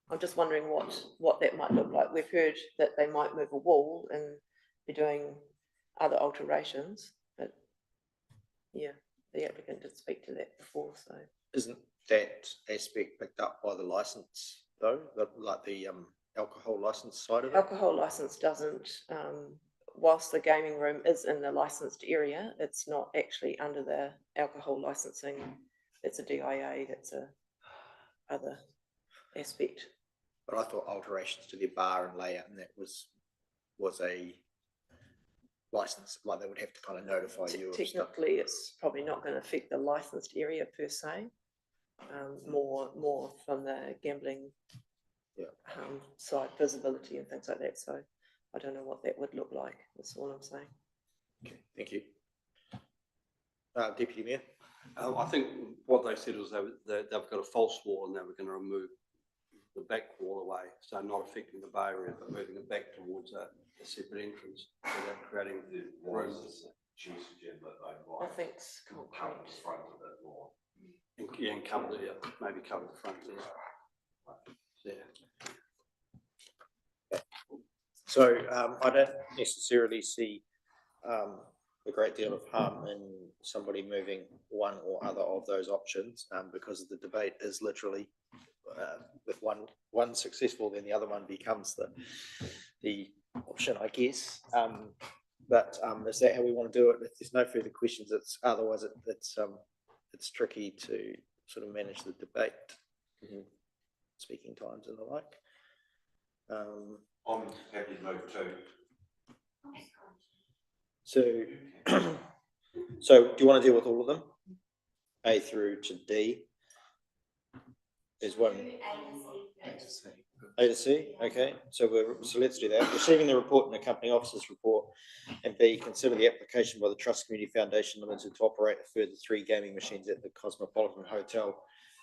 I'm just wondering what that might look like. We've heard that they might move a wall and be doing other alterations, but yeah, the applicant did speak to that before. So isn't that aspect picked up by the license though, like the alcohol license side of it? Alcohol license doesn't. Whilst the gaming room is in the licensed area, it's not actually under the alcohol licensing. It's a DIA. That's a other aspect. But I thought alterations to their bar and layout and that was a license, like they would have to kind of notify you. Technically, it's probably not going to affect the licensed area per se. more from the gambling side, visibility and things like that. So I don't know what that would look like. That's all I'm saying. Okay, thank you. Deputy Mayor. I think what they said was they've got a false wall and they were going to remove the back wall away, so not affecting the bar area, but moving it back towards a separate entrance without creating room. I think it's concrete. And cover the, maybe cover the front there. Yeah. So I don't necessarily see a great deal of harm in somebody moving one or other of those options because the debate is literally with one successful, then the other one becomes the option, I guess. But is that how we want to do it? If there's no further questions, otherwise it's tricky to sort of manage the debate, speaking times and the like. I'm happy to move too. So do you want to deal with all of them? A through to D? There's one. A to C, okay. So let's do that. Receiving the report and accompanying officer's report, and B, consider the application by the Trust Community Foundation Limited to operate a further 3 gaming machines at the Cosmopolitan Hotel,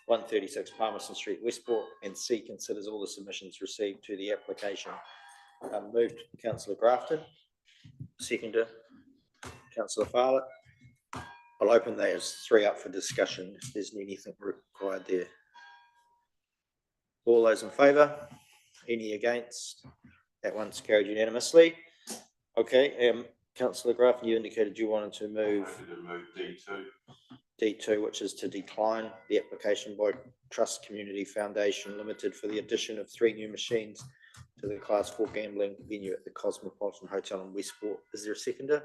136 Palmerston Street, Westport, and C, considers all the submissions received to the application. Moved Councillor Grafton, seconder Councillor Farlett. I'll open those 3 up for discussion if there's anything required there. All those in favour? Any against? That one's carried unanimously. Okay, Councillor Grafton, you indicated you wanted to move D2. D2, which is to decline the application by Trust Community Foundation Limited for the addition of 3 new machines to the Class 4 gambling venue at the Cosmopolitan Hotel in Westport. Is there a seconder?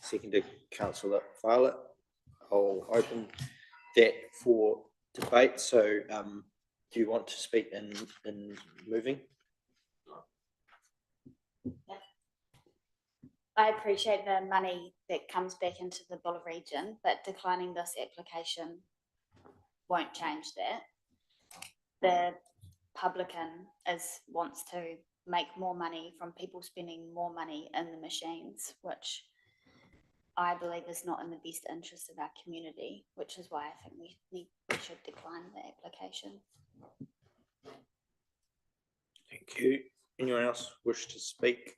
Seconder, Councillor Farlett. I'll open that for debate. So, do you want to speak in moving? I appreciate the money that comes back into the Buller region, but declining this application won't change that. The publican wants to make more money from people spending more money in the machines, which I believe is not in the best interest of our community, which is why I think we should decline the application. Thank you. Anyone else wish to speak?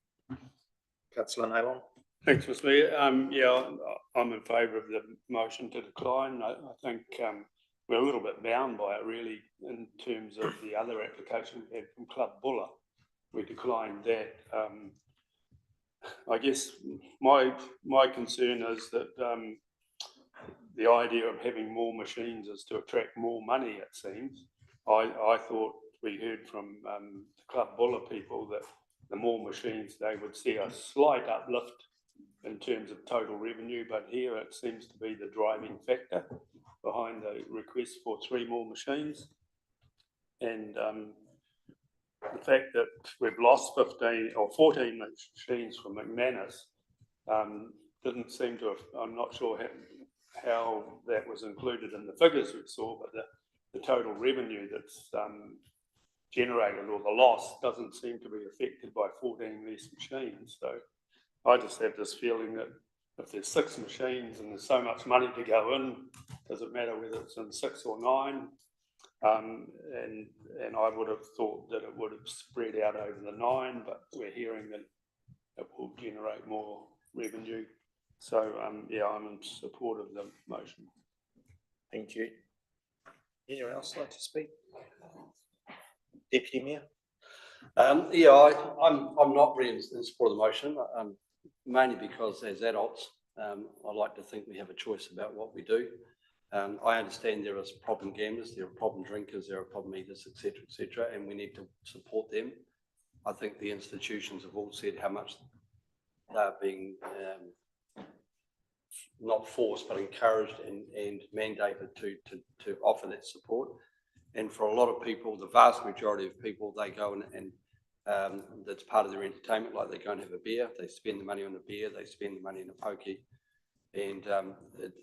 Councillor Naylor. Thanks, Mr. Mayor. Yeah, I'm in favour of the motion to decline. I think we're a little bit bound by it, really, in terms of the other application we had from Club Buller. We declined that. I guess my concern is that the idea of having more machines is to attract more money, it seems. I thought we heard from the Club Buller people that the more machines, they would see a slight uplift in terms of total revenue, but here it seems to be the driving factor behind the request for 3 more machines. And the fact that we've lost 15 or 14 machines from McManus didn't seem to have, I'm not sure how that was included in the figures we saw, but the total revenue that's generated, or the loss, doesn't seem to be affected by 14 less machines. So I just have this feeling that if there's 6 machines and there's so much money to go in, does it matter whether it's in 6 or 9? And I would have thought that it would have spread out over the 9, but we're hearing that it will generate more revenue. So yeah, I'm in support of the motion. Thank you. Anyone else like to speak? Deputy Mayor. Yeah, I'm not really in support of the motion, mainly because as adults, I like to think we have a choice about what we do. I understand there are problem gamblers, there are problem drinkers, there are problem eaters, etc., and we need to support them. I think the institutions have all said how much they're being not forced but encouraged and mandated to offer that support. And for a lot of people, the vast majority of people, they go and that's part of their entertainment, like they go and have a beer, they spend the money on a beer, they spend the money on a pokey. And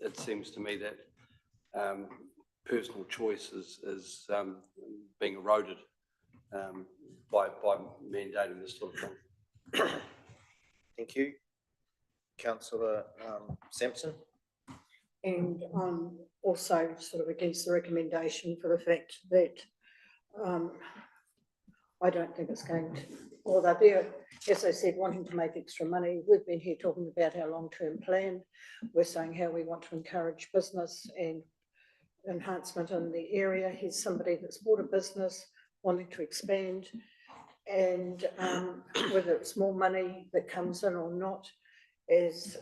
it seems to me that personal choice is being eroded by mandating this sort of thing. Thank you. Councillor Sampson. And I'm also sort of against the recommendation for the fact that I don't think it's going to, although they're, as I said, wanting to make extra money. We've been here talking about our long-term plan. We're saying how we want to encourage business and enhancement in the area. Here's somebody that's bought a business wanting to expand, and whether it's more money that comes in or not, as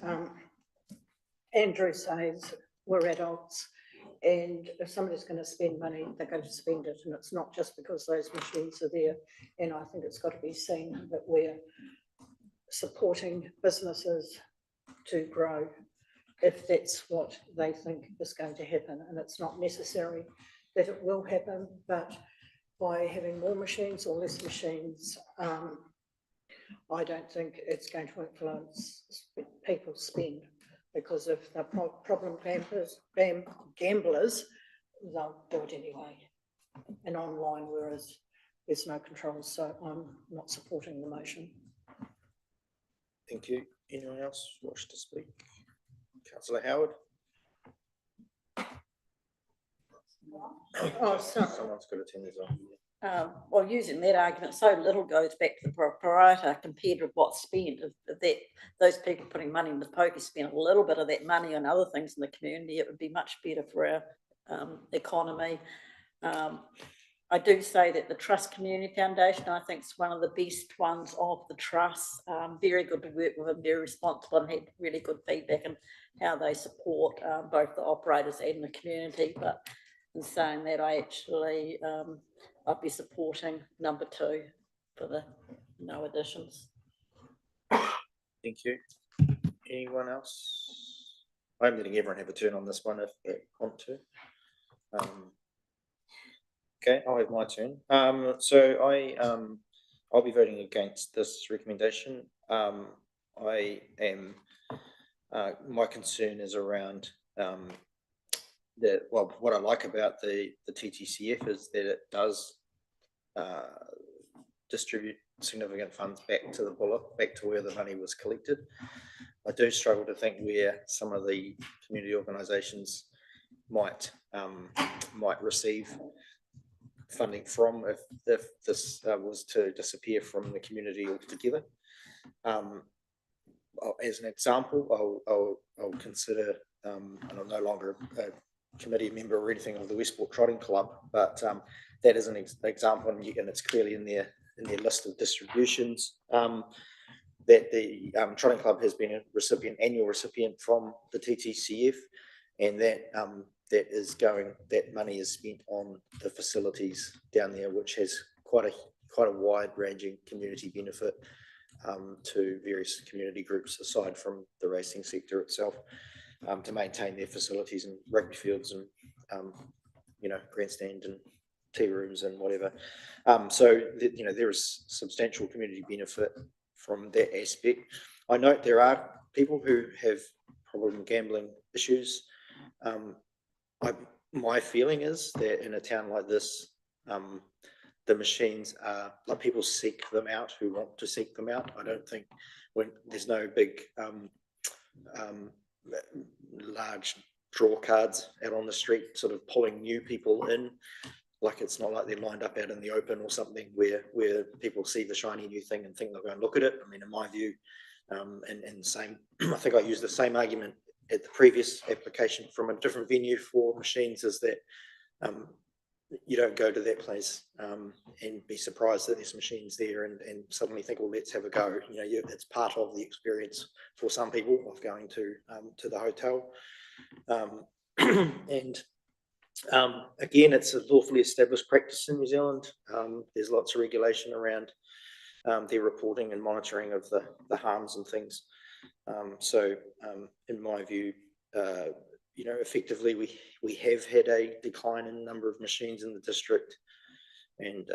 Andrew says, we're adults, and if somebody's going to spend money, they're going to spend it, and it's not just because those machines are there. And I think it's got to be seen that we're supporting businesses to grow if that's what they think is going to happen. And it's not necessary that it will happen, but by having more machines or less machines, I don't think it's going to influence people's spend, because if they're problem gamblers, they'll do it anyway and online, whereas there's no control. So I'm not supporting the motion. Thank you. Anyone else wish to speak? Councillor Howard. Oh, sorry. Someone's got to turn this on. Well, using that argument, so little goes back to the proprietor compared with what's spent. If that those people putting money in the poker spend a little bit of that money on other things in the community, it would be much better for our economy. I do say that the Trust Community Foundation, I think, is one of the best ones of the trust. Very good to work with them, very responsible, and had really good feedback on how they support both the operators and the community. But in saying that, I actually I'd be supporting number 2 for the no additions. Thank you. Anyone else? I'm letting everyone have a turn on this one if they want to. Okay, I'll have my turn. So I'll be voting against this recommendation. I am. My concern is around what I like about the TTCF is that it does distribute significant funds back to the bullock, back to where the money was collected. I do struggle to think where some of the community organisations might receive funding from if this was to disappear from the community altogether. As an example, I'll consider, and I'm no longer a committee member or anything of the Westport Trotting Club, but that is an example, and it's clearly in their list of distributions, that the Trotting Club has been a annual recipient from the TTCF, and that money is spent on the facilities down there, which has quite a wide-ranging community benefit to various community groups aside from the racing sector itself, to maintain their facilities and rugby fields and grandstand and tea rooms and whatever. So there is substantial community benefit from that aspect. I note there are people who have problem gambling issues. My feeling is that in a town like this, the machines are like people seek them out who want to seek them out. I don't think there's no big large draw cards out on the street sort of pulling new people in. Like, it's not like they're lined up out in the open or something where people see the shiny new thing and think they'll go and look at it. I mean, in my view, and the same, I think I used the same argument at the previous application from a different venue for machines, is that you don't go to that place and be surprised that there's machines there and suddenly think, well, let's have a go. It's part of the experience for some people of going to the hotel. Again, it's a lawfully established practice in New Zealand. There's lots of regulation around their reporting and monitoring of the harms and things. So in my view, effectively we have had a decline in the number of machines in the district, and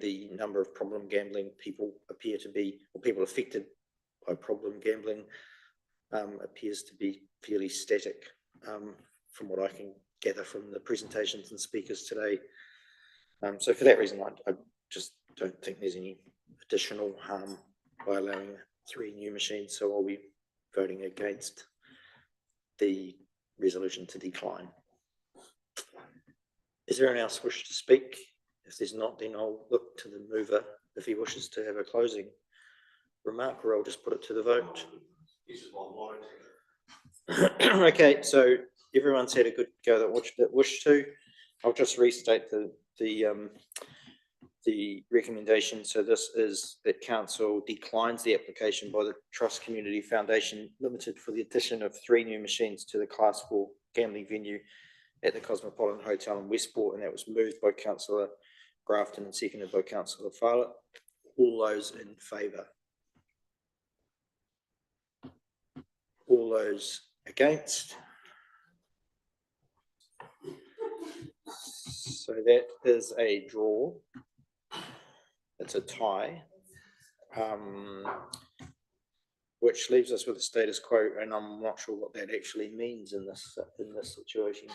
the number of problem gambling people appear to be, or people affected by problem gambling appears to be fairly static from what I can gather from the presentations and speakers today. So for that reason, I just don't think there's any additional harm by allowing 3 new machines, so I'll be voting against the resolution to decline. Is there anyone else wish to speak? If there's not, then I'll look to the mover if he wishes to have a closing remark, or I'll just put it to the vote. Okay, so everyone's had a good go that wished to. I'll just restate the recommendation. So this is that council declines the application by the Trust Community Foundation Limited for the addition of 3 new machines to the Class 4 gambling venue at the Cosmopolitan Hotel in Westport, and that was moved by Councillor Grafton and seconded by Councillor Farlett. All those in favour? All those against? So that is a draw. It's a tie, which leaves us with the status quo, and I'm not sure what that actually means in this situation.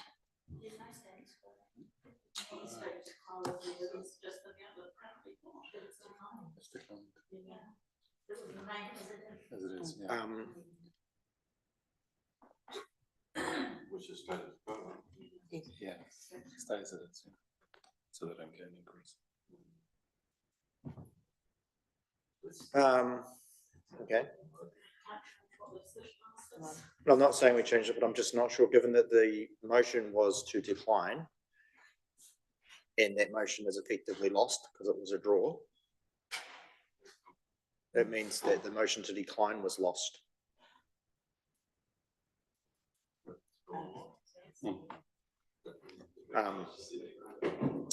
Which is status quo. Yeah, stays as it is, so they don't get an increase. Okay. I'm not saying we changed it, but I'm just not sure, given that the motion was to decline, and that motion is effectively lost because it was a draw. That means that the motion to decline was lost.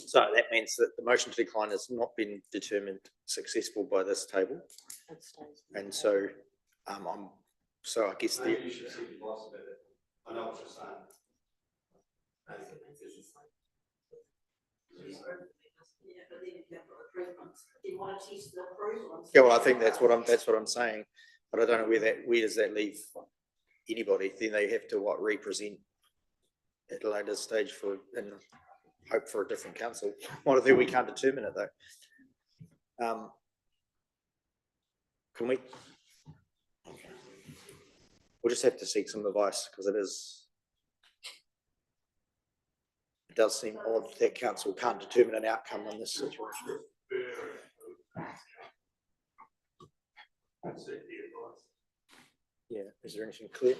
So that means that the motion to decline has not been determined successful by this table, and so I guess the. I know what you're saying. Yeah, well, I think that's what I'm saying, but I don't know where does that leave anybody? Then they have to represent at a later stage and hope for a different council. What if we can't determine it though? Can we? We'll just have to seek some advice, because it does seem odd that council can't determine an outcome on this situation. Yeah, is there anything clear?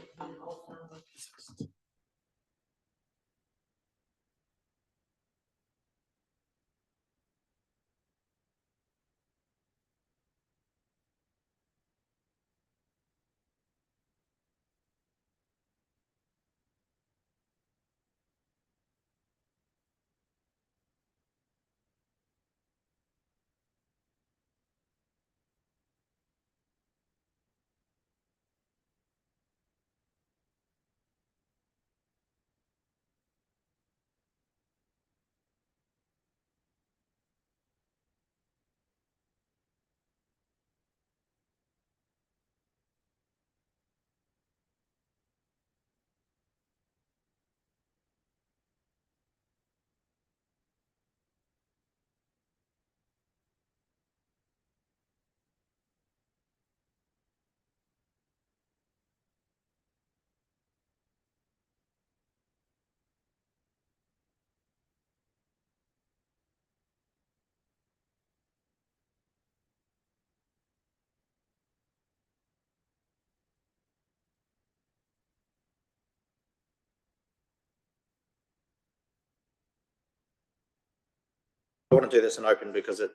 I want to do this in open because it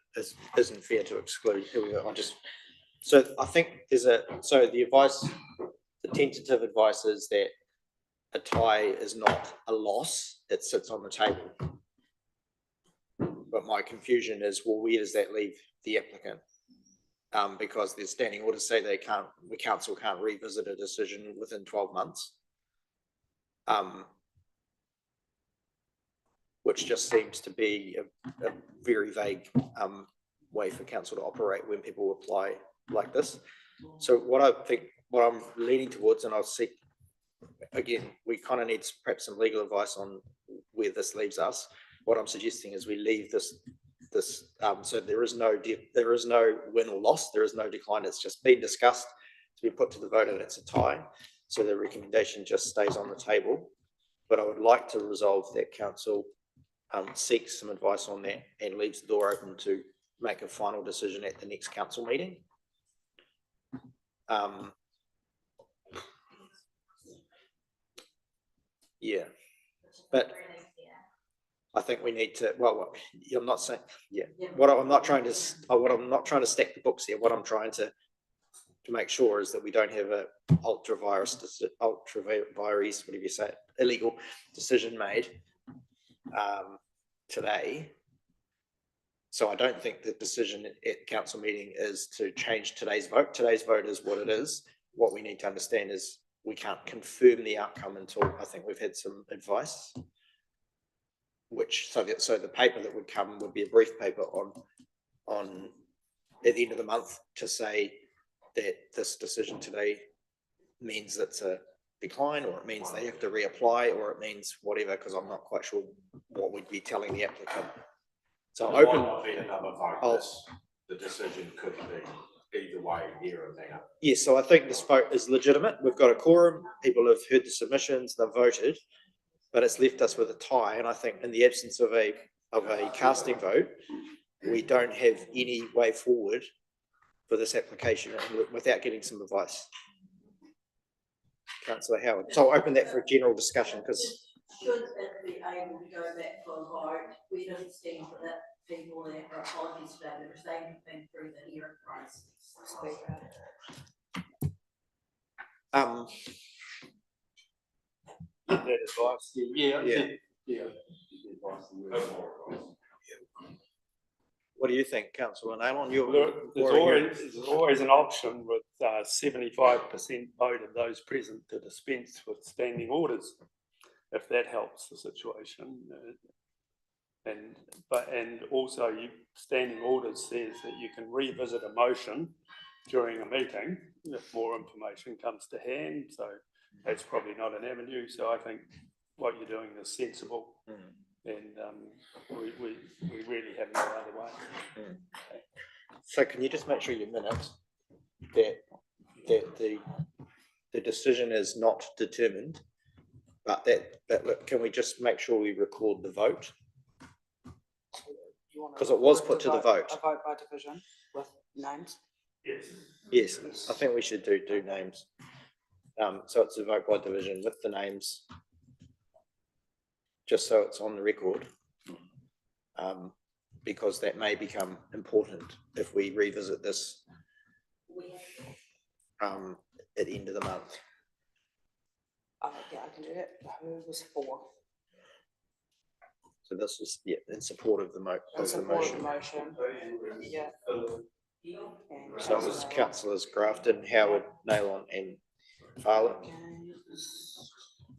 isn't fair to exclude. Here we go. So I think the advice, the tentative advice is that a tie is not a loss, it sits on the table. But my confusion is, well, where does that leave the applicant? Because there's standing orders say the council can't revisit a decision within 12 months. Which just seems to be a very vague way for council to operate when people apply like this. So what I'm leaning towards, and I'll seek again, we kind of need perhaps some legal advice on where this leaves us. What I'm suggesting is we leave this, so there is no win or loss, there is no decline, it's just been discussed, to be put to the vote, and it's a tie. So the recommendation just stays on the table. But I would like to resolve that council seeks some advice on that and leaves the door open to make a final decision at the next council meeting. Yeah, but I think we need to. Well, I'm not saying. Yeah, I'm not trying to stack the books here. What I'm trying to make sure is that we don't have a ultra virus, whatever you say, illegal decision made today. So I don't think the decision at council meeting is to change today's vote. Today's vote is what it is. What we need to understand is we can't confirm the outcome until I think we've had some advice. So the paper that would come would be a brief paper on at the end of the month to say that this decision today means it's a decline, or it means they have to reapply, or it means whatever, because I'm not quite sure what we'd be telling the applicant. So There might not be another vote. The decision could be either way, here and now. Yes, so I think this vote is legitimate. We've got a quorum. People have heard the submissions. They've voted, but it's left us with a tie. And I think in the absence of a casting vote, we don't have any way forward for this application without getting some advice. Councillor Howard. So I'll open that for a general discussion, because should it be able to go back for a vote, we understand that people there are apologies today because they have been through the hearing process. That advice. Yeah. What do you think, Councillor Naylor? There's always an option with 75% voted those present to dispense with standing orders, if that helps the situation. And also standing orders says that you can revisit a motion during a meeting if more information comes to hand. So that's probably not an avenue. So I think what you're doing is sensible, and we really have no other way. So can you just make sure your minutes that the decision is not determined, but that can we just make sure we record the vote? Because it was put to the vote. A vote by division with names? Yes, I think we should do names. So it's a vote by division with the names, just so it's on the record, because that may become important if we revisit this at the end of the month. Yeah, I can do that. Who was for? So this was in support of the motion. Yeah. So it was councillors Grafton, Howard, Naylor and Farley.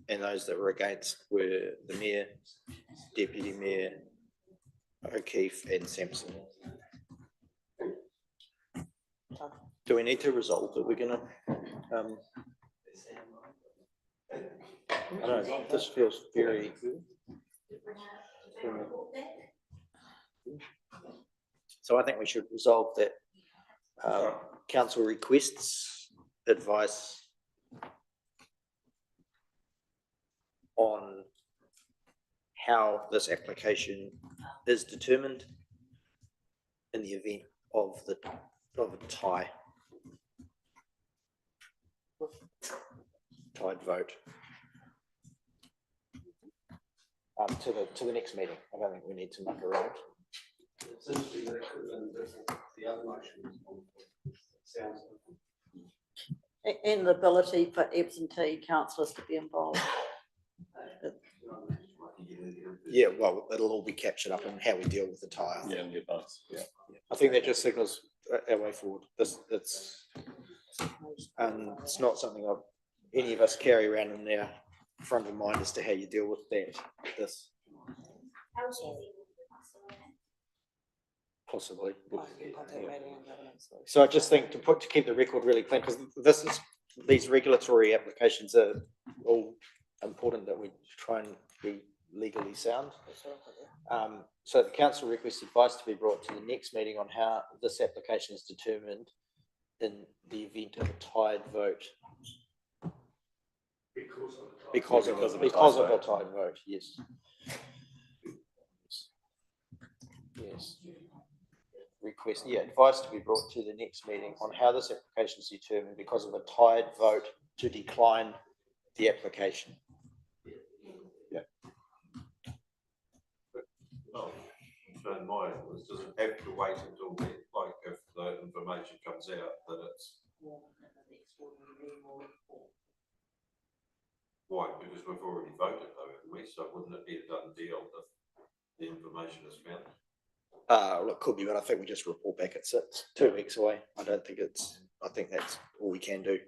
And those that were against were the Mayor, Deputy Mayor, O'Keefe and Sampson. Do we need to resolve that? We're gonna I don't know, this feels very so I think we should resolve that council requests advice on how this application is determined in the event of a tied vote to the next meeting. I don't think we need to muck around. And the ability for absentee councillors to be involved. Yeah, well, it'll all be captured up in how we deal with the tie. Yeah, and your votes. Yeah. I think that just signals our way forward. It's not something any of us carry around in their front of mind as to how you deal with this. Possibly. So I just think to keep the record really clean, because this is these regulatory applications are all important that we try and be legally sound. So the council requests advice to be brought to the next meeting on how this application is determined in the event of a tied vote. Because of a tied vote, yes. Yes. Request, yeah, advice to be brought to the next meeting on how this application is determined because of a tied vote to decline the application. Yeah. Oh, so mine was, does it have to wait until the, like, if the information comes out that it's. Why? Because we've already voted though, haven't we? So wouldn't it be a done deal if the information is found? Well, it could be, but I think we just report back. It's 2 weeks away. I don't think it's, I think that's all we can do.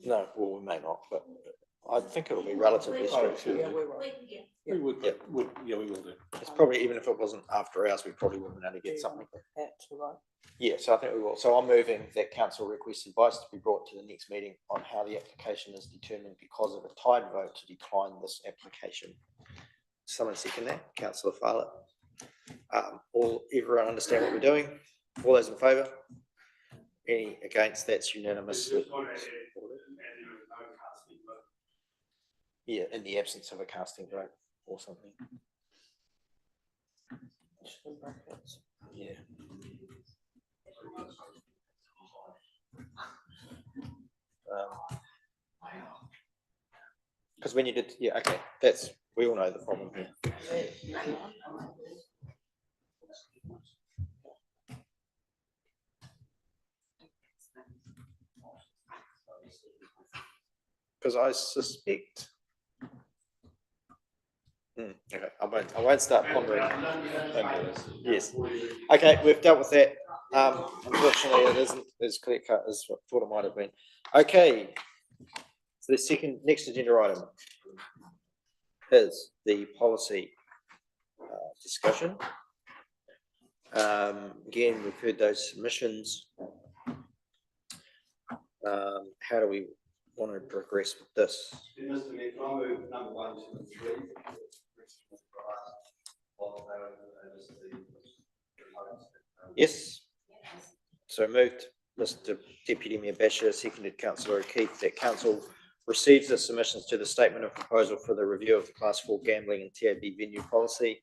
No, well, we may not, but I think it'll be relatively straightforward. We would, yeah. we will do. It's probably, even if it wasn't after hours, we probably wouldn't be able to get something. Yeah, so I think we will. So I'm moving that council requests advice to be brought to the next meeting on how the application is determined because of a tied vote to decline this application. Someone second that? Councillor Farlett. Everyone understand what we're doing? All those in favour? Any against? That's unanimous. Yeah, in the absence of a casting vote or something. Yeah. Because when you did, yeah, okay, that's, we all know the problem here. Because I suspect. Okay, I won't start pondering. Yes. Okay, we've dealt with that. Unfortunately, it isn't as clear cut as I thought it might have been. Okay. So the next agenda item is the policy discussion. Again, we've heard those submissions. How do we want to progress with this? Mr. Mayor, can I move number 1, 2, and 3? Yes. So moved, Mr. Deputy Mayor Basher, seconded Councillor O'Keefe, that council receives the submissions to the statement of proposal for the review of the Class 4 gambling and TAB venue policy.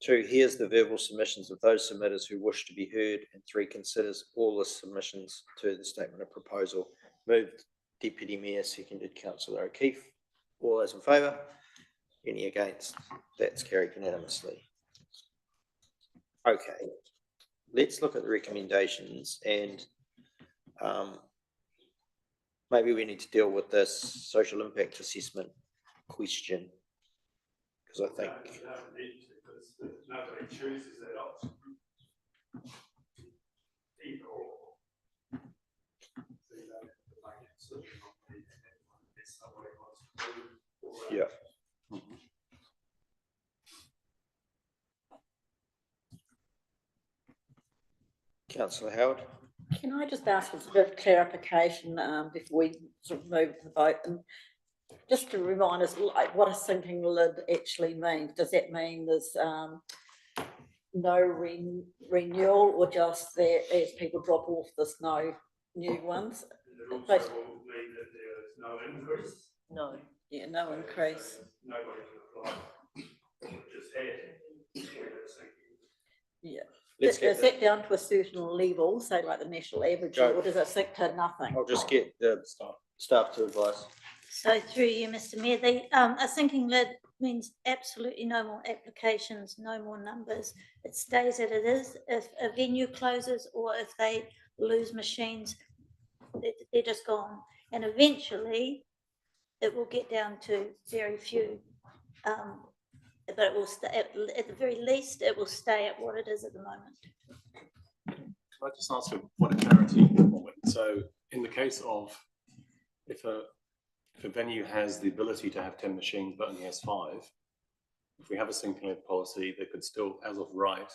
2, hears the verbal submissions of those submitters who wish to be heard, and 3, considers all the submissions to the statement of proposal. Moved, Deputy Mayor, seconded Councillor O'Keefe. All those in favour? Any against? That's carried unanimously. Okay, let's look at the recommendations, and maybe we need to deal with this social impact assessment question, because I think nobody chooses that option. yeah. Councillor Howard. Can I just ask for a bit of clarification before we sort of move to the vote? And just to remind us, like, what a sinking lid actually means. Does that mean there's no renewal, or just that as people drop off, there's no new ones? It also will mean that there is no increase. No. Yeah, no increase. Nobody can apply. Just had. Yeah. Is that down to a certain level, say like the national average, or does it sink to nothing? I'll just get the staff to advise. So through you, Mr. Mayor, a sinking lid means absolutely no more applications, no more numbers. It stays as it is. If a venue closes or if they lose machines, they're just gone. And eventually, it will get down to very few. But it will stay, at the very least, it will stay at what it is at the moment. Can I just ask a point of clarity? So in the case of if a venue has the ability to have 10 machines but only has 5, if we have a sinking lid policy, they could still, as of right,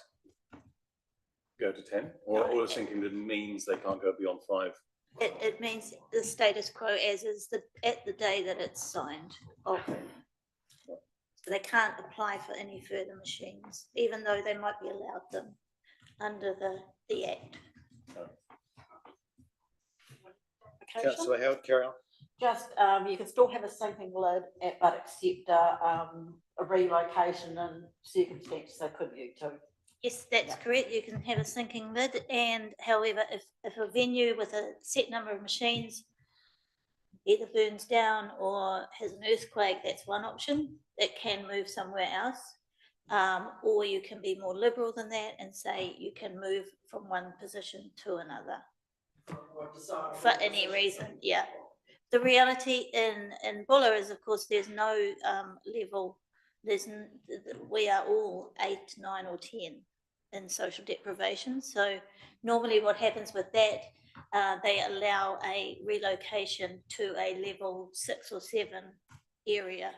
go to 10, or the sinking bid means they can't go beyond 5? It means the status quo as is at the day that it's signed off. So they can't apply for any further machines, even though they might be allowed them under the Act. Councillor Howard, carry on. Just, you can still have a sinking lid, but accept a relocation in circumstances, so couldn't you too? Yes, that's correct. You can have a sinking lid, and however, if a venue with a set number of machines either burns down or has an earthquake, that's one option. It can move somewhere else. Or you can be more liberal than that and say you can move from one position to another. For any reason, yeah. The reality in Buller is, of course, there's no level. We are all 8, 9 or 10 in social deprivation. So normally what happens with that, they allow a relocation to a level 6 or 7 area.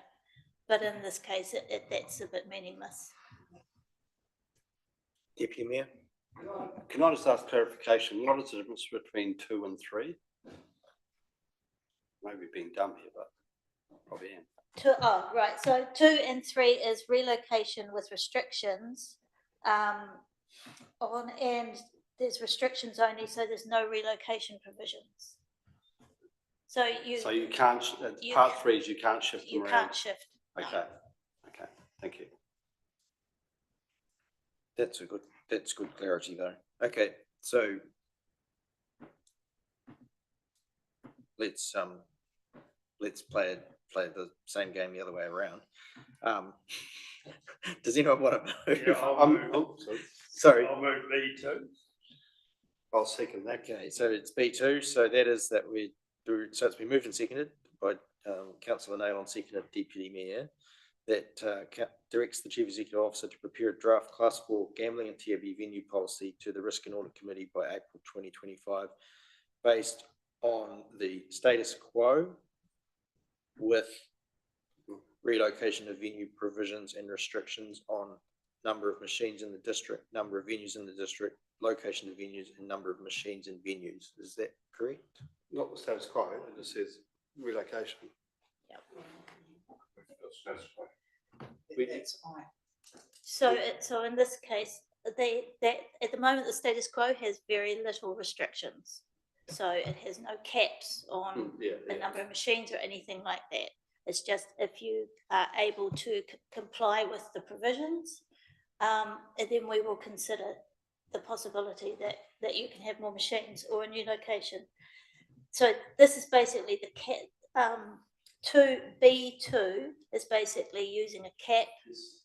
But in this case, that's a bit meaningless. Deputy Mayor. Can I just ask clarification? What is the difference between 2 and 3? Maybe being dumb here, but probably am. Right. So 2 and 3 is relocation with restrictions and there's restrictions only, so there's no relocation provisions. So you can't, part 3 is you can't shift them around. You can't shift. Okay. No. Okay. Thank you. That's good clarity though. Okay, so let's play the same game the other way around. Does anyone want to move? Yeah, I'll move. Sorry. I'll move B2. I'll second that. Okay, so it's B2. So that is that we do. So it's been moved and seconded by Councillor Naylor, seconded Deputy Mayor, that directs the Chief Executive Officer to prepare a draft Class 4 gambling and TAB venue policy to the Risk and Audit Committee by April 2025, based on the status quo with relocation of venue provisions and restrictions on number of machines in the district, number of venues in the district, location of venues, and number of machines in venues. Is that correct? Not the status quo, it just says relocation. Yep. That's fine. So in this case, at the moment the status quo has very little restrictions. So it has no caps on the number of machines or anything like that. It's just if you are able to comply with the provisions, and then we will consider the possibility that you can have more machines or a new location. So this is basically the cap. B2 is basically using a cap.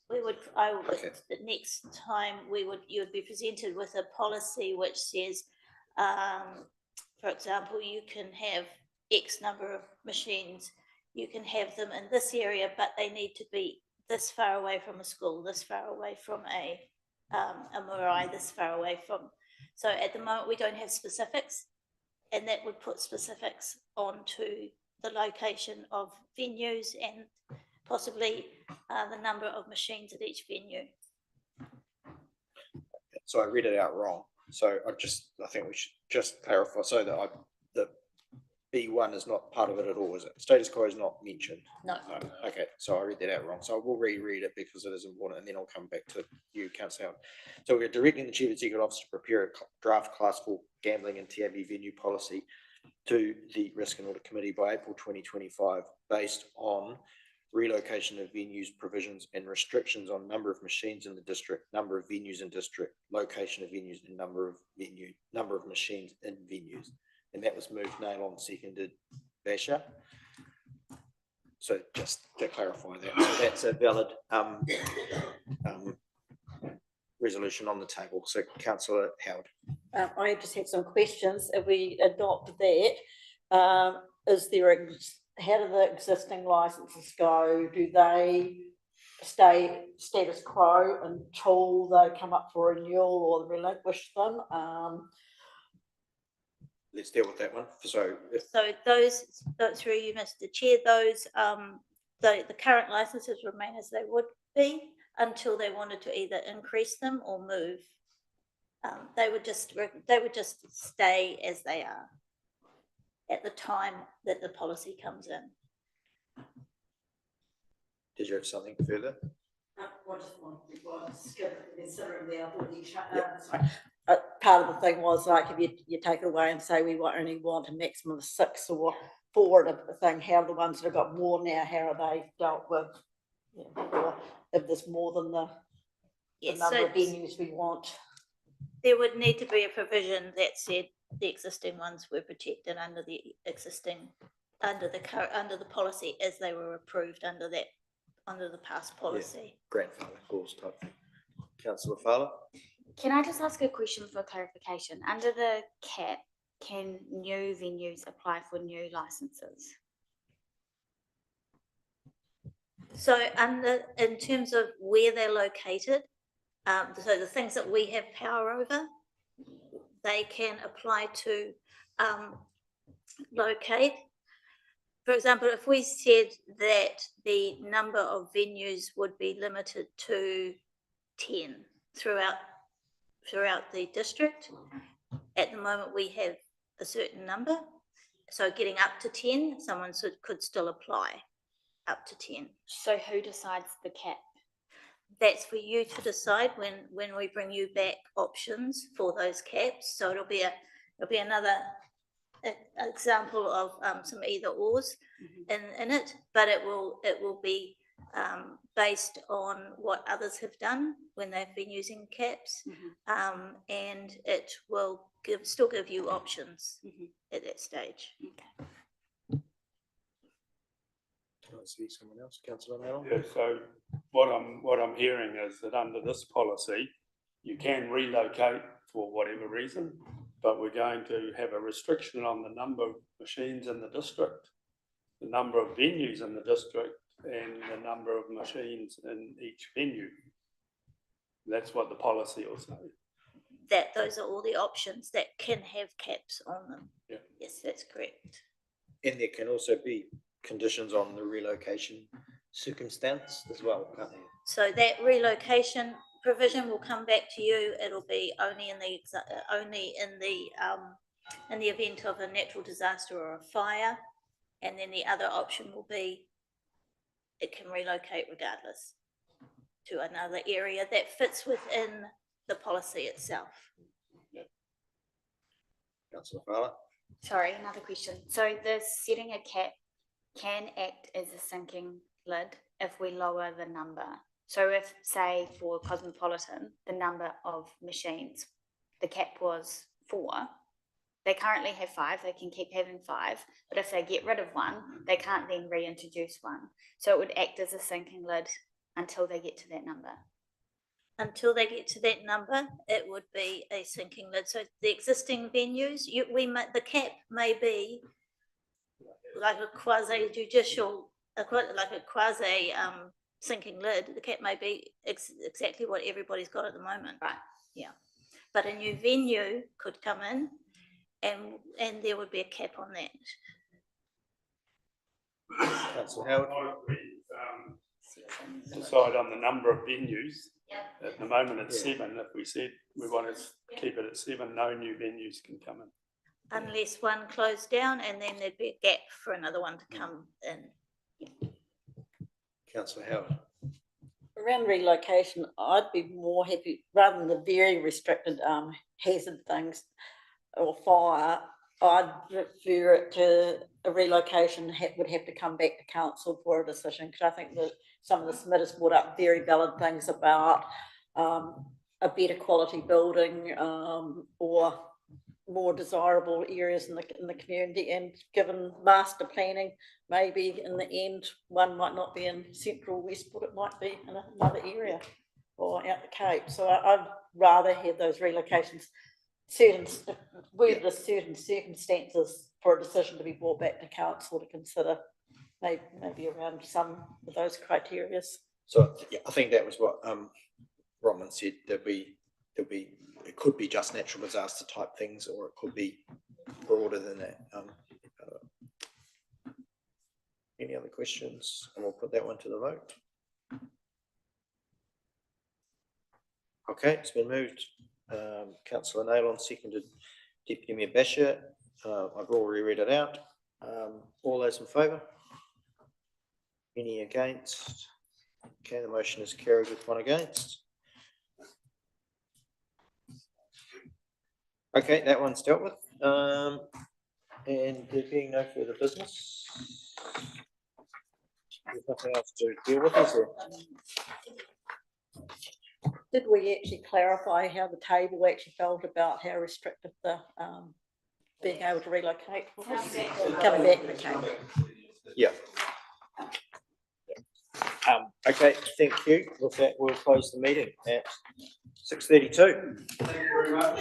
The next time you would be presented with a policy which says, for example, you can have X number of machines. You can have them in this area, but they need to be this far away from a school, this far away from a marae, this far away from. So at the moment we don't have specifics, and that would put specifics onto the location of venues and possibly the number of machines at each venue. So I read it out wrong. So I think we should just clarify so that that B1 is not part of it at all, is it? Status quo is not mentioned. No. Okay, so I read that out wrong. So I will reread it because it is important, and then I'll come back to you, Councillor Howard. So we're directing the Chief Executive Officer to prepare a draft Class 4 gambling and TAB venue policy to the Risk and Audit Committee by April 2025, based on relocation of venues, provisions and restrictions on number of machines in the district, number of venues in district, location of venues, and number of machines in venues. And that was moved Naylor, seconded Basher. So just to clarify that, so that's a valid resolution on the table. So Councillor Howard. I just had some questions. If we adopt that, how do the existing licenses go? Do they stay status quo until they come up for renewal or relinquish them? Let's deal with that one. So those through you, Mr. Chair, those the current licenses remain as they would be until they wanted to either increase them or move. They would just stay as they are at the time that the policy comes in. Did you have something further? Part of the thing was like if you take it away and say we only want a maximum of 6 or 4 of the thing, how the ones that have got more now, how are they dealt with? Or if there's more than the number of venues we want. There would need to be a provision that said the existing ones were protected under the policy as they were approved under the past policy. Grandfather clause type thing. Councillor Fowler? Can I just ask a question for clarification? Under the cap, can new venues apply for new licenses? So in terms of where they're located, so the things that we have power over, they can apply to locate. For example, if we said that the number of venues would be limited to 10 throughout the district, at the moment we have a certain number. So getting up to 10, someone could still apply up to 10. So who decides the cap? That's for you to decide when we bring you back options for those caps. So it'll be another example of some either ors in it, but it will be based on what others have done when they've been using caps, and it will still give you options at that stage. Can I see someone else, Councillor Mellon? Yeah, so what I'm hearing is that under this policy, you can relocate for whatever reason, but we're going to have a restriction on the number of machines in the district, the number of venues in the district, and the number of machines in each venue. That's what the policy will say. That those are all the options that can have caps on them. Yeah. Yes, that's correct. And there can also be conditions on the relocation circumstance as well, can't there? So that relocation provision will come back to you. It'll be only in the event of a natural disaster or a fire, and then the other option will be it can relocate regardless to another area that fits within the policy itself. Yeah. Councillor Fowler? Sorry, another question. So the setting a cap can act as a sinking lid if we lower the number. So if, say, for Cosmopolitan, the number of machines, the cap was 4, they currently have 5, they can keep having 5, but if they get rid of one, they can't then reintroduce one. So it would act as a sinking lid until they get to that number. Until they get to that number, it would be a sinking lid. So the existing venues, the cap may be like a quasi-judicial, like a quasi sinking lid. The cap may be exactly what everybody's got at the moment. Right. Yeah. But a new venue could come in and there would be a cap on that. Councillor Howard? Decide on the number of venues. At the moment it's 7. If we said we want to keep it at 7, no new venues can come in. Unless one closed down and then there'd be a gap for another one to come in. Councillor Howard? Around relocation, I'd be more happy, rather than the very restricted hazard things or fire, I'd refer it to a relocation would have to come back to council for a decision, because I think that some of the submitters brought up very valid things about a better quality building or more desirable areas in the community, and given master planning, maybe in the end one might not be in central Westport, it might be in another area or out the Cape. So I'd rather have those relocations certain circumstances for a decision to be brought back to council to consider, maybe around some of those criteria. So yeah, I think that was what Roman said. It could be just natural disaster type things, or it could be broader than that. Any other questions? And we'll put that one to the vote. Okay, it's been moved Councillor Naylor, seconded Deputy Mayor Basher. I've already read it out. All those in favour? Any against? Okay, the motion is carried with one against. Okay, that one's dealt with. And there being no further business, there's nothing else to deal with, is there? Did we actually clarify how the table actually felt about how restrictive the being able to relocate was? Coming back, okay. Yeah. Okay, thank you. With that, we'll close the meeting at 6:32. Thank you very much.